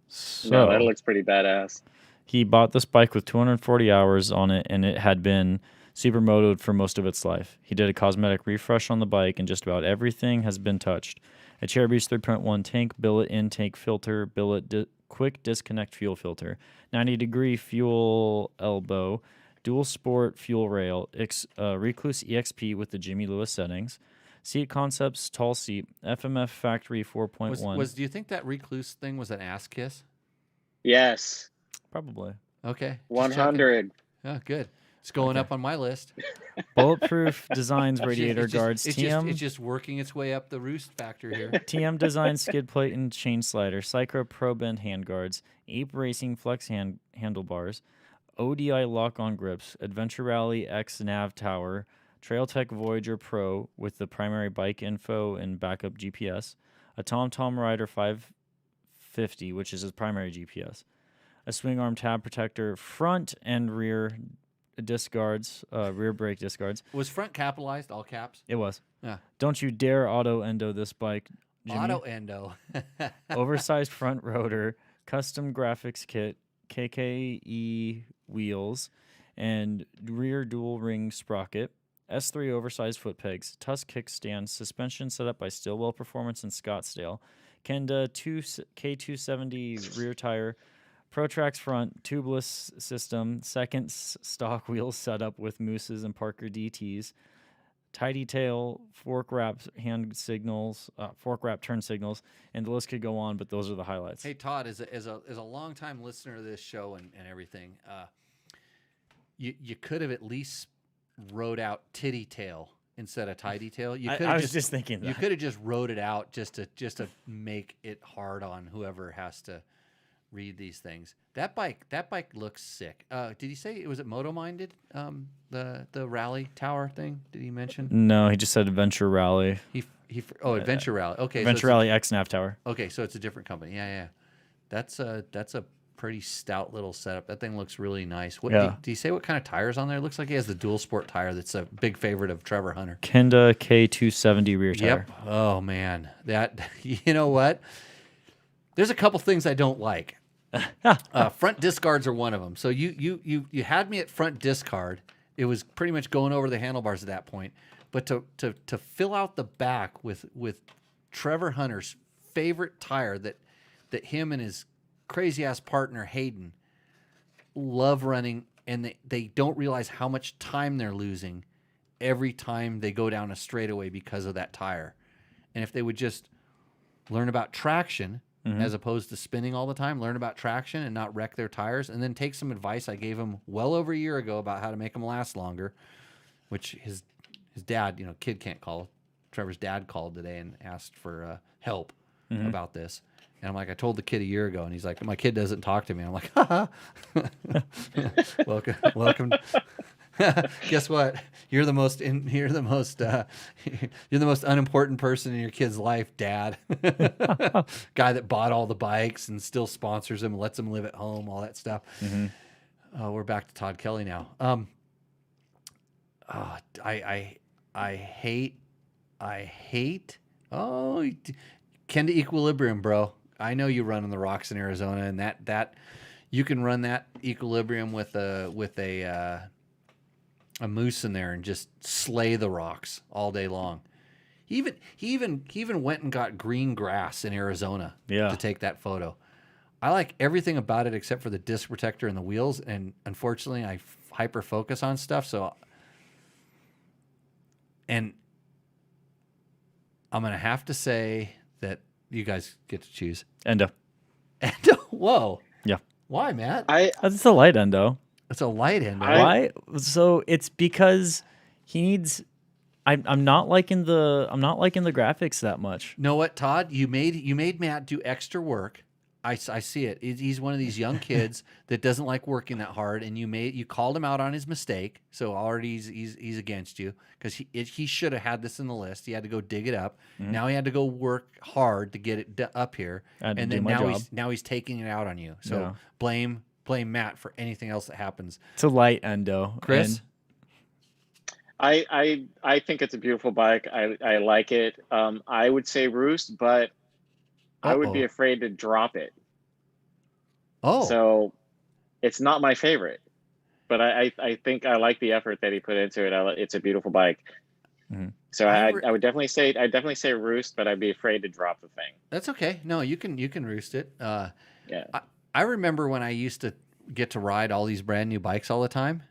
So No, that looks pretty badass. he bought this bike with 240 hours on it, and it had been supermotoed for most of its life. He did a cosmetic refresh on the bike, and just about everything has been touched. A Cherubies 3.1 tank, billet intake filter, billet quick disconnect fuel filter, 90-degree fuel elbow, dual sport fuel rail, Recluse EXP with the Jimmy Lewis settings, seat concepts, tall seat, FMF factory 4.1. Do you think that Recluse thing was an ass kiss? Yes. Probably. Okay. just 100. checking. Oh, good. It's going up on my list. Bulletproof designs, radiator It's just- guards, it's TM. It's just working its way up the Roost factor here. TM design skid plate and chain slider, Cycro Pro Bend handguards, Ape Racing flex handlebars, ODI lock-on grips, Adventure Rally X nav tower, Trailtech Voyager Pro with the primary bike info and backup GPS, a TomTom Rider 550, which is his primary GPS, a swing arm tab protector, front and rear disc guards, rear brake disc guards. Was front capitalized, all caps? It was. Yeah. Don't you dare auto endo this bike, Jimmy. Auto endo. Oversized front rotor, custom graphics kit, KKE wheels, and rear dual ring sprocket, S3 oversized foot pegs, Tusk kickstand, suspension set up by Stillwell Performance in Scottsdale, Kenda K270 rear tire, Protrax front, tubeless system, second stock wheels setup with Mooses and Parker DTs, tidy tail, fork wrap hand signals, fork wrap turn signals, and the list could go on, but those are the highlights. Hey, Todd, as a longtime listener to this show and everything, you could have at least wrote out titty tail instead of tidy tail. You could I was just thinking that. You could have just wrote it out just to make it hard on whoever has to read these things. That bike looks sick. Did he say it was Moto Minded? The rally tower thing? Did he mention? No, he just said Adventure Rally. Adventure Rally. Okay, Adventure Rally X Nav Tower. Okay, so it's a different company. Yeah. That's a pretty stout little setup. That thing looks really nice. What do you say what kind of tires on there? It looks like he has the dual sport tire that's a big favorite of Trevor Hunter. Kenda K270 rear tire. Yep. Oh man. That you know what? There's a couple things I don't like. Front disc guards are one of them. So you had me at front disc guard. It was pretty much going over the handlebars at that point. But to fill out the back with Trevor Hunter's favorite tire that him and his crazy ass partner Hayden love running, and they don't realize how much time they're losing every time they go down a straightaway because of that tire. And if they would just learn about traction as opposed to spinning all the time, learn about traction and not wreck their tires, and then take some advice I gave them well over a year ago about how to make them last longer, which his dad, kid can't call. Trevor's dad called today and asked for help about this. And I'm like, I told the kid a year ago, and he's like, my kid doesn't talk to me. I'm like, ha. Welcome. Guess what? You're the most unimportant person in your kid's life, Dad. Guy that bought all the bikes and still sponsors them, lets them live at home, all that stuff. We're back to Todd Kelly now. I hate. Oh, Kenda Equilibrium, bro. I know you run on the rocks in Arizona, and that you can run that Equilibrium with a moose in there and just slay the rocks all day long. He even went and got green grass in Arizona to take that photo. I like everything about it except for the disc protector and the wheels, and unfortunately I hyper focus on stuff, and I'm gonna have to say that you guys get to choose. Endo. Whoa. Yeah. Why, Matt? It's a light endo. It's a light endo. Why? So it's because he needs. I'm not liking the graphics that much. Know what, Todd? You made Matt do extra work. I see it. He's one of these young kids that doesn't like working that hard, and you called him out on his mistake. So already he's against you because he should have had this in the list. He had to go dig it up. Now he had to go work hard to get it up here, and then now he's taking it out on you. So blame Matt for anything else that happens. It's a light endo, Chris. I think it's a beautiful bike. I like it. I would say Roost, but I would be afraid to drop it. So it's not my favorite, but I think I like the effort that he put into it. It's a beautiful bike. So I would definitely say Roost, but I'd be afraid to drop the thing. That's okay. No, you can Roost it. Yeah. I remember when I used to get to ride all these brand new bikes all the time.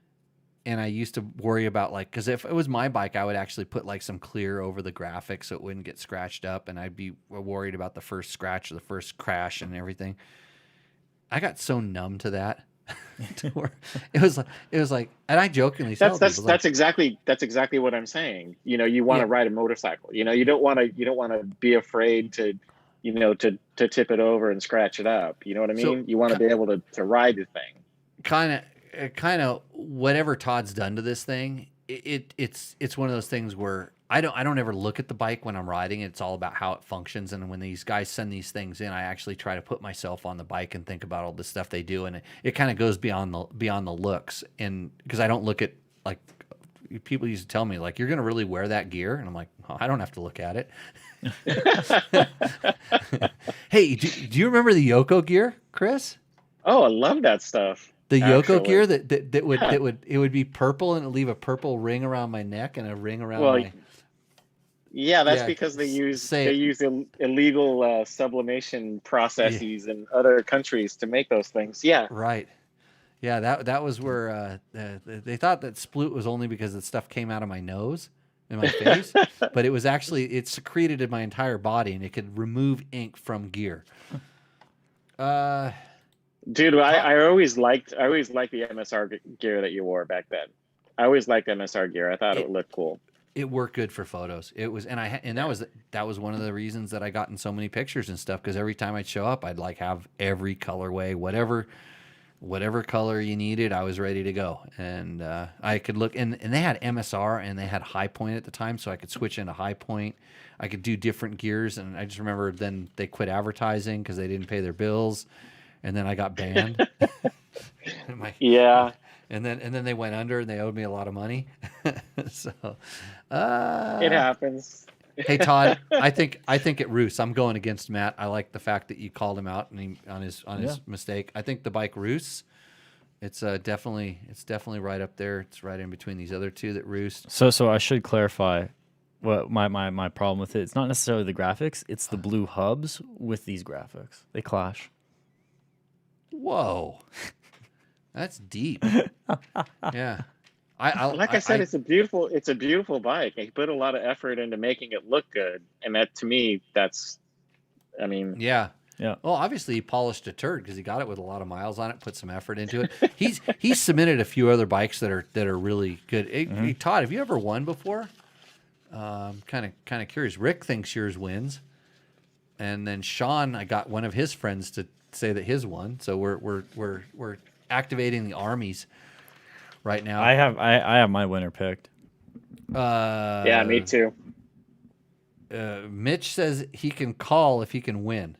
And I used to worry about because if it was my bike, I would actually put some clear over the graphics so it wouldn't get scratched up, and I'd be worried about the first scratch or the first crash and everything. I got so numb to that. it was like, and I jokingly said, that's exactly what I'm saying. You want to ride a motorcycle. You don't want to be afraid to tip it over and scratch it up. You know what I mean? So, you want to be able to ride the thing. Kind of whatever Todd's done to this thing, it's one of those things where I don't ever look at the bike when I'm riding. It's all about how it functions. And when these guys send these things in, I actually try to put myself on the bike and think about all the stuff they do. And it kind of goes beyond the looks. And because I don't look at, like, people used to tell me, like, you're going to really wear that gear? And I'm like, oh, I don't have to look at it. Hey, do you remember the Yoko gear, Chris? Oh, I love that stuff. The Yoko actually. gear that would be purple, and it'd leave a purple ring around my neck and a ring around my. Yeah, that's Yeah, because they use say it. illegal sublimation processes in other countries to make those things. Yeah. Right. Yeah, that was where they thought that sploot was only because the stuff came out of my nose and my face, but it was actually, it secreted in my entire body, and it could remove ink from gear. Dude, I always liked the MSR gear that you wore back then. I always liked MSR gear. I thought it looked cool. It worked good for photos. It was, and that was one of the reasons that I got in so many pictures and stuff, because every time I'd show up, I'd like have every colorway, whatever color you needed, I was ready to go. And I could look, and they had MSR and they had high point at the time, so I could switch into high point. I could do different gears, and I just remember then they quit advertising because they didn't pay their bills, and then I got banned. Yeah. And then they went under and they owed me a lot of money. So it happens. Hey Todd, I think at Roos, I'm going against Matt. I like the fact that you called him out and on his mistake. I think the bike Roos, it's definitely right up there. It's right in between these other two that roost. So I should clarify what my problem with it. It's not necessarily the graphics, it's the blue hubs with these graphics. They clash. Whoa. That's deep. Yeah. I said, it's a beautiful bike. He put a lot of effort into making it look good, and that, to me, yeah. Yeah. Well, obviously he polished a turd because he got it with a lot of miles on it, put some effort into it. He's submitted a few other bikes that are really good. Hey, Todd, have you ever won before? Kind of curious. Rick thinks yours wins, and then Sean, I got one of his friends to say that his won. So we're activating the armies right now. I have my winner picked. Yeah, me too. Mitch says he can call if he can win.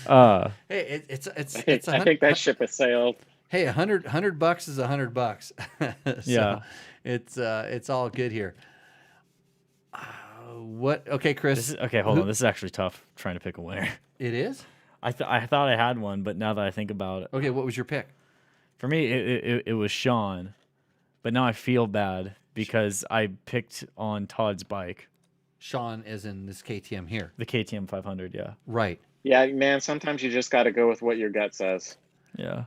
Hey, it's I think that ship has sailed. Hey, $100 is $100. So Yeah. It's all good here. What? Okay, Chris. Hold on. This is actually tough trying to pick a winner. It is? I thought I had one, but now that I think about it, Okay, what was your pick? for me it was Sean, but now I feel bad because I picked on Todd's bike, Sean is in this KTM here. the KTM 500. Yeah, Right. Yeah, man, sometimes you just got to go with what your gut says. yeah.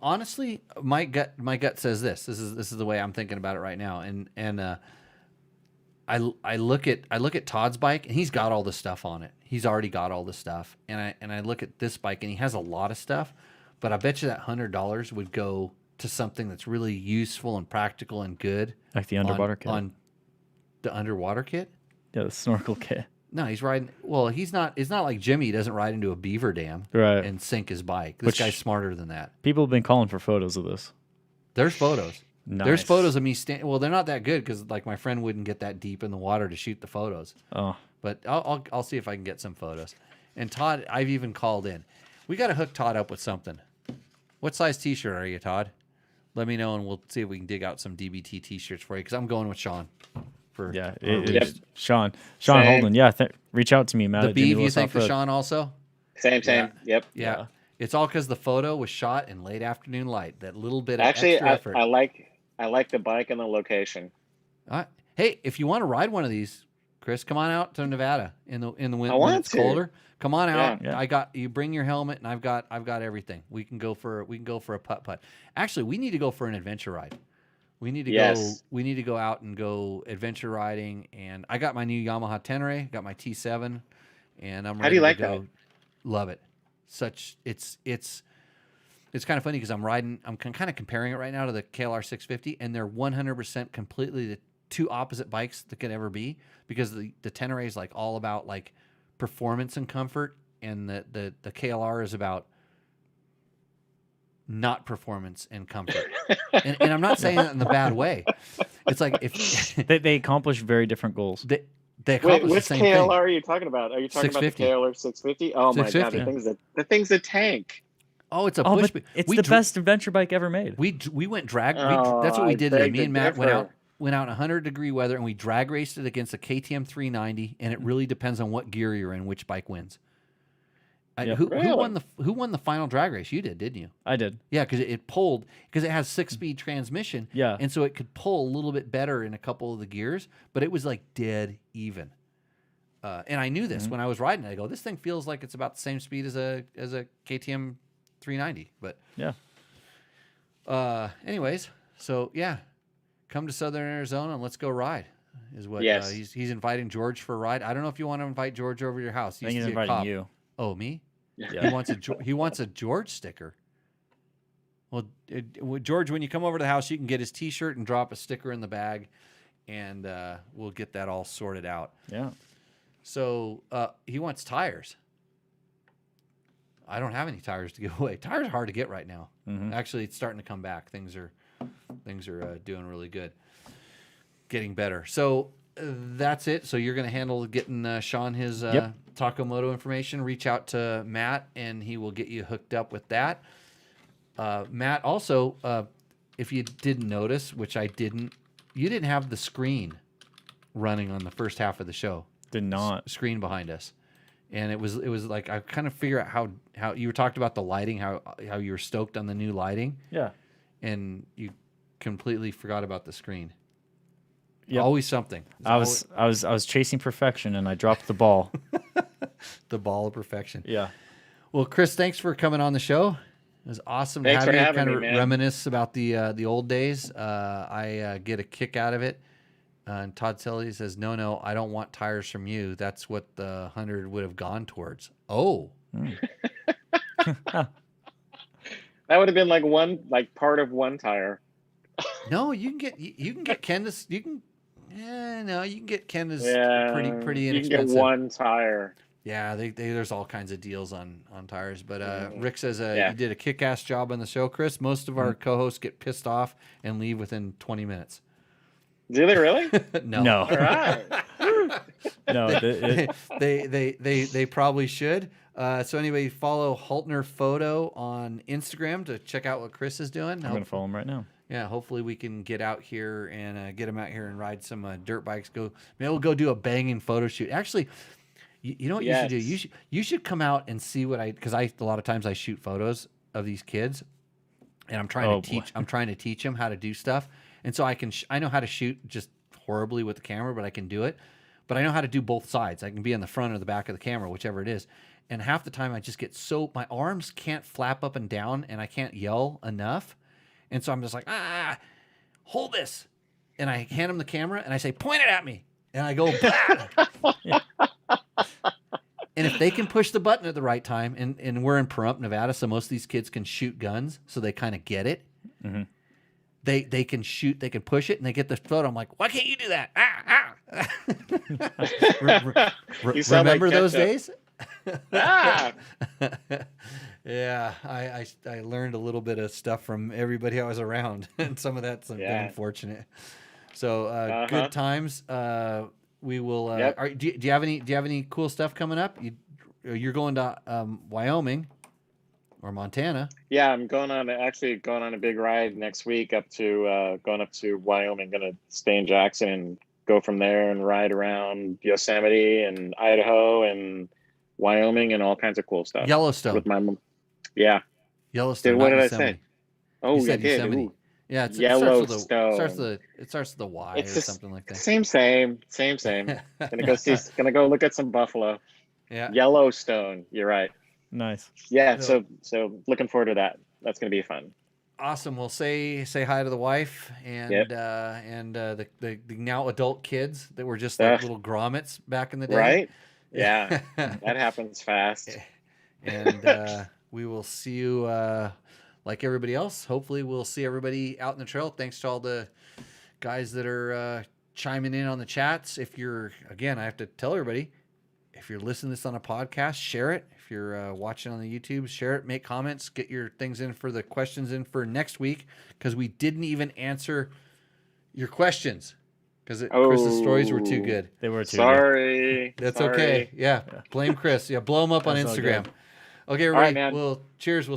Honestly, my gut says this. This is the way I'm thinking about it right now. And I look at Todd's bike, and he's got all the stuff on it. He's already got all the stuff. And I look at this bike, and he has a lot of stuff, but I bet you that $100 would go to something that's really useful and practical and good. Like the underwater kit. On the underwater kit? Yeah, the snorkel kit. No, he's riding. Well, he's not. It's not like Jimmy. He doesn't ride into a beaver dam Right. and sink his bike. This Which- guy's smarter than that. People have been calling for photos of this. There's photos. Nice. There's photos of me standing. Well, they're not that good because like my friend wouldn't get that deep in the water to shoot the photos. Oh, But I'll see if I can get some photos. And Todd, I've even called in. We got to hook Todd up with something. What size T-shirt are you, Todd? Let me know, and we'll see if we can dig out some DBT T-shirts for you. Because I'm going with Sean. For yeah. Yep. Sean Same. Holden. Yeah, reach out to me, Matt. the at Jimmy Beeve, you Lewis think for Off-Road. Sean also? Same. Yeah. Yep. Yeah. It's all because the photo was shot in late afternoon light. That little bit of Actually, extra effort. I like the bike and the location. Hey, if you want to ride one of these, Chris, come on out to Nevada in the winter when want it's to. colder. Come on out. Yeah. You bring your helmet, and I've got everything. We can go for a putt. Actually, we need to go for an adventure ride. We need to go. We need to go out and go adventure riding. And I got my new Yamaha Tenere, got my T7, and I'm ready How do you like to go. that? Love it. It's kind of funny because I'm kind of comparing it right now to the KLR 650, and they're 100% completely the two opposite bikes that could ever be, because the Tenere is like all about like performance and comfort, and the KLR is about not performance and comfort. And I'm not saying that in the bad way. It's like if They accomplish very different goals. they Wait, accomplish the which same KLR thing. are you talking about? Are you talking about the 650. KLR 650? Oh my god, 650. the thing's a tank. Oh, it's a Oh, push. but it's the best adventure bike ever made. We went drag. Oh, That's what we I did today. beg Me to and Matt went differ. out in 100-degree weather, and we drag raced it against a KTM 390. And it really depends on what gear you're in, which bike wins. Yeah. Who Really? won the final drag race? You did, didn't you? I did. Yeah, because it pulled because it has 6-speed transmission. Yeah. and so it could pull a little bit better in a couple of the gears, but it was like dead even. And I knew this when I was riding it. I go, this thing feels like it's about the same speed as a KTM 390. But Yeah. anyways, so yeah, come to Southern Arizona and let's go ride. Is what Yes. he's inviting George for a ride. I don't know if you want to invite George over to your house. I think he's inviting you. Oh, me? Yeah. He wants a George sticker. Well, George, when you come over to the house, you can get his T-shirt and drop a sticker in the bag, and we'll get that all sorted out. Yeah. So he wants tires. I don't have any tires to give away. Tires are hard to get right now. Mhm. Actually, it's starting to come back. Things are doing really good, getting better. So that's it. So you're going to handle getting Sean his Yep. Taco Moto information. Reach out to Matt, and he will get you hooked up with that. Matt, also, if you didn't notice, which I didn't, you didn't have the screen running on the first half of the show. Did not. Screen behind us, and it was like I kind of figure out how you were talked about the lighting, how you were stoked on the new lighting, Yeah. and you completely forgot about the screen. Yep. Always something. I was chasing perfection and I dropped the ball. The ball of perfection. Yeah. Well, Chris, thanks for coming on the show. It was awesome Thanks to for have you having kind me, of man. reminisce about the old days. I get a kick out of it. And Todd Selly says, no, I don't want tires from you. That's what the 100 would have gone towards. Oh, That would have been like part of one tire. no, you can get Candace. You can get Candace Yeah, pretty you can inexpensive. get one tire. Yeah, there's all kinds of deals on tires. But Rick says Yeah. you did a kick-ass job on the show, Chris. Most of our co-hosts get pissed off and leave within 20 minutes. Do they really? No. All right. No. they probably should. So anyway, follow Holtner Photo on Instagram to check out what Chris is doing. I'm going to follow him right now. Yeah, hopefully we can get out here and get him out here and ride some dirt bikes. Maybe we'll go do a banging photo shoot. Actually, you know what you should do? You should come out and see what because a lot of times I shoot photos of these kids, and I'm trying to teach them how to do stuff. And so I know how to shoot just horribly with the camera, but I can do it. But I know how to do both sides. I can be in the front or the back of the camera, whichever it is. And half the time I just get my arms can't flap up and down, and I can't yell enough. And so I'm just like, hold this. And I hand them the camera and I say, point it at me. And I go, bah! And if they can push the button at the right time, and we're in Pahrump, Nevada, so most of these kids can shoot guns, so they kind of get it. Mm-hmm. They can shoot, they can push it, and they get the photo. I'm like, why can't you do that? You sound like Remember those ketchup. days? Ah! Yeah, I learned a little bit of stuff from everybody I was around, and some of that's been unfortunate. So good times. We will. Yep. Do you have any cool stuff coming up? You're going to Wyoming or Montana? Yeah, I'm going on a big ride next week going up to Wyoming. Going to stay in Jackson and go from there and ride around Yosemite and Idaho and Wyoming and all kinds of cool stuff. Yellowstone. With my mom. Yeah. Yellowstone. What not did I Yosemite. say? Oh, You said I did. Yosemite. Ooh. Yeah, it Yellowstone. starts with a Y It's or the something like that. Same. Gonna go look at some buffalo. Yeah. Yellowstone. You're right. Nice. Yeah. So looking forward to that. That's gonna be fun. Awesome. Well, say hi to the wife and the now adult kids that were just like little grommets back in the day. Right? Yeah. That happens fast. And we will see you like everybody else. Hopefully we'll see everybody out in the trail. Thanks to all the guys that are chiming in on the chats. If you're, again, I have to tell everybody, if you're listening to this on a podcast, share it. If you're watching on the YouTube, share it. Make comments. Get your things in for the questions in for next week, because we didn't even answer your questions because Chris's stories were too good. They were too. Sorry. That's Sorry. okay. Yeah. Blame Chris. Yeah. Blow him up on That's all Instagram. good. Okay, All right, everybody. man. Well, cheers. We'll see.